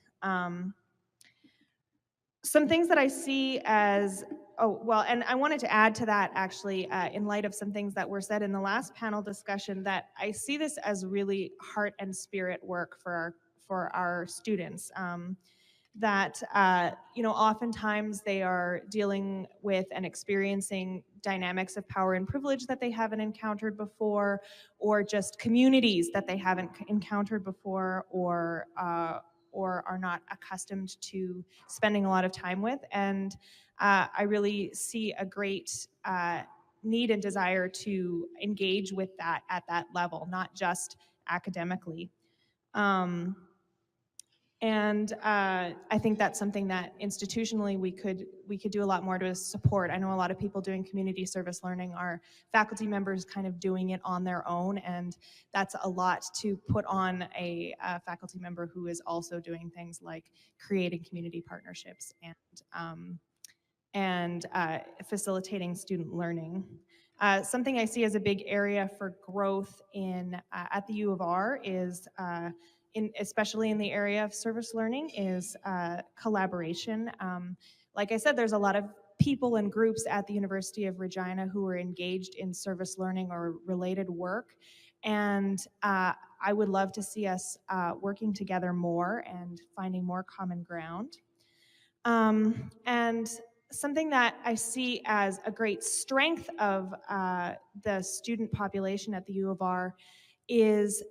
Some things that I see as, and I wanted to add to that actually, in light of some things that were said in the last panel discussion, that I see this as really heart and spirit work for our students. That oftentimes they are dealing with and experiencing dynamics of power and privilege that they haven't encountered before, or just communities that they haven't encountered before, or are not accustomed to spending a lot of time with. And I really see a great need and desire to engage with that at that level, not just academically. I think that's something that institutionally we could do a lot more to support. I know a lot of people doing community service learning are faculty members kind of doing it on their own, and that's a lot to put on a faculty member who is also doing things like creating community partnerships and facilitating student learning. Something I see as a big area for growth at the U of R is especially in the area of service learning, is collaboration. Like I said, there's a lot of people and groups at the University of Regina who are engaged in service learning or related work. And I would love to see us working together more and finding more common ground. And something that I see as a great strength of the student population at the U of R is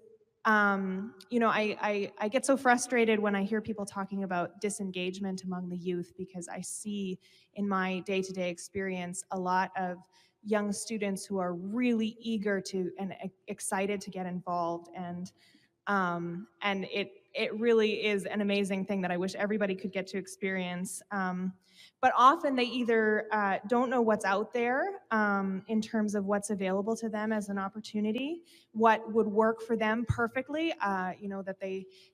I get so frustrated when I hear people talking about disengagement among the youth, because I see in my day-to-day experience a lot of young students who are really eager to and excited to get involved, and it really is an amazing thing that I wish everybody could get to experience. But often they either don't know what's out there in terms of what's available to them as an opportunity, what would work for them perfectly, that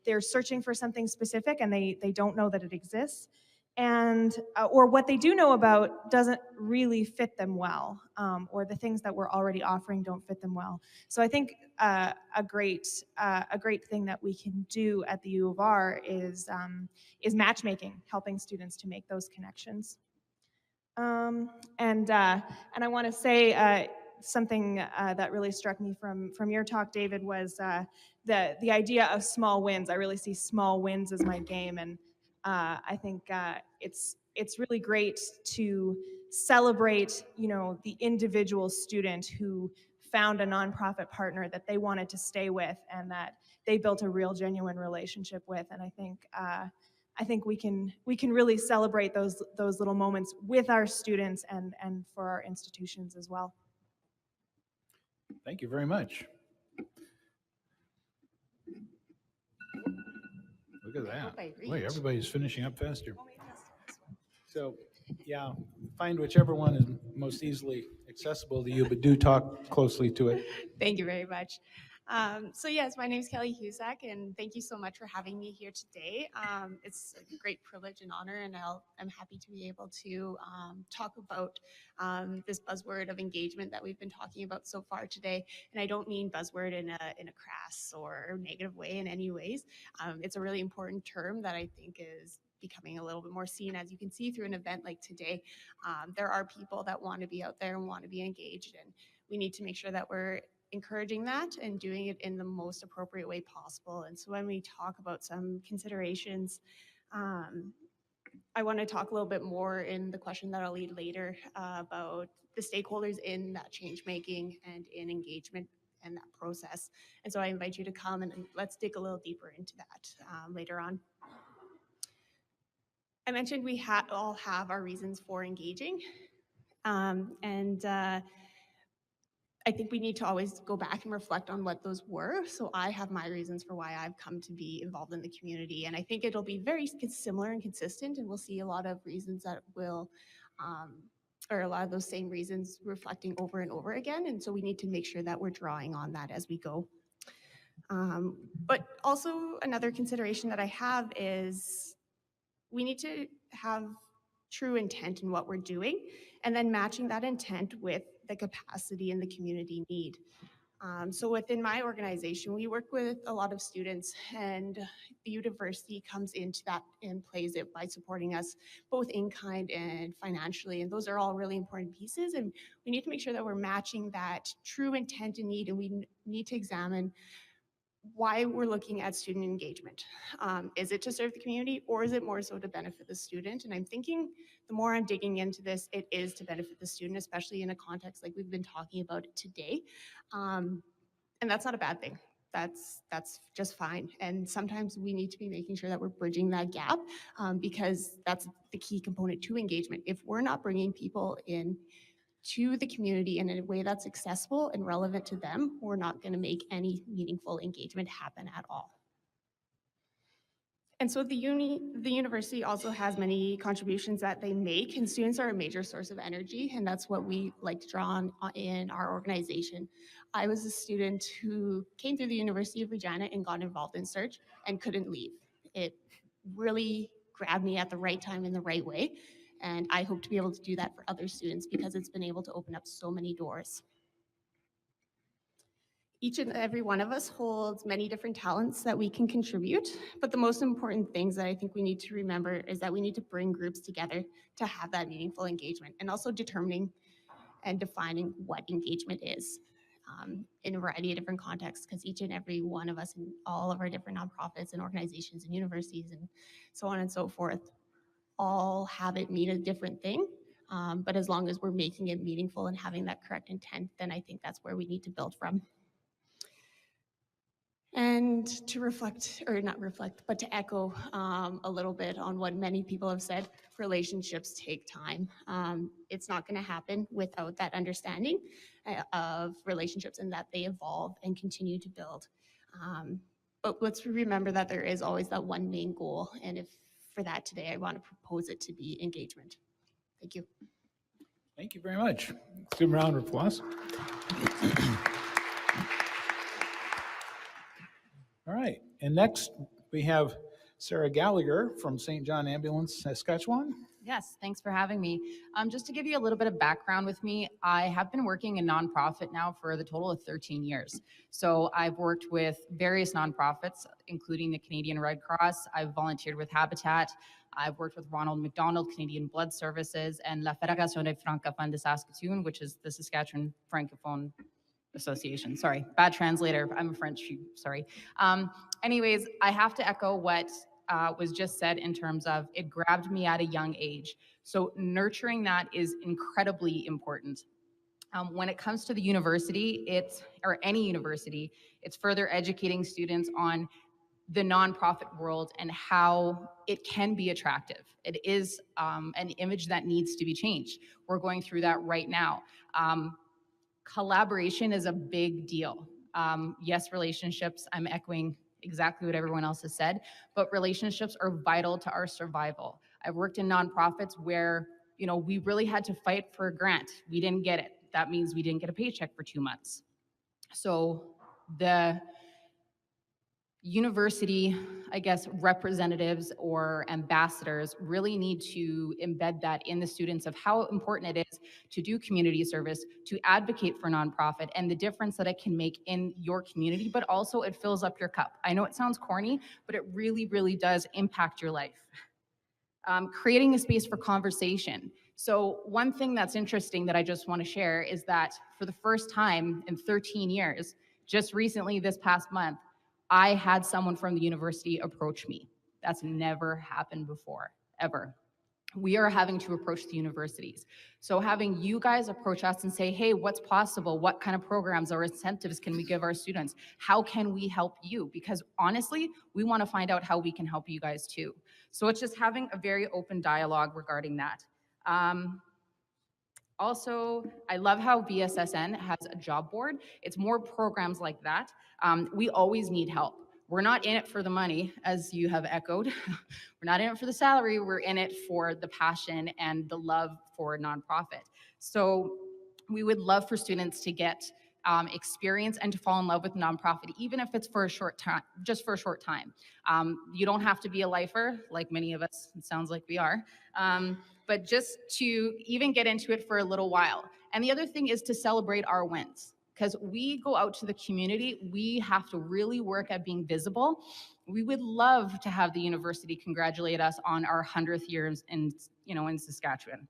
they're searching for something specific and they don't know that it exists. And or what they do know about doesn't really fit them well, or the things that we're already offering don't fit them well. So I think a great thing that we can do at the U of R is matchmaking, helping students to make those connections. And I want to say something that really struck me from your talk, David, was the idea of small wins. I really see small wins as my game, and I think it's really great to celebrate, the individual student who found a nonprofit partner that they wanted to stay with and that they built a real, genuine relationship with. And I think we can really celebrate those little moments with our students and for our institutions as well. Thank you very much. Look at that. Wait, everybody's finishing up faster. So, yeah, find whichever one is most easily accessible to you, but do talk closely to it. Thank you very much. So yes, my name is Kelly Husak, and thank you so much for having me here today. It's a great privilege and honor, and I'm happy to be able to talk about this buzzword of engagement that we've been talking about so far today. And I don't mean buzzword in a crass or negative way in any ways. It's a really important term that I think is becoming a little bit more seen. As you can see through an event like today, there are people that want to be out there and want to be engaged, and we need to make sure that we're encouraging that and doing it in the most appropriate way possible. And so when we talk about some considerations, I want to talk a little bit more in the question that I'll lead later about the stakeholders in that change making and in engagement and that process. And so I invite you to come and let's dig a little deeper into that later on. I mentioned we all have our reasons for engaging. I think we need to always go back and reflect on what those were. So I have my reasons for why I've come to be involved in the community. And I think it'll be very similar and consistent, and we'll see a lot of reasons that will, or a lot of those same reasons reflecting over and over again. And so we need to make sure that we're drawing on that as we go. But also another consideration that I have is we need to have true intent in what we're doing, and then matching that intent with the capacity and the community need. So within my organization, we work with a lot of students, and the university comes into that and plays it by supporting us both in kind and financially. And those are all really important pieces. And we need to make sure that we're matching that true intent and need, and we need to examine why we're looking at student engagement. Is it to serve the community, or is it more so to benefit the student? And I'm thinking the more I'm digging into this, it is to benefit the student, especially in a context like we've been talking about it today. And that's not a bad thing. That's just fine. And sometimes we need to be making sure that we're bridging that gap because that's the key component to engagement. If we're not bringing people in to the community in a way that's accessible and relevant to them, we're not going to make any meaningful engagement happen at all. And so the university also has many contributions that they make, and students are a major source of energy, and that's what we like to draw on in our organization. I was a student who came through the University of Regina and got involved in Search and couldn't leave. It really grabbed me at the right time in the right way. And I hope to be able to do that for other students because it's been able to open up so many doors. Each and every one of us holds many different talents that we can contribute, but the most important things that I think we need to remember is that we need to bring groups together to have that meaningful engagement, and also determining and defining what engagement is in a variety of different contexts, because each and every one of us in all of our different nonprofits and organizations and universities and so on and so forth all have it mean a different thing. But as long as we're making it meaningful and having that correct intent, then I think that's where we need to build from. And to reflect, or not reflect, but to echo a little bit on what many people have said, relationships take time. It's not going to happen without that understanding of relationships and that they evolve and continue to build. But let's remember that there is always that one main goal. And if for that today, I want to propose it to be engagement. Thank you. Thank you very much. Let's give a round of applause. All right, and next we have Sarah Gallagher from St. John Ambulance, Saskatchewan. Yes, thanks for having me. Just to give you a little bit of background with me, I have been working in nonprofit now for the total of 13 years. So I've worked with various nonprofits, including the Canadian Red Cross. I've volunteered with Habitat. I've worked with Ronald McDonald, Canadian Blood Services, and La Fédération des Francophones de Saskatoon, which is the Saskatchewan Francophone Association. Sorry, bad translator. I'm a French, sorry. Anyways, I have to echo what was just said in terms of it grabbed me at a young age. So nurturing that is incredibly important. When it comes to the university, or any university, it's further educating students on the nonprofit world and how it can be attractive. It is an image that needs to be changed. We're going through that right now. Collaboration is a big deal. Yes, relationships, I'm echoing exactly what everyone else has said, but relationships are vital to our survival. I've worked in nonprofits where, we really had to fight for a grant. We didn't get it. That means we didn't get a paycheck for 2 months. So the university, I guess, representatives or ambassadors really need to embed that in the students of how important it is to do community service, to advocate for nonprofit, and the difference that it can make in your community, but also it fills up your cup. I know it sounds corny, but it really, really does impact your life. Creating a space for conversation. So one thing that's interesting that I just want to share is that for the first time in 13 years, just recently this past month, I had someone from the university approach me. That's never happened before, ever. We are having to approach the universities. So having you guys approach us and say, hey, what's possible? What kind of programs or incentives can we give our students? How can we help you? Because honestly, we want to find out how we can help you guys too. So it's just having a very open dialogue regarding that. Also, I love how VSSN has a job board. It's more programs like that. We always need help. We're not in it for the money, as you have echoed. We're not in it for the salary. We're in it for the passion and the love for nonprofit. So we would love for students to get experience and to fall in love with nonprofit, even if it's for a short time, just for a short time. You don't have to be a lifer, like many of us, it sounds like we are, but just to even get into it for a little while. And the other thing is to celebrate our wins. Because we go out to the community, we have to really work at being visible. We would love to have the university congratulate us on our 100th year in Saskatchewan.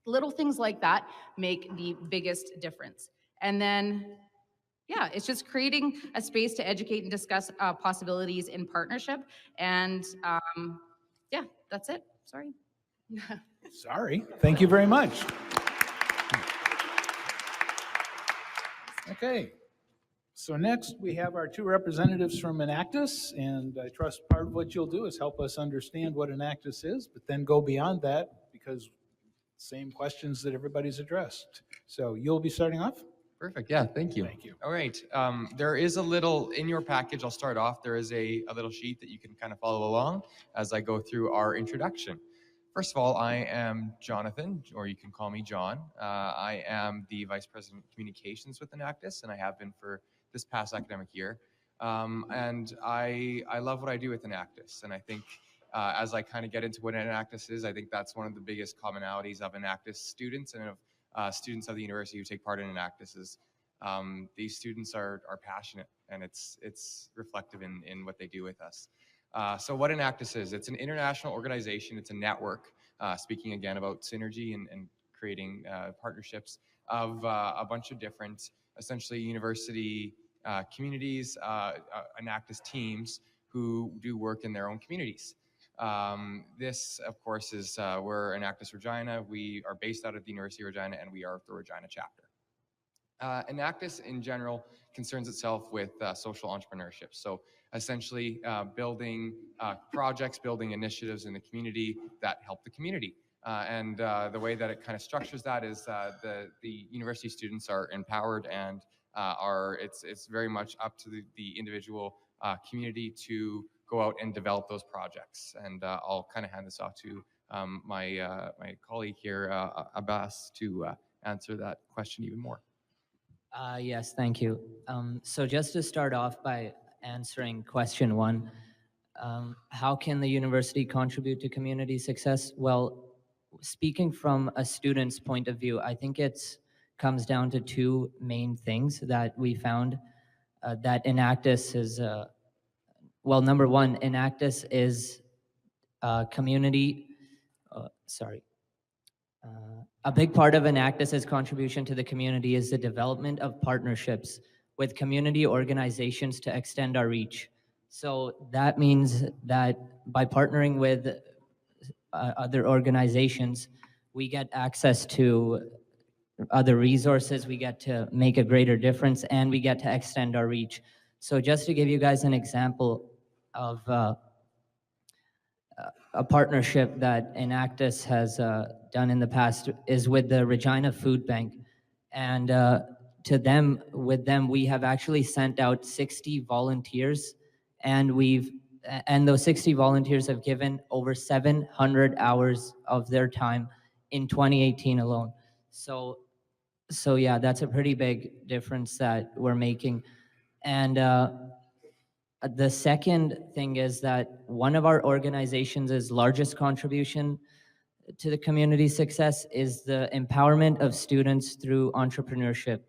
Little things like that make the biggest difference. And then, yeah, it's just creating a space to educate and discuss possibilities in partnership. And yeah, that's it. Sorry. Sorry. Thank you very much. Okay. So next we have our two representatives from Enactus, and I trust part of what you'll do is help us understand what Enactus is, but then go beyond that because same questions that everybody's addressed. So you'll be starting off? Perfect. Yeah, thank you. Thank you. All right. There is a little, in your package, I'll start off, there is a little sheet that you can kind of follow along as I go through our introduction. First of all, I am Jonathan, or you can call me John. I am the Vice President of Communications with Enactus, and I have been for this past academic year. And I love what I do with Enactus, and I think as I kind of get into what Enactus is, I think that's one of the biggest commonalities of Enactus students and of students of the university who take part in Enactus is these students are passionate, and it's reflective in what they do with us. So what Enactus is, it's an international organization, it's a network, speaking again about synergy and creating partnerships of a bunch of different, essentially university communities, Enactus teams who do work in their own communities. This, of course, is we're Enactus Regina. We are based out of the University of Regina, and we are the Regina chapter. Enactus, in general, concerns itself with social entrepreneurship. So essentially building projects, building initiatives in the community that help the community. And the way that it kind of structures that is the university students are empowered and it's very much up to the individual community to go out and develop those projects. And I'll kind of hand this off to my colleague here, Abbas, to answer that question even more. Yes, thank you. So just to start off by answering question one, how can the university contribute to community success? Well, speaking from a student's point of view, I think it's comes down to two main things that we found that Enactus is, well, number one, Enactus is community, sorry. A big part of Enactus's contribution to the community is the development of partnerships with community organizations to extend our reach. So that means that by partnering with other organizations, we get access to other resources, we get to make a greater difference, and we get to extend our reach. So just to give you guys an example of a partnership that Enactus has done in the past is with the Regina Food Bank. And with them, we have actually sent out 60 volunteers, and those 60 volunteers have given over 700 hours of their time in 2018 alone. So yeah, that's a pretty big difference that we're making. And the second thing is that one of our organization's largest contribution to the community success is the empowerment of students through entrepreneurship.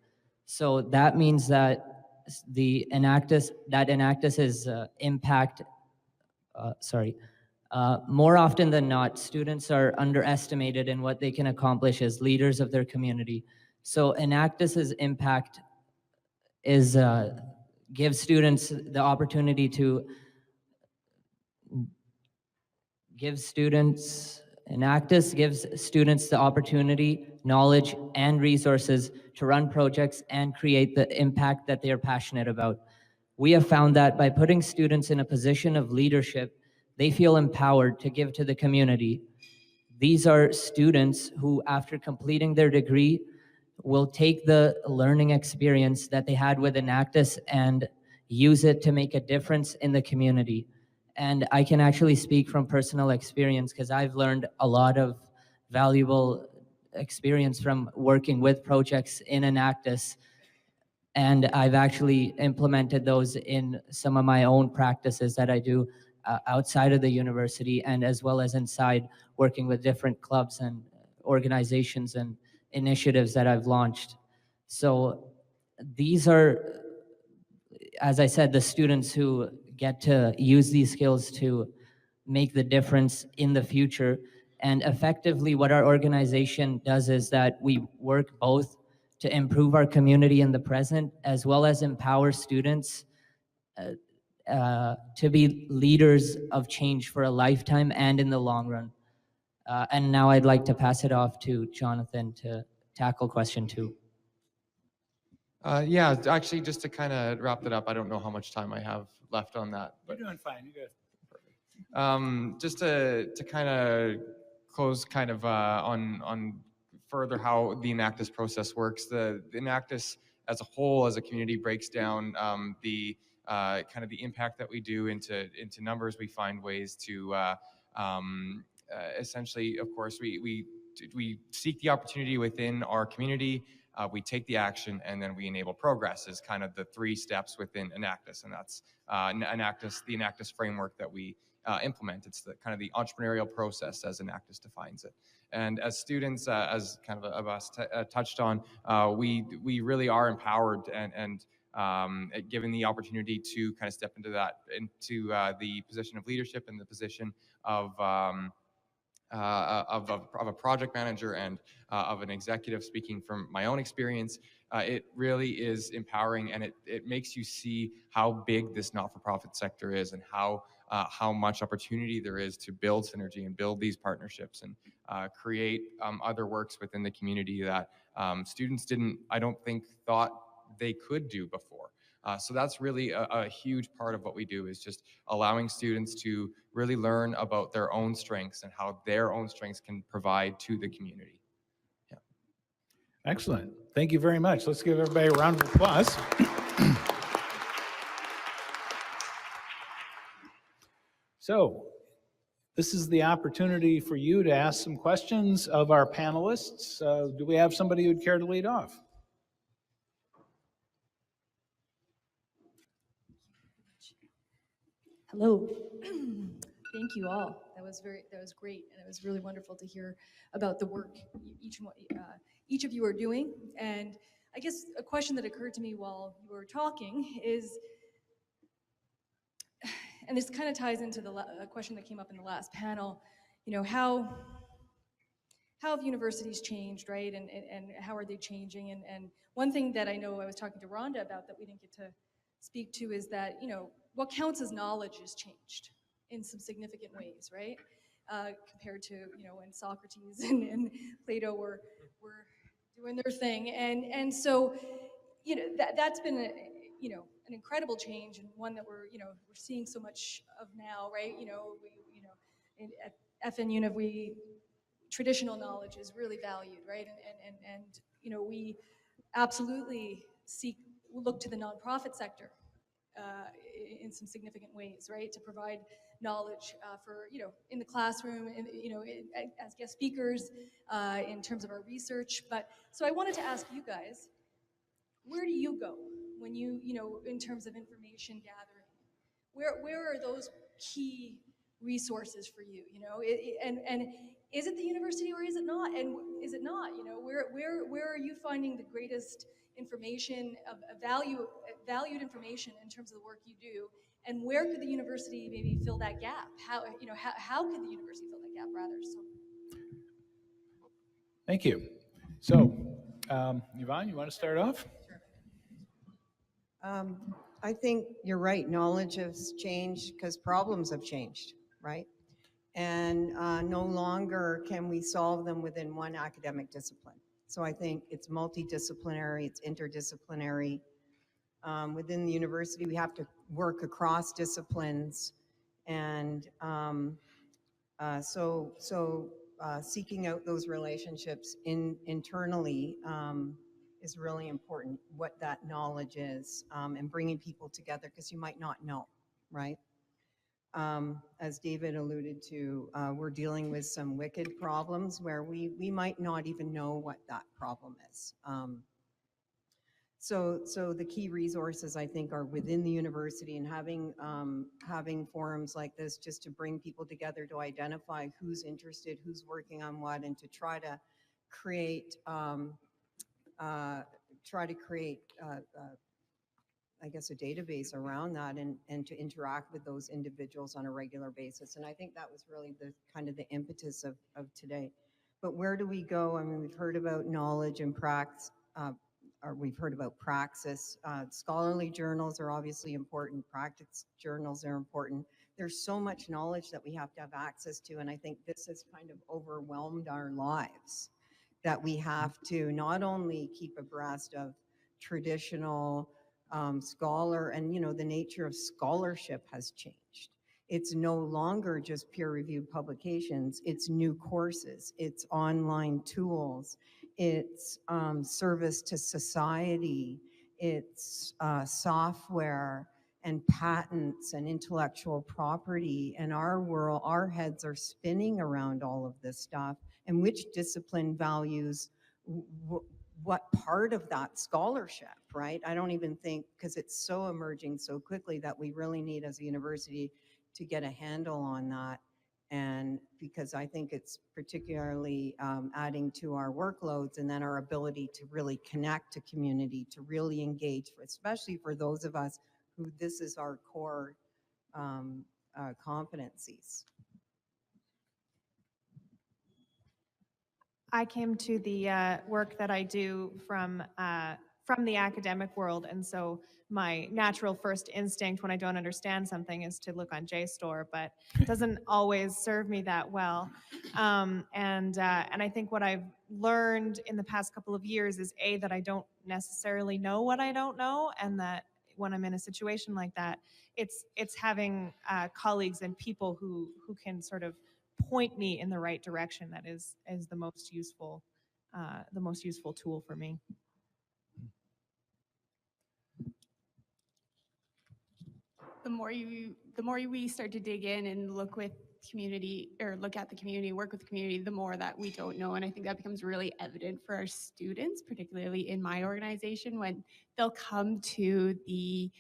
So that means that Enactus is impact, more often than not, students are underestimated in what they can accomplish as leaders of their community. So Enactus's impact is give students the opportunity to Enactus gives students the opportunity, knowledge, and resources to run projects and create the impact that they are passionate about. We have found that by putting students in a position of leadership, they feel empowered to give to the community. These are students who, after completing their degree, will take the learning experience that they had with Enactus and use it to make a difference in the community. And I can actually speak from personal experience because I've learned a lot of valuable experience from working with projects in Enactus. And I've actually implemented those in some of my own practices that I do outside of the university, and as well as inside, working with different clubs and organizations and initiatives that I've launched. So these are, as I said, the students who get to use these skills to make the difference in the future. And effectively, what our organization does is that we work both to improve our community in the present, as well as empower students to be leaders of change for a lifetime and in the long run. And now I'd like to pass it off to Jonathan to tackle question 2. Yeah, actually, just to kind of wrap it up, I don't know how much time I have left on that. You're doing fine. You're good. Just to kind of close kind of on further how the Enactus process works. The Enactus as a whole, as a community, breaks down the kind of the impact that we do into numbers. We find ways to essentially, of course, we seek the opportunity within our community. We take the action, and then we enable progress is kind of the 3 steps within Enactus, and that's the Enactus framework that we implement. It's the kind of the entrepreneurial process as Enactus defines it. And as students, as kind of Abbas touched on, we really are empowered and given the opportunity to kind of step into the position of leadership and the position of a project manager and of an executive. Speaking from my own experience, it really is empowering, and it makes you see how big this not-for-profit sector is and how much opportunity there is to build synergy and build these partnerships and create other works within the community that students I don't think, thought they could do before. So that's really a huge part of what we do, is just allowing students to really learn about their own strengths and how their own strengths can provide to the community. Yeah. Excellent. Thank you very much. Let's give everybody a round of applause. So this is the opportunity for you to ask some questions of our panelists. Do we have somebody who'd care to lead off? Hello. Thank you all. That was great, and it was really wonderful to hear about the work each of you are doing. And I guess a question that occurred to me while you were talking is, and this kind of ties into a question that came up in the last panel, you know, how have universities changed, right? And how are they changing? And one thing that I know I was talking to Rhonda about that we didn't get to speak to is that, you know, what counts as knowledge has changed in some significant ways, right? Compared to, you know, when Socrates and Plato were doing their thing. And so, you know, that's been you know, an incredible change, and one that we're seeing so much of now, right? You know, at FN Univ, traditional knowledge is really valued, right? And you know, we absolutely look to the nonprofit sector in some significant ways, right, to provide knowledge for, you know, in the classroom, and, you know, as guest speakers, in terms of our research. But so I wanted to ask you guys, where do you go when you know, in terms of information gathering? Where are those key resources for you? You know, and is it the university or is it not? And is it not? You know, where are you finding the greatest information of valued information in terms of the work you do? And where could the university maybe fill that gap? How, you know, how could the university fill that gap rather? So. Thank you. So, Yvonne, you want to start off? I think you're right. Knowledge has changed because problems have changed, right? And no longer can we solve them within one academic discipline. So I think it's multidisciplinary, it's interdisciplinary. Within the university, we have to work across disciplines, and seeking out those relationships internally is really important, what that knowledge is, and bringing people together, because you might not know, right? As David alluded to, we're dealing with some wicked problems where we might not even know what that problem is. So the key resources, I think, are within the university, and having forums like this just to bring people together to identify who's interested, who's working on what, and to try to create I guess, a database around that, and to interact with those individuals on a regular basis. And I think that was really the kind of the impetus of today. But where do we go? I mean, we've heard about knowledge and praxis, or we've heard about praxis. Scholarly journals are obviously important. Practice journals are important. There's so much knowledge that we have to have access to, and I think this has kind of overwhelmed our lives, that we have to not only keep abreast of traditional scholar, and, you know, the nature of scholarship has changed. It's no longer just peer-reviewed publications, it's new courses, it's online tools, it's service to society, it's software and patents and intellectual property. And our world, our heads are spinning around all of this stuff, and which discipline values what part of that scholarship, right? I don't even think, because it's so emerging so quickly, that we really need as a university to get a handle on that. And because I think it's particularly adding to our workloads, and then our ability to really connect to community, to really engage, especially for those of us who this is our core competencies. I came to the work that I do from the academic world, and so my natural first instinct when I don't understand something is to look on JSTOR, but it doesn't always serve me that well. And I think what I've learned in the past couple of years is that I don't necessarily know what I don't know, and that when I'm in a situation like that, it's having colleagues and people who can sort of point me in the right direction that is the most useful tool for me. The more we start to dig in and look at the community, work with the community, the more that we don't know. And I think that becomes really evident for our students, particularly in my organization, when they'll come to the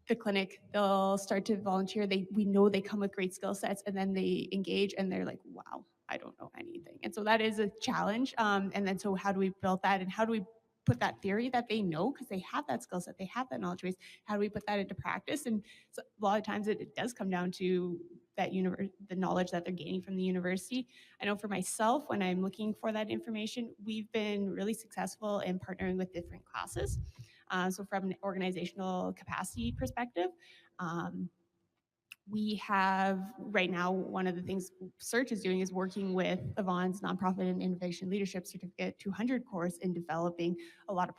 the clinic, they'll start to volunteer. We know they come with great skill sets, and then they engage and they're like, wow, I don't know anything. And so that is a challenge. And then so how do we build that, and how do we put that theory that they know, because they have that skill set, they have that knowledge base, how do we put that into practice? And so a lot of times it does come down to that the knowledge that they're gaining from the university. I know for myself, when I'm looking for that information, we've been really successful in partnering with different classes. So from an organizational capacity perspective, we have right now, one of the things Search is doing is working with Yvonne's Nonprofit and Innovation Leadership Certificate 200 course in developing a lot of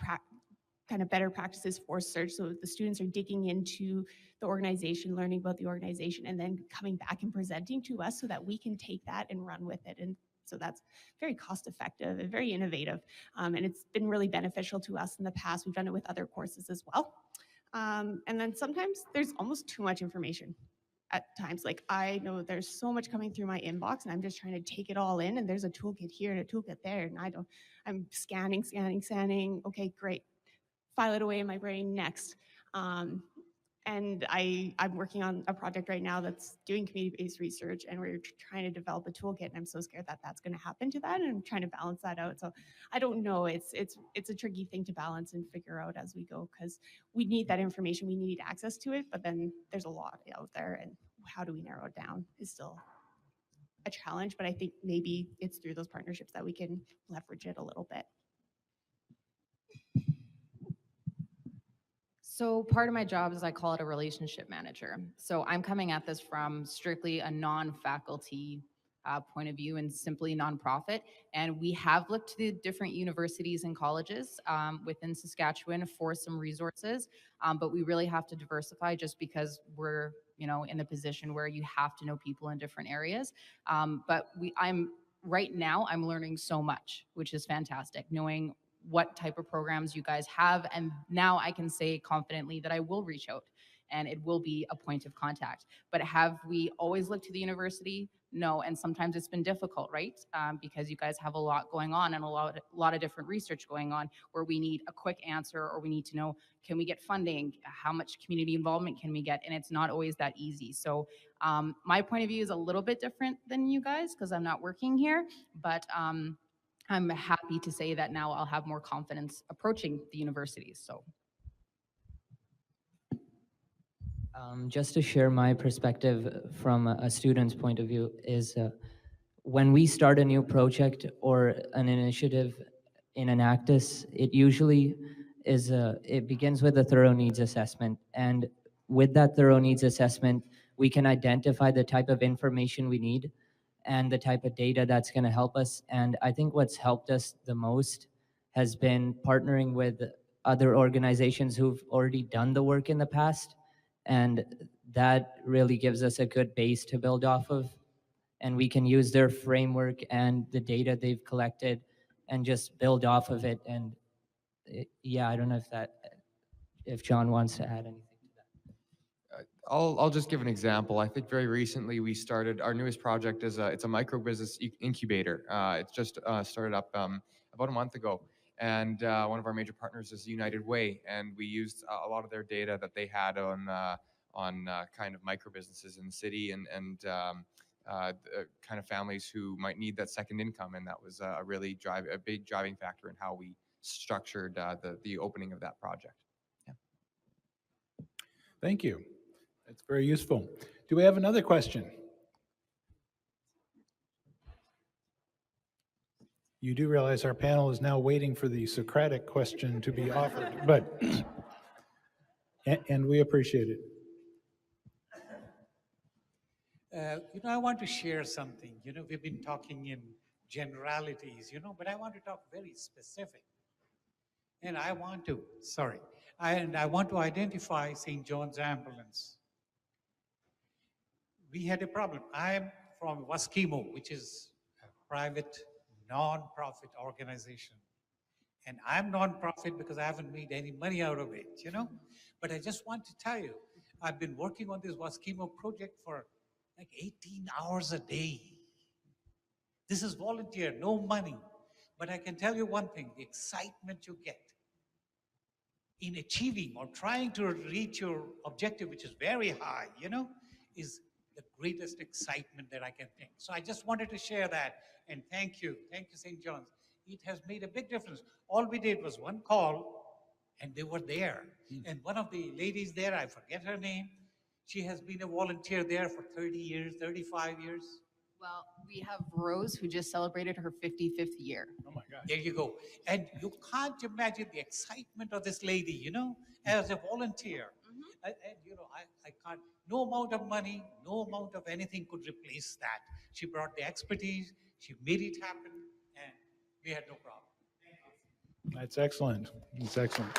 kind of better practices for Search. So the students are digging into the organization, learning about the organization, and then coming back and presenting to us so that we can take that and run with it. And so that's very cost effective and very innovative. And it's been really beneficial to us in the past. We've done it with other courses as well. And then sometimes there's almost too much information at times. Like, I know there's so much coming through my inbox and I'm just trying to take it all in, and there's a toolkit here and a toolkit there, and I'm scanning. Okay, great. File it away in my brain, next. And I'm working on a project right now that's doing community-based research, and we're trying to develop a toolkit, and I'm so scared that that's going to happen to that, and I'm trying to balance that out. So I don't know, it's a tricky thing to balance and figure out as we go, because we need that information, we need access to it, but then there's a lot out there, and how do we narrow it down is still a challenge, but I think maybe it's through those partnerships that we can leverage it a little bit. So part of my job is I call it a relationship manager. So I'm coming at this from strictly a non-faculty point of view and simply nonprofit. And we have looked to the different universities and colleges within Saskatchewan for some resources, but we really have to diversify just because we're in a position where you have to know people in different areas. But right now I'm learning so much, which is fantastic, knowing what type of programs you guys have. And now I can say confidently that I will reach out and it will be a point of contact. But have we always looked to the university? No, and sometimes it's been difficult, right? Because you guys have a lot going on and a lot of different research going on where we need a quick answer, or we need to know, can we get funding? How much community involvement can we get? And it's not always that easy. So my point of view is a little bit different than you guys because I'm not working here, but I'm happy to say that now I'll have more confidence approaching the universities. So, just to share my perspective from a student's point of view is when we start a new project or an initiative in an ACTIS, it usually is it begins with a thorough needs assessment. And with that thorough needs assessment, we can identify the type of information we need and the type of data that's going to help us. And I think what's helped us the most has been partnering with other organizations who've already done the work in the past. And that really gives us a good base to build off of. And we can use their framework and the data they've collected and just build off of it. And yeah, I don't know if John wants to add anything. I'll just give an example. I think very recently we started, our newest project is it's a micro business incubator. It's just started up about a month ago. And one of our major partners is United Way. And we used a lot of their data that they had on kind of micro businesses in the city and kind of families who might need that second income. And that was a big driving factor in how we structured the opening of that project. Yeah. Thank you. That's very useful. Do we have another question? You do realize our panel is now waiting for the Socratic question to be offered, but and we appreciate it. I want to share something. We've been talking in generalities, but I want to talk very specific. And I want to identify St. John's Ambulance. We had a problem. I'm from Waskimo, which is a private non-profit organization. And I'm non-profit because I haven't made any money out of it, But I just want to tell you, I've been working on this Waskimo project for like 18 hours a day. This is volunteer, no money. But I can tell you one thing, the excitement you get in achieving or trying to reach your objective, which is very high, is the greatest excitement that I can think. So I just wanted to share that, and thank you. Thank you, St. John's. It has made a big difference. All we did was one call, and they were there. And one of the ladies there, I forget her name, she has been a volunteer there for 30 years, 35 years. Well, we have Rose, who just celebrated her 55th year. Oh my gosh. There you go. And you can't imagine the excitement of this lady, as a volunteer. And I can't, no amount of money, no amount of anything could replace that. She brought the expertise, she made it happen, and we had no problem. That's excellent. That's excellent.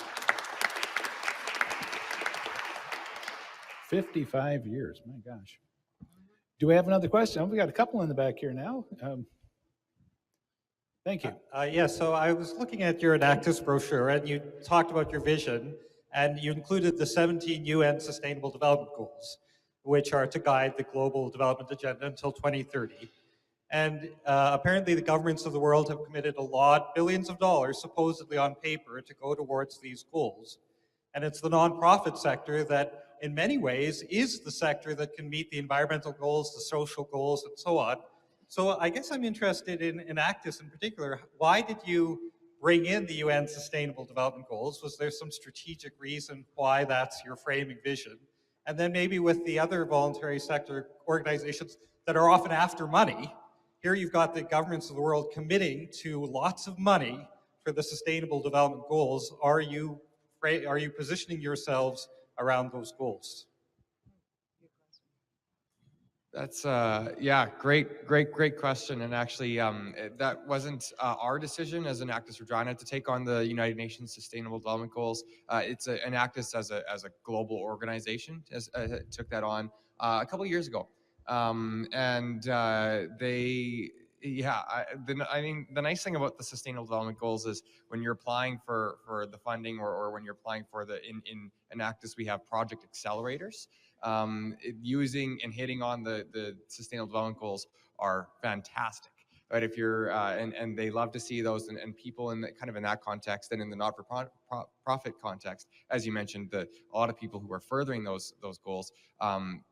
55 years, my gosh. Do we have another question? We got a couple in the back here now. Thank you. Yeah, so I was looking at your Enactus brochure, and you talked about your vision, and you included the 17 UN Sustainable Development Goals, which are to guide the global development agenda until 2030. And apparently the governments of the world have committed a lot, billions of dollars, supposedly on paper, to go towards these goals. And it's the nonprofit sector that, in many ways, is the sector that can meet the environmental goals, the social goals, and so on. So I guess I'm interested in Enactus in particular. Why did you bring in the UN Sustainable Development Goals? Was there some strategic reason why that's your framing vision? And then maybe with the other voluntary sector organizations that are often after money, here you've got the governments of the world committing to lots of money for the Sustainable Development Goals. Are you positioning yourselves around those goals? That's great question. And actually, that wasn't our decision as Enactus Regina to take on the United Nations Sustainable Development Goals. It's Enactus as a global organization took that on a couple of years ago, the nice thing about the Sustainable Development Goals is when you're applying for the funding or when you're applying for in Enactus, we have project accelerators. Using and hitting on the Sustainable Development Goals are fantastic. Right? If you're and they love to see those, and people in that context, and in the not-for-profit context, as you mentioned, a lot of people who are furthering those goals,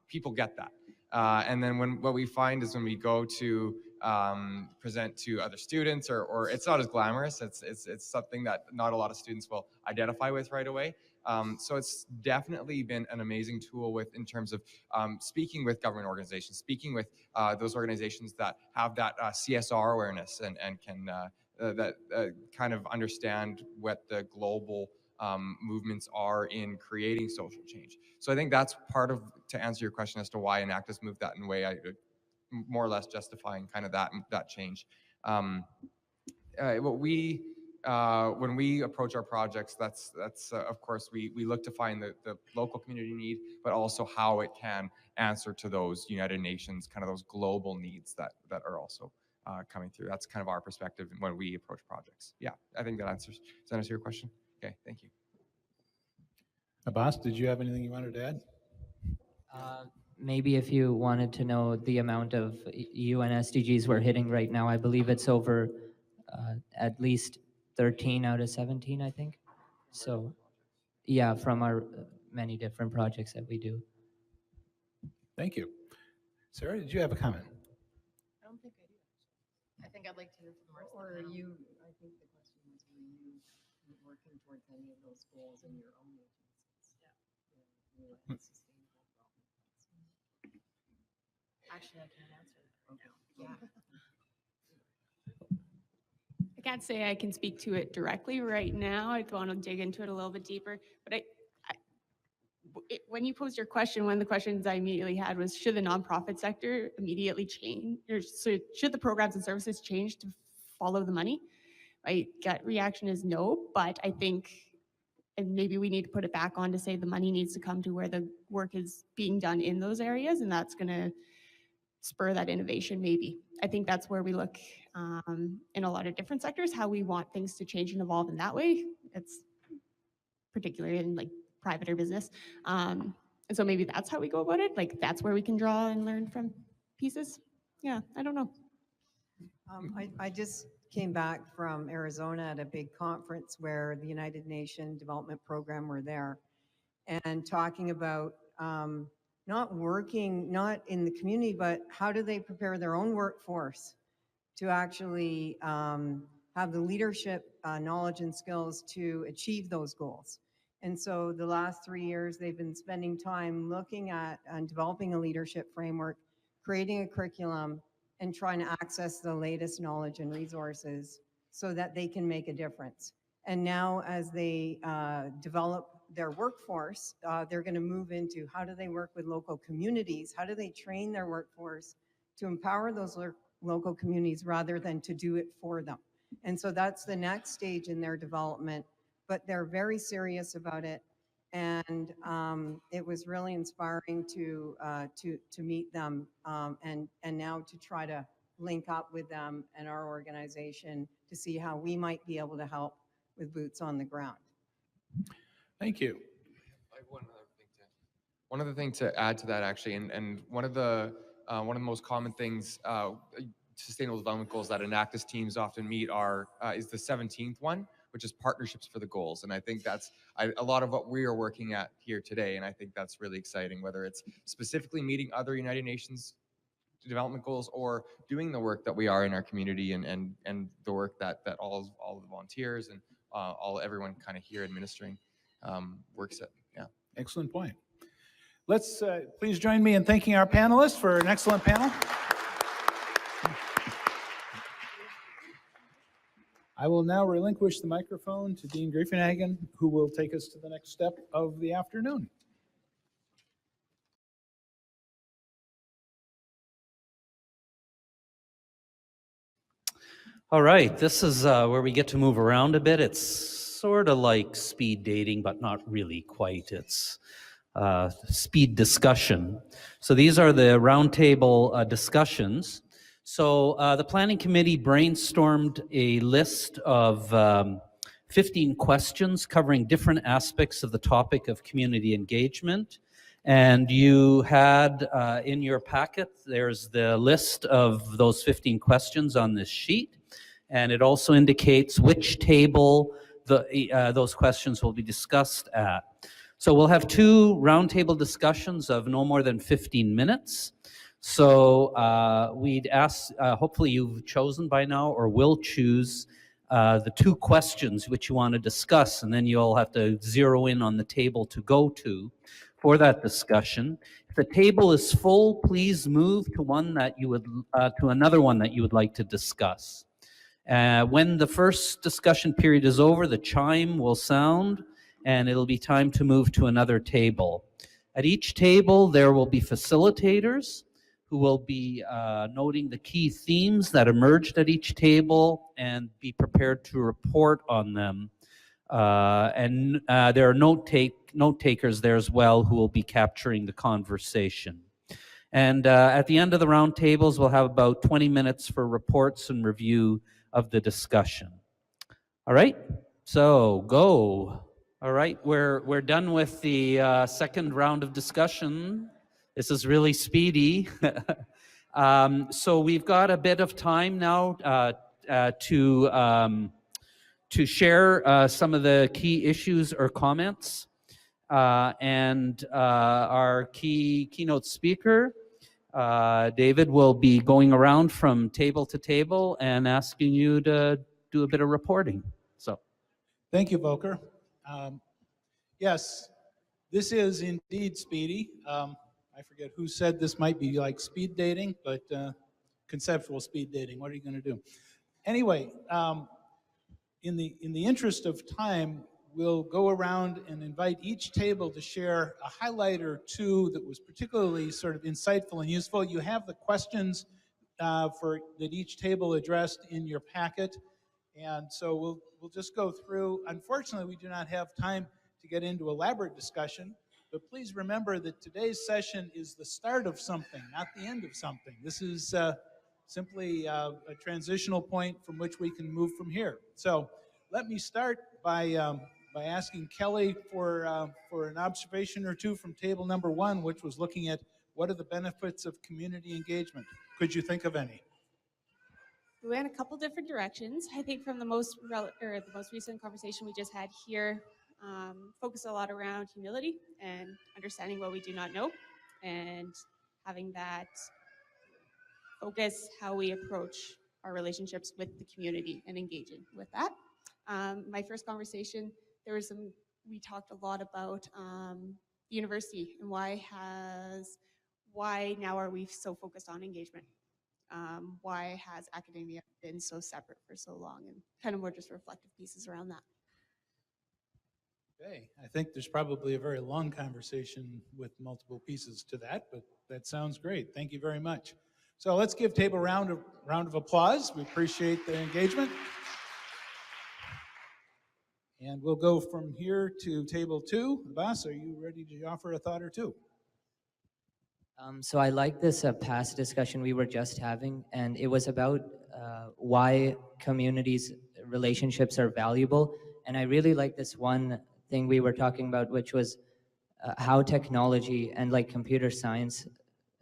people get that. And then what we find is when we go to present to other students, or it's not as glamorous. It's something that not a lot of students will identify with right away. So it's definitely been an amazing tool in terms of speaking with government organizations, speaking with those organizations that have that CSR awareness and can kind of understand what the global movements are in creating social change. So I think that's part of, to answer your question as to why Enactus moved that in a way, more or less justifying kind of that change. When we approach our projects, that's of course we look to find the local community need, but also how it can answer to those United Nations, kind of those global needs that are also coming through. That's kind of our perspective when we approach projects. Yeah, I think that answers. Does that answer your question? Okay, thank you. Abbas, did you have anything you wanted to add? Maybe if you wanted to know the amount of UN SDGs we're hitting right now, I believe it's over at least 13 out of 17, I think. So, yeah, from our many different projects that we do. Thank you. Sarah, did you have a comment? I don't think I do. I think I'd like to hear from Marcia. Or are you, I think the question was, were you working towards any of those goals in your own agencies? Yeah. Actually, I can't answer that right now. Yeah. I can't say I can speak to it directly right now. I'd want to dig into it a little bit deeper. But when you posed your question, one of the questions I immediately had was, should the nonprofit sector immediately change? Or so should the programs and services change to follow the money? My gut reaction is no, but I think, and maybe we need to put it back on to say the money needs to come to where the work is being done in those areas, and that's going to spur that innovation, maybe. I think that's where we look in a lot of different sectors, how we want things to change and evolve in that way. It's particularly in like private or business. And so maybe that's how we go about it. Like that's where we can draw and learn from pieces. Yeah, I don't know. came back from Arizona at a big conference where the United Nations Development Program were there, and talking about not in the community, but how do they prepare their own workforce to actually have the leadership knowledge and skills to achieve those goals. And so the last 3 years, they've been spending time looking at and developing a leadership framework, creating a curriculum, and trying to access the latest knowledge and resources so that they can make a difference. And now as they develop their workforce, they're going to move into how do they work with local communities? How do they train their workforce to empower those local communities rather than to do it for them? And so that's the next stage in their development, but they're very serious about it. And it was really inspiring to meet them and now to try to link up with them and our organization to see how we might be able to help with boots on the ground. Thank you. I have one other thing to add to that, actually, and one of the most common things, sustainable development goals that Enactus teams often meet is the 17th one, which is partnerships for the goals. And I think that's a lot of what we are working at here today, and I think that's really exciting, whether it's specifically meeting other United Nations development goals or doing the work that we are in our community and the work that all the volunteers and everyone kind of here administering works at. Yeah. Excellent point. Let's please join me in thanking our panelists for an excellent panel. I will now relinquish the microphone to Dean Griefenhagen, who will take us to the next step of the afternoon. All right, this is where we get to move around a bit. It's sort of like speed dating, but not really quite. It's speed discussion. So these are the roundtable discussions. So the Planning Committee brainstormed a list of 15 questions covering different aspects of the topic of community engagement. And you had in your packet, there's the list of those 15 questions on this sheet. And it also indicates which table those questions will be discussed at. So we'll have 2 roundtable discussions of no more than 15 minutes. So we'd ask, hopefully you've chosen by now or will choose the 2 questions which you want to discuss, and then you'll have to zero in on the table to go to for that discussion. If the table is full, please move to one that you would to another one that you would like to discuss. When the first discussion period is over, the chime will sound and it'll be time to move to another table. At each table, there will be facilitators who will be noting the key themes that emerged at each table and be prepared to report on them. There are note takers there as well who will be capturing the conversation. And at the end of the round tables, we'll have about 20 minutes for reports and review of the discussion. All right, so go. All right, we're done with the second round of discussion. This is really speedy. So we've got a bit of time now to share some of the key issues or comments. Our keynote speaker, David, will be going around from table to table and asking you to do a bit of reporting. So, thank you, Volker. Yes, this is indeed speedy. I forget who said this might be like speed dating, but conceptual speed dating. What are you going to do? Anyway, in the interest of time, we'll go around and invite each table to share a highlight or 2 that was particularly sort of insightful and useful. You have the questions that each table addressed in your packet, and so we'll just go through. Unfortunately, we do not have time to get into elaborate discussion, but please remember that today's session is the start of something, not the end of something. This is simply a transitional point from which we can move from here. So let me start by asking Kelly for an observation or 2 from table number 1, which was looking at what are the benefits of community engagement. Could you think of any? We went a couple different directions. I think from the most recent conversation we just had here, focused a lot around humility and understanding what we do not know, and having that focus how we approach our relationships with the community and engaging with that. My first conversation, we talked a lot about the university and why now are we so focused on engagement? Why has academia been so separate for so long? And kind of more just reflective pieces around that. Okay, I think there's probably a very long conversation with multiple pieces to that, but that sounds great. Thank you very much. So let's give table a round of applause. We appreciate the engagement. And we'll go from here to table 2. Abbas, are you ready to offer a thought or two? So I like this past discussion we were just having, and it was about why communities' relationships are valuable. And I really like this one thing we were talking about, which was how technology and like computer science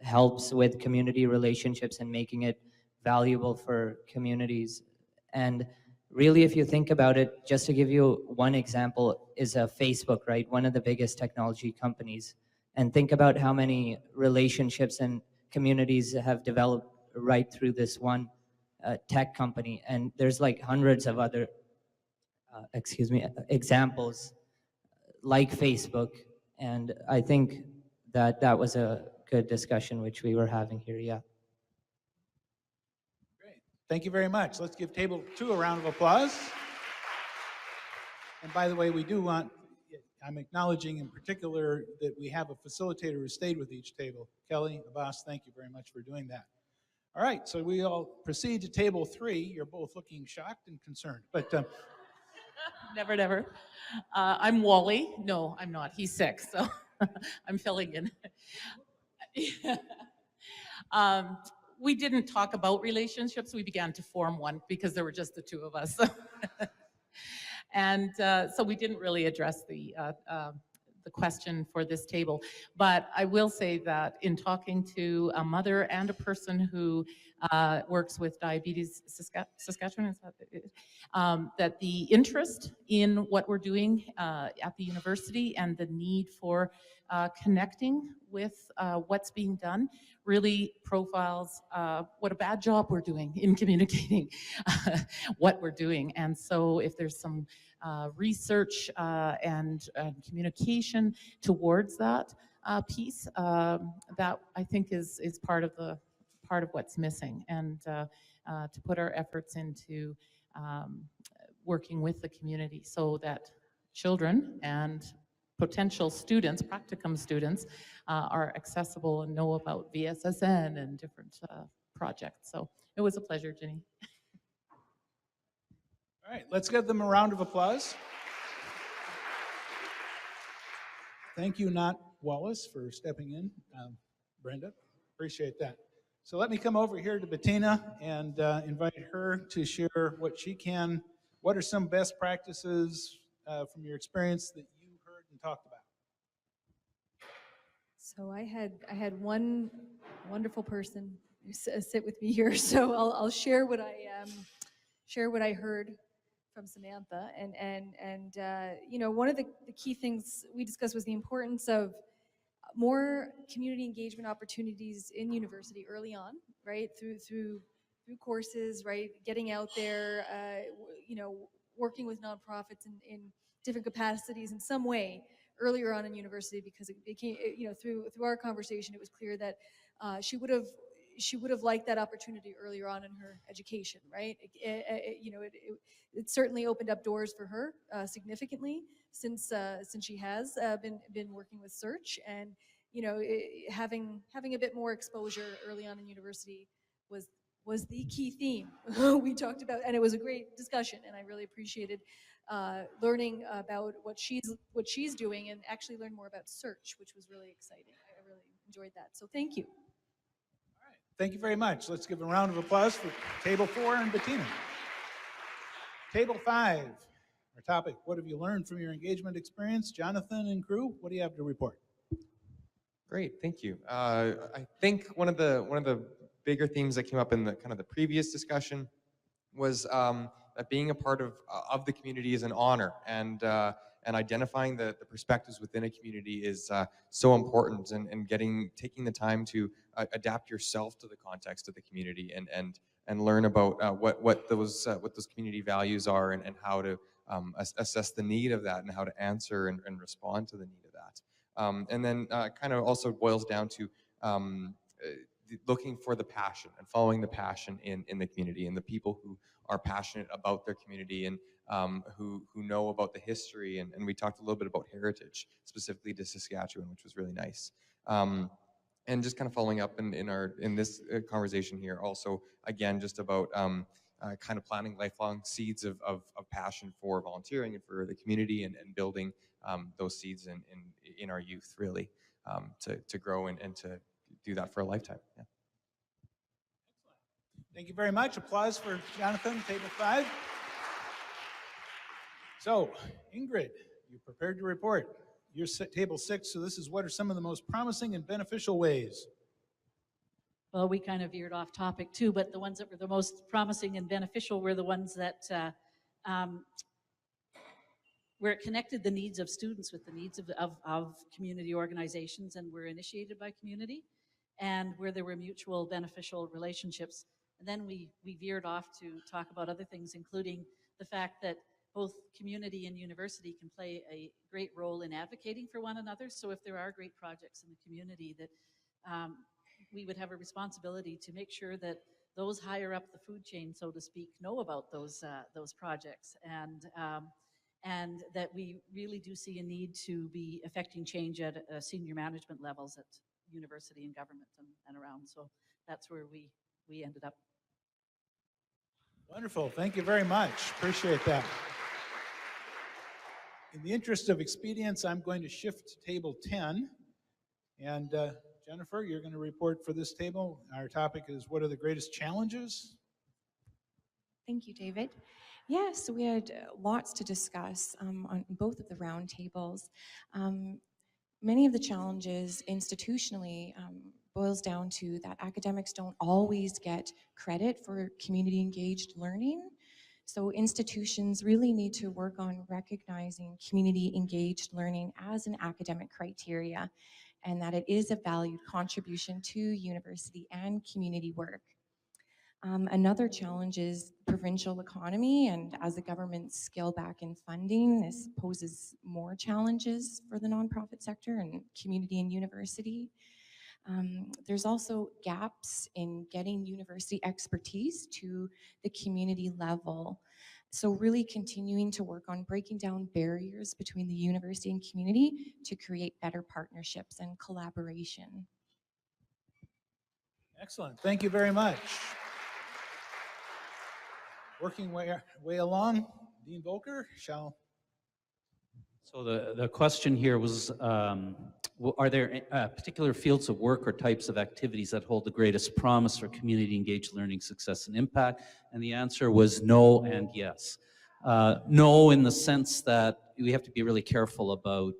helps with community relationships and making it valuable for communities. And really, if you think about it, just to give you one example, is Facebook, right? One of the biggest technology companies. And think about how many relationships and communities have developed right through this one tech company. And there's like hundreds of other, examples like Facebook. And I think that that was a good discussion which we were having here, yeah. Great. Thank you very much. Let's give table 2 a round of applause. And by the way, I'm acknowledging in particular that we have a facilitator who stayed with each table. Kelly, Abbas, thank you very much for doing that. All right, so we all proceed to table 3. You're both looking shocked and concerned, but Never, never. I'm Wally. No, I'm not. He's sick, so I'm filling in. We didn't talk about relationships. We began to form one because there were just the 2 of us. And so we didn't really address the question for this table. But I will say that in talking to a mother and a person who works with Diabetes Saskatchewan, is that it? That the interest in what we're doing at the university and the need for connecting with what's being done really profiles what a bad job we're doing in communicating what we're doing. And so if there's some research and communication towards that piece, that I think is part of what's missing, and to put our efforts into working with the community so that children and potential students, practicum students, are accessible and know about VSSN and different projects. So it was a pleasure, Ginny. all right, let's give them a round of applause. Thank you, Nat Wallace, for stepping in. Brenda, appreciate that. So let me come over here to Bettina and invite her to share what she can. What are some best practices from your experience that you heard and talked about? So I had one wonderful person sit with me here, so I'll share what I heard from Samantha, and you know, one of the key things we discussed was the importance of more community engagement opportunities in university early on, right? Through courses, right? Getting out there, you know, working with nonprofits in different capacities in some way earlier on in university, because it became, you know, through our conversation, it was clear that she would have liked that opportunity earlier on in her education, right? You know, it certainly opened up doors for her significantly since she has been working with Search, and you know, having a bit more exposure early on in university was the key theme we talked about, and it was a great discussion, and I really appreciated learning about what she's doing, and actually learn more about Search, which was really exciting. I really enjoyed that, so thank you. Thank you very much. Let's give a round of applause for Table 4 and Bettina. Table 5, our topic, what have you learned from your engagement experience? Jonathan and crew, what do you have to report? Great, thank you. I think one of the bigger themes that came up in the kind of the previous discussion was that being a part of the community is an honor, and identifying the perspectives within a community is so important, and taking the time to adapt yourself to the context of the community, and learn about what those community values are, and how to assess the need of that, and how to answer and respond to the need of that. And then kind of also boils down to looking for the passion and following the passion in the community, and the people who are passionate about their community, and who know about the history. And we talked a little bit about heritage, specifically to Saskatchewan, which was really nice. And just kind of following up in this conversation here, also, again, just about kind of planting lifelong seeds of passion for volunteering and for the community, and building those seeds in our youth, really, to grow and to do that for a lifetime. Yeah. Thank you very much. Applause for Jonathan, table 5. So, Ingrid, you prepared to report. You're table 6, so this is what are some of the most promising and beneficial ways? Well, we kind of veered off topic too, but the ones that were the most promising and beneficial were the ones that where it connected the needs of students with the needs of community organizations, and were initiated by community, and where there were mutual beneficial relationships. And then we veered off to talk about other things, including the fact that both community and university can play a great role in advocating for one another. So if there are great projects in the community, that we would have a responsibility to make sure that those higher up the food chain, so to speak, know about those projects, and that we really do see a need to be affecting change at senior management levels at university and government and around. So that's where we ended up. Wonderful. Thank you very much. Appreciate that. In the interest of expedience, I'm going to shift to table 10. And Jennifer, you're going to report for this table. Our topic is, what are the greatest challenges? Thank you, David. Yes, we had lots to discuss on both of the roundtables. Many of the challenges institutionally boils down to that academics don't always get credit for community engaged learning. So institutions really need to work on recognizing community engaged learning as an academic criteria, and that it is a valued contribution to university and community work. Another challenge is provincial economy, and as the governments scale back in funding, this poses more challenges for the nonprofit sector and community and university. There's also gaps in getting university expertise to the community level. So really continuing to work on breaking down barriers between the university and community to create better partnerships and collaboration. Excellent. Thank you very much. Working way along, Dean Volker shall. So the question here was, are there particular fields of work or types of activities that hold the greatest promise for community engaged learning, success, and impact? And the answer was no and yes. No, in the sense that we have to be really careful about,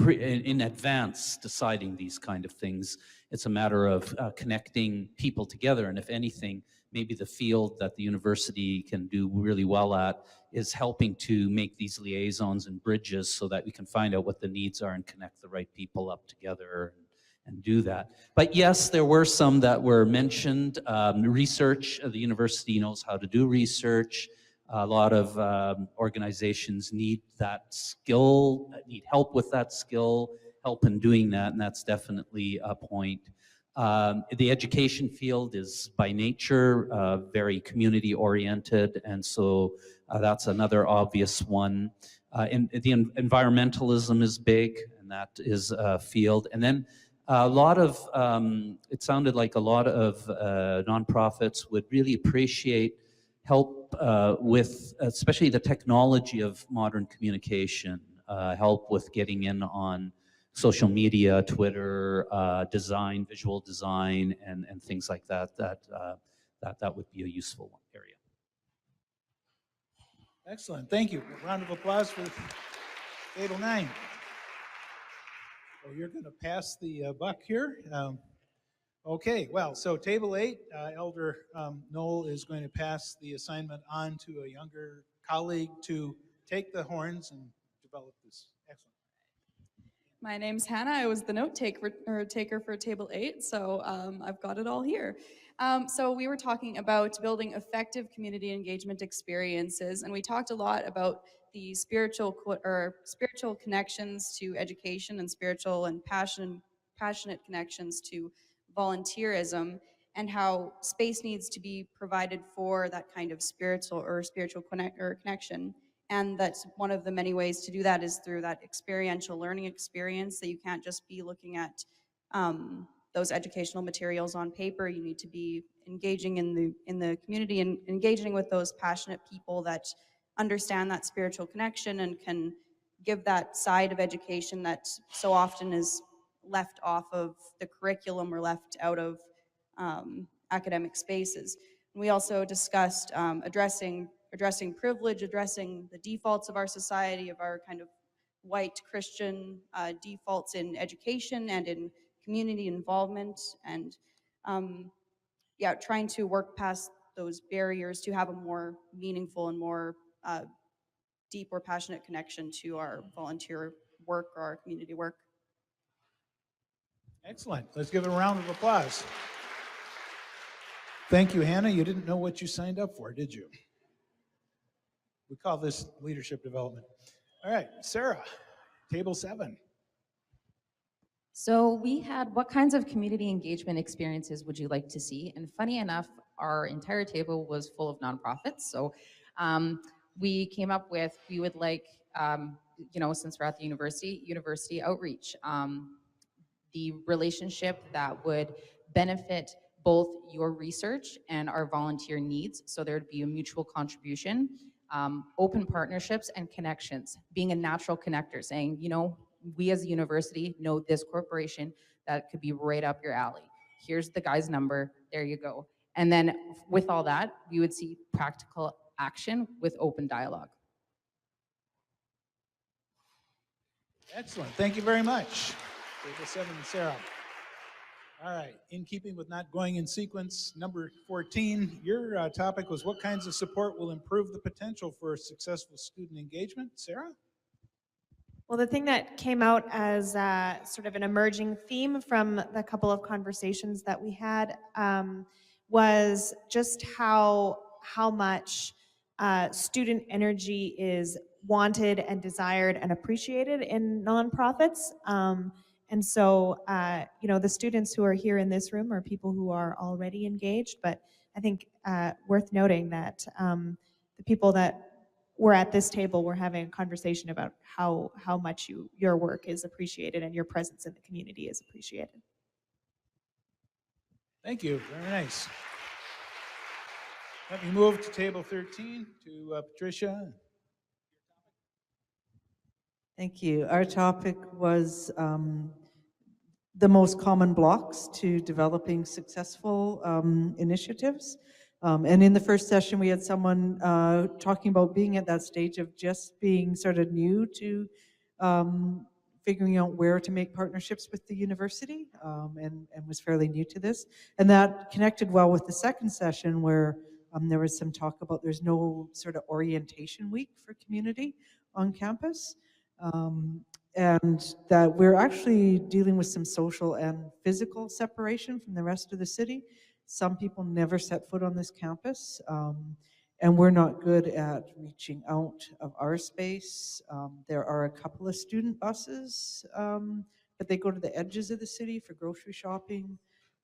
in advance deciding these kind of things. It's a matter of connecting people together, and if anything, maybe the field that the university can do really well at is helping to make these liaisons and bridges so that we can find out what the needs are and connect the right people up together and do that. But yes, there were some that were mentioned. Research, the university knows how to do research. A lot of organizations need that skill, need help with that skill, help in doing that, and that's definitely a point. The education field is by nature very community oriented, and so that's another obvious one. And the environmentalism is big, and that is a field. And then a lot of, it sounded like a lot of nonprofits would really appreciate help with, especially the technology of modern communication, help with getting in on social media, Twitter, design, visual design, and things like that. That would be a useful area. Excellent. Thank you. A round of applause for table 9. So you're going to pass the buck here. Okay, well, so table 8, Elder Noel is going to pass the assignment on to a younger colleague to take the horns and develop this. Excellent. My name's Hannah. I was the note taker for Table 8, so I've got it all here. So we were talking about building effective community engagement experiences, and we talked a lot about the spiritual connections to education and spiritual and passionate connections to volunteerism, and how space needs to be provided for that kind of spiritual connection. And that's one of the many ways to do that is through that experiential learning experience, that you can't just be looking at those educational materials on paper. You need to be engaging in the community and engaging with those passionate people that understand that spiritual connection and can give that side of education that so often is left off of the curriculum or left out of academic spaces. We also discussed addressing privilege, addressing the defaults of our society, of our kind of white Christian defaults in education and in community involvement, and yeah, trying to work past those barriers to have a more meaningful and more deep or passionate connection to our volunteer work or our community work. Excellent. Let's give it a round of applause. Thank you, Hannah. You didn't know what you signed up for, did you? We call this leadership development. All right, Sarah, table 7. So we had, what kinds of community engagement experiences would you like to see? And funny enough, our entire table was full of nonprofits. So we came up with, we would like, since we're at the university outreach, the relationship that would benefit both your research and our volunteer needs. So there'd be a mutual contribution, open partnerships and connections, being a natural connector, saying, we as a university know this corporation that could be right up your alley. Here's the guy's number, there you go. And then with all that, we would see practical action with open dialogue. Excellent, thank you very much. Table 7, Sarah. All right, in keeping with not going in sequence, number 14, your topic was what kinds of support will improve the potential for successful student engagement? Sarah? Well, the thing that came out as sort of an emerging theme from the couple of conversations that we had was just how much student energy is wanted and desired and appreciated in nonprofits. And so, the students who are here in this room are people who are already engaged, but I think worth noting that the people that were at this table were having a conversation about how much your work is appreciated and your presence in the community is appreciated. Thank you, very nice. Let me move to table 13 to Patricia. Thank you. Our topic was the most common blocks to developing successful initiatives. And in the first session, we had someone talking about being at that stage of just being sort of new to figuring out where to make partnerships with the university, and was fairly new to this. And that connected well with the second session where there was some talk about there's no sort of orientation week for community on campus. And that we're actually dealing with some social and physical separation from the rest of the city. Some people never set foot on this campus, and we're not good at reaching out of our space. There are a couple of student buses, but they go to the edges of the city for grocery shopping.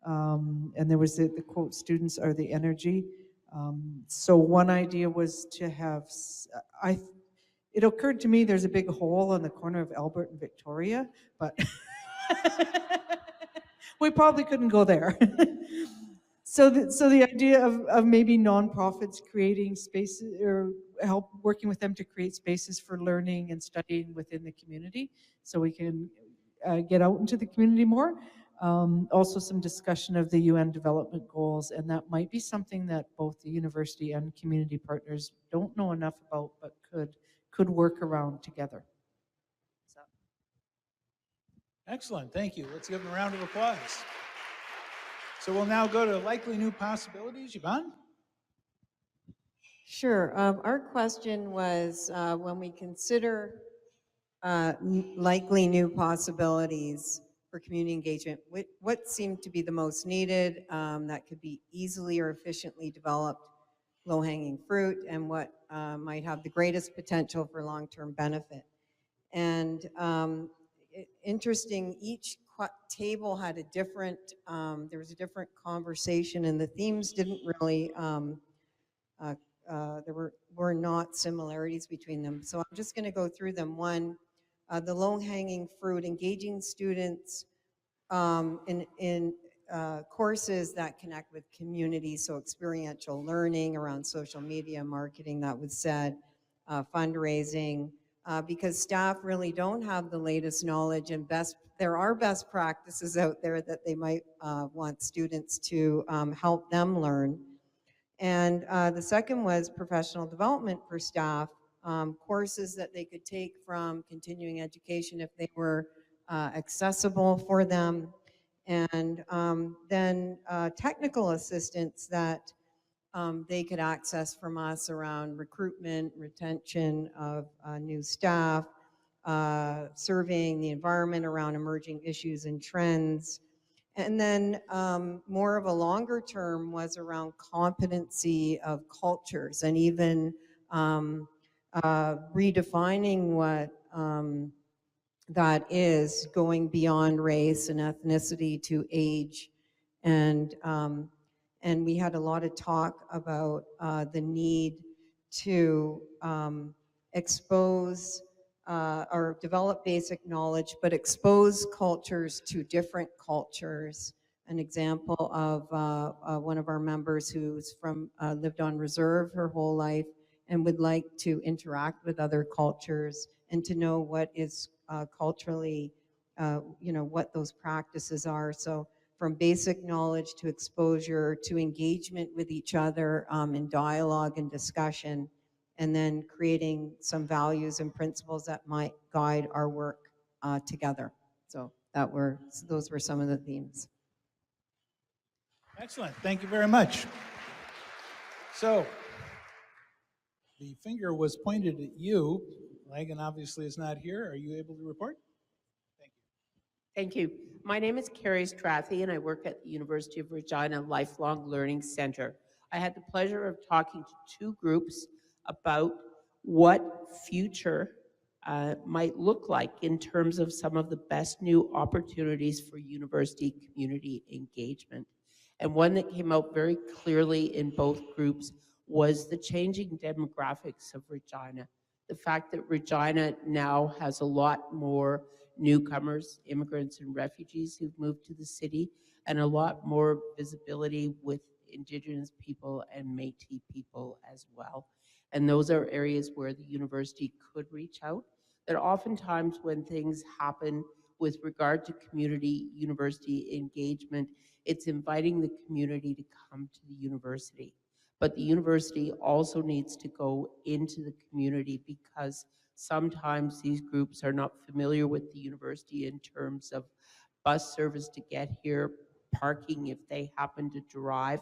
And there was the quote, students are the energy. So one idea was to have, it occurred to me there's a big hole on the corner of Albert and Victoria, but we probably couldn't go there. So the idea of maybe nonprofits creating spaces or help working with them to create spaces for learning and studying within the community so we can get out into the community more. Also some discussion of the UN development goals, and that might be something that both the university and community partners don't know enough about, but could work around together. So. Excellent, thank you. Let's give them a round of applause. So we'll now go to likely new possibilities. Yvonne? Sure. Our question was, when we consider likely new possibilities for community engagement, what seemed to be the most needed that could be easily or efficiently developed, low-hanging fruit, and what might have the greatest potential for long-term benefit? And interesting, each table had a different, there was a different conversation, and the themes didn't really, there were not similarities between them. So I'm just going to go through them. One, the low-hanging fruit, engaging students in courses that connect with community, so experiential learning around social media, marketing, that was said, fundraising, because staff really don't have the latest knowledge and there are best practices out there that they might want students to help them learn. And the second was professional development for staff, courses that they could take from continuing education if they were accessible for them. And then technical assistance that they could access from us around recruitment, retention of new staff, surveying the environment around emerging issues and trends. And then more of a longer term was around competency of cultures and even redefining what that is, going beyond race and ethnicity to age. And we had a lot of talk about the need to expose or develop basic knowledge, but expose cultures to different cultures. An example of one of our members who's from lived on reserve her whole life and would like to interact with other cultures and to know what is culturally, what those practices are. So from basic knowledge to exposure to engagement with each other in dialogue and discussion, and then creating some values and principles that might guide our work together. So those were some of the themes. Excellent. Thank you very much. So the finger was pointed at you. Lagan obviously is not here. Are you able to report? Thank you. My name is Carrie Strathy, and I work at the University of Regina Lifelong Learning Center. I had the pleasure of talking to two groups about what future might look like in terms of some of the best new opportunities for university community engagement. And one that came out very clearly in both groups was the changing demographics of Regina. The fact that Regina now has a lot more newcomers, immigrants, and refugees who've moved to the city, and a lot more visibility with Indigenous people and Métis people as well. And those are areas where the university could reach out. That oftentimes when things happen with regard to community university engagement, it's inviting the community to come to the university. But the university also needs to go into the community because sometimes these groups are not familiar with the university in terms of bus service to get here, parking if they happen to drive,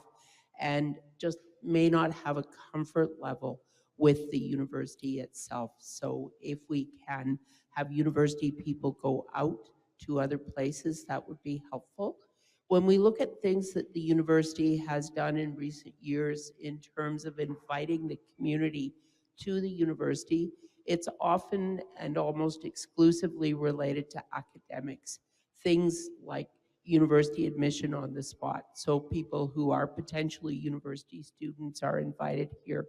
and just may not have a comfort level with the university itself. So if we can have university people go out to other places, that would be helpful. When we look at things that the university has done in recent years in terms of inviting the community to the university, it's often and almost exclusively related to academics. Things like university admission on the spot. So people who are potentially university students are invited here.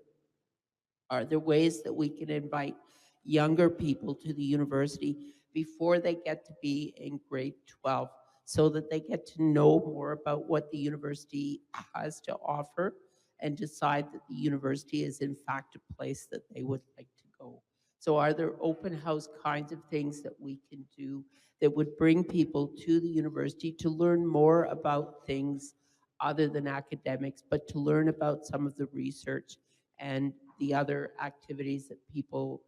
Are there ways that we can invite younger people to the university before they get to be in grade 12 so that they get to know more about what the university has to offer and decide that the university is in fact a place that they would like to go? So are there open house kinds of things that we can do that would bring people to the university to learn more about things other than academics, but to learn about some of the research and the other activities that people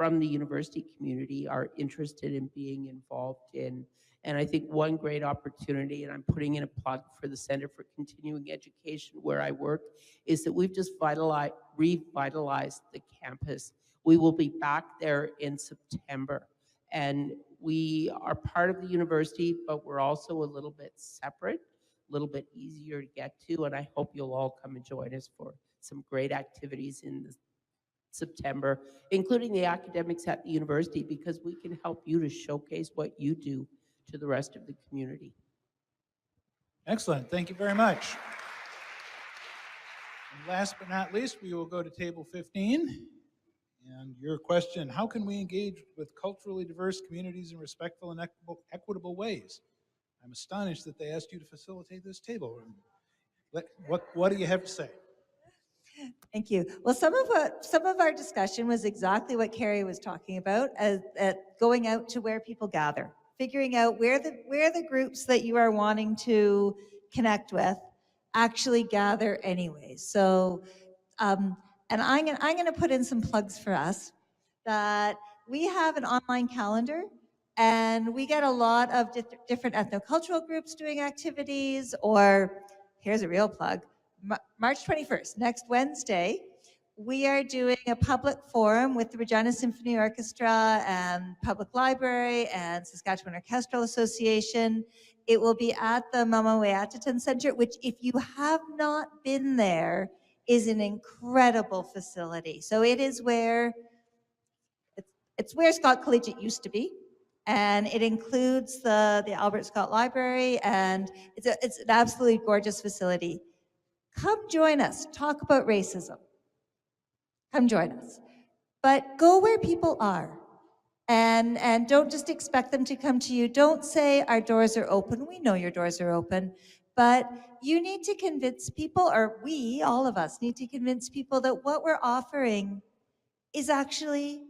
from the university community are interested in being involved in. And I think one great opportunity, and I'm putting in a plug for the Center for Continuing Education where I work, is that we've just revitalized the campus. We will be back there in September. And we are part of the university, but we're also a little bit separate, a little bit easier to get to. And I hope you'll all come and join us for some great activities in September, including the academics at the university, because we can help you to showcase what you do to the rest of the community. Excellent. Thank you very much. And last but not least, we will go to table 15. And your question, how can we engage with culturally diverse communities in respectful and equitable ways? I'm astonished that they asked you to facilitate this table. What do you have to say? Thank you. Well, some of our discussion was exactly what Carrie was talking about, going out to where people gather, figuring out where the groups that you are wanting to connect with actually gather anyway. So, and I'm gonna put in some plugs for us that we have an online calendar, and we get a lot of different ethnocultural groups doing activities. Or here's a real plug. March 21st, next Wednesday, we are doing a public forum with the Regina Symphony Orchestra and Public Library and Saskatchewan Orchestral Association. It will be at the Mama Wayataton Center, which, if you have not been there, is an incredible facility. So it is where, it's where Scott Collegiate used to be. And it includes the Albert Scott Library, and it's an absolutely gorgeous facility. Come join us, talk about racism. Come join us. But go where people are, and don't just expect them to come to you. Don't say our doors are open. We know your doors are open, but you need to convince people, or we, all of us, need to convince people that what we're offering is actually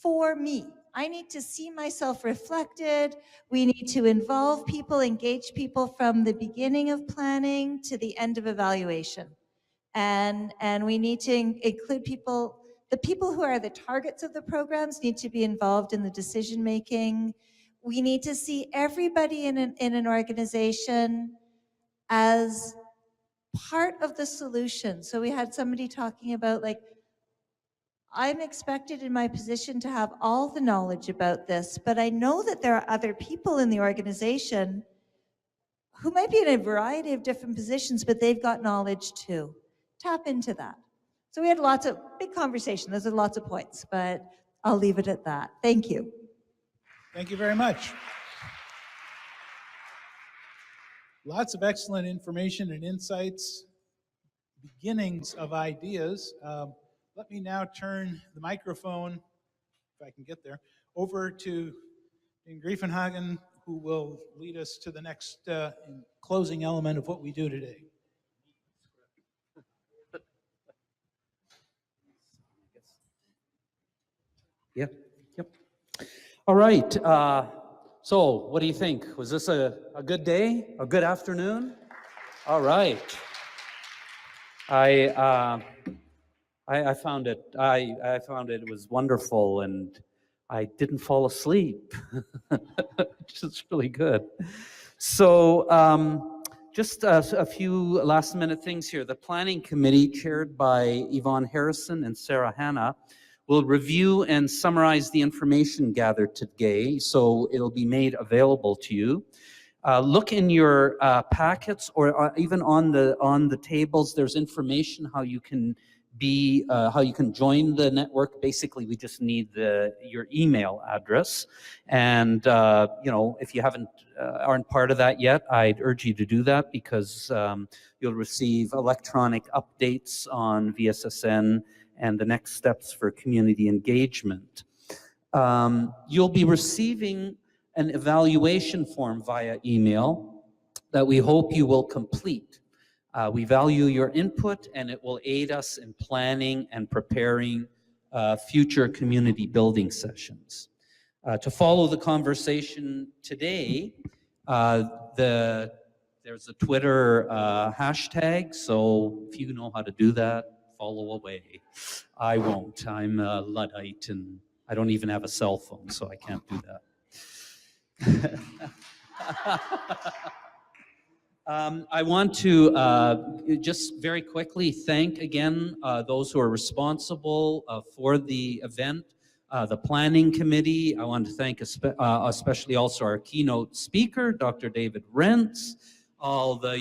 for me. I need to see myself reflected. We need to involve people, engage people from the beginning of planning to the end of evaluation. And we need to include people, the people who are the targets of the programs need to be involved in the decision making. We need to see everybody in an organization as part of the solution. So we had somebody talking about, like, I'm expected in my position to have all the knowledge about this, but I know that there are other people in the organization who might be in a variety of different positions, but they've got knowledge too. Tap into that. So we had lots of big conversation. Those are lots of points, but I'll leave it at that. Thank you. Thank you very much. Lots of excellent information and insights, beginnings of ideas. Let me now turn the microphone, if I can get there, over to Dean Griefenhagen, who will lead us to the next closing element of what we do today. Yep. All right. So what do you think? Was this a good day? A good afternoon? All right. I found it was wonderful, and I didn't fall asleep, which is really good. So just a few last minute things here. The planning committee, chaired by Yvonne Harrison and Sarah Hanna, will review and summarize the information gathered today, so it'll be made available to you. Look in your packets, or even on the tables. There's information how you can join the network. Basically, we just need your email address, and if you aren't part of that yet, I'd urge you to do that, because you'll receive electronic updates on VSSN and the next steps for community engagement. You'll be receiving an evaluation form via email that we hope you will complete. We value your input, and it will aid us in planning and preparing future community building sessions. To follow the conversation today, there's a Twitter hashtag, so if you know how to do that, follow away. I won't. I'm a Luddite, and I don't even have a cell phone, so I can't do that. I want to just very quickly thank again those who are responsible for the event, the planning committee. I want to thank especially also our keynote speaker, Dr. David Renz, all the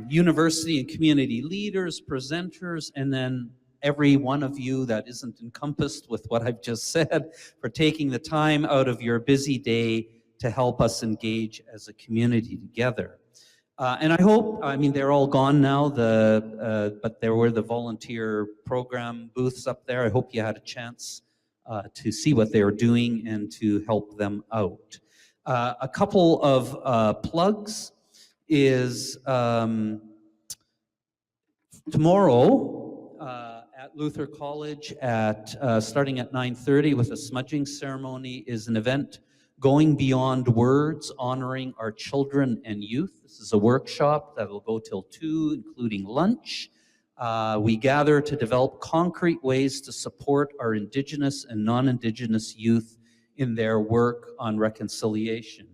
university and community leaders, presenters, and then every one of you that isn't encompassed with what I've just said for taking the time out of your busy day to help us engage as a community together. And I hope, I mean, they're all gone now, but there were the volunteer program booths up there. I hope you had a chance to see what they were doing and to help them out. A couple of plugs is tomorrow at Luther College starting at 9:30 with a smudging ceremony is an event going beyond words, honoring our children and youth. This is a workshop that will go till 2, including lunch. We gather to develop concrete ways to support our Indigenous and non-Indigenous youth in their work on reconciliation.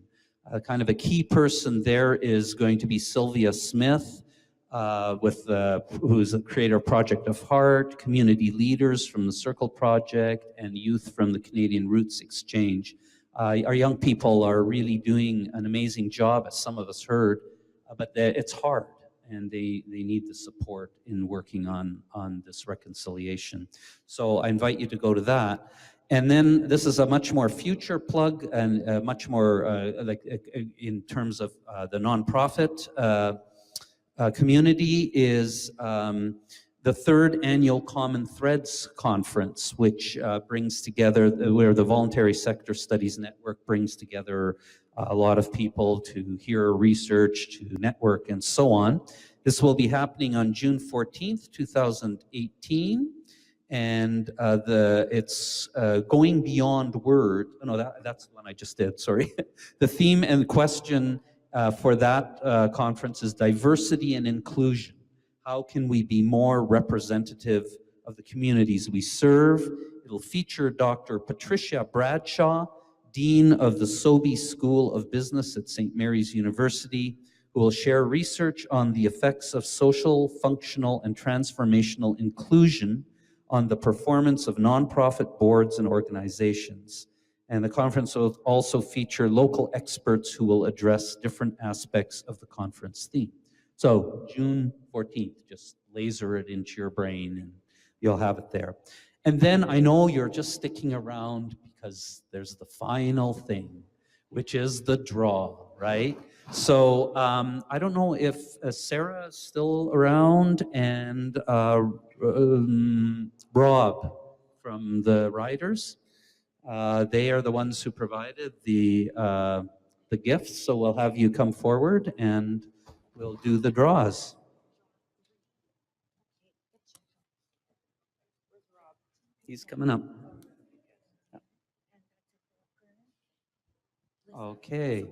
Kind of a key person there is going to be Sylvia Smith, who's the creator of Project of Heart, community leaders from the Circle Project, and youth from the Canadian Roots Exchange. Our young people are really doing an amazing job, as some of us heard, but it's hard, and they need the support in working on this reconciliation. So I invite you to go to that. And then this is a much more future plug and much more in terms of the nonprofit community is the 3rd annual Common Threads Conference, which brings together, where the Voluntary Sector Studies Network brings together a lot of people to hear research, to network, and so on. This will be happening on June 14th, 2018. And it's going beyond word. Oh, no, that's the one I just did, sorry. The theme and question for that conference is diversity and inclusion. How can we be more representative of the communities we serve? It'll feature Dr. Patricia Bradshaw, Dean of the Sobey School of Business at St. Mary's University, who will share research on the effects of social, functional, and transformational inclusion on the performance of nonprofit boards and organizations. And the conference will also feature local experts who will address different aspects of the conference theme. So June 14th, just laser it into your brain and you'll have it there. And then I know you're just sticking around because there's the final thing, which is the draw, right? So I don't know if Sarah is still around and Rob from the Riders. They are the ones who provided the gifts, so we'll have you come forward and we'll do the draws. He's coming up. Okay.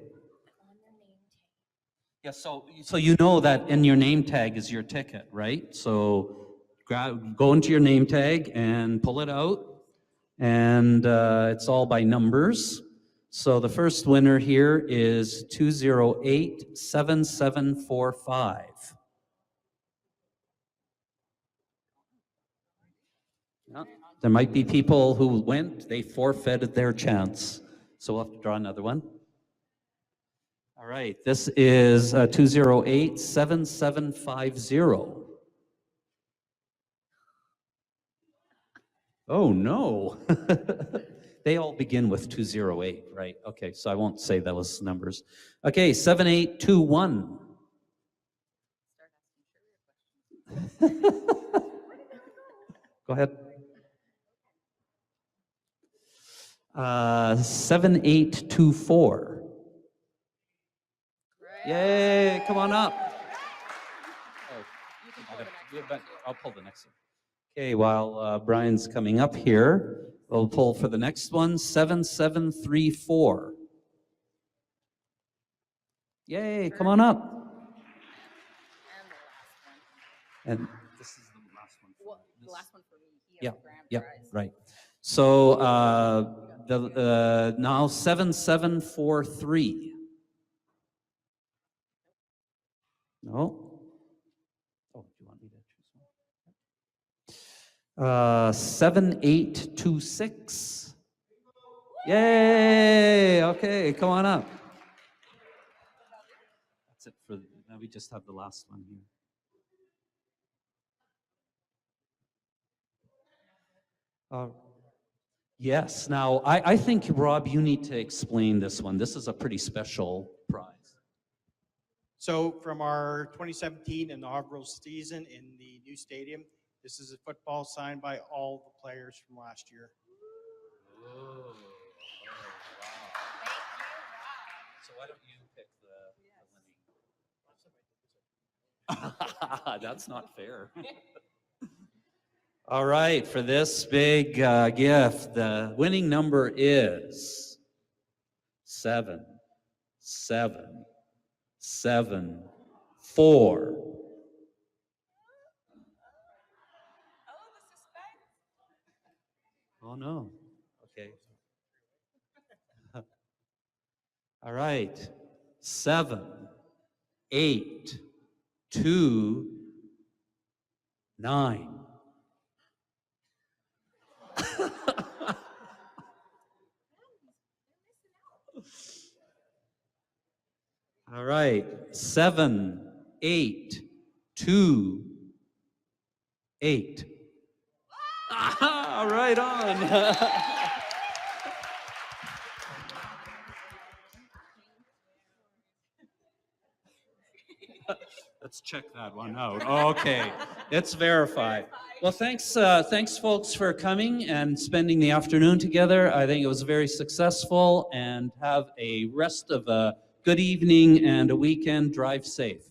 Yeah, so you know that in your name tag is your ticket, right? So go into your name tag and pull it out, and it's all by numbers. So the first winner here is 208-7745. Yeah. There might be people who went, they forfeited their chance. So we'll have to draw another one. All right, this is 208-7750. Oh, no. They all begin with 208, right? Okay, so I won't say those numbers. Okay, 7821. Go ahead. 7824. Yay, come on up. I'll pull the next one. Okay, while Brian's coming up here, we'll pull for the next one, 7734. Yay, come on up. And this is the last one. Yeah, yeah, right. So now 7743. No. Oh, do you want me to choose one? 7826. Yay! Okay, come on up. That's it for now. We just have the last one here. Yes. Now, I think, Rob, you need to explain this one. This is a pretty special prize. So from our 2017 inaugural season in the new stadium, this is a football signed by all the players from last year. Oh, so why don't you pick the winning? That's not fair. All right, for this big gift, the winning number is 7774. Oh no. Okay. All right. 7, 8, 2, 9. All right. 7, 8, 2, 8. Ah, right on. Let's check that one out. Okay, it's verified. Well, thanks folks for coming and spending the afternoon together. I think it was very successful, and have a rest of a good evening and a weekend. Drive safe.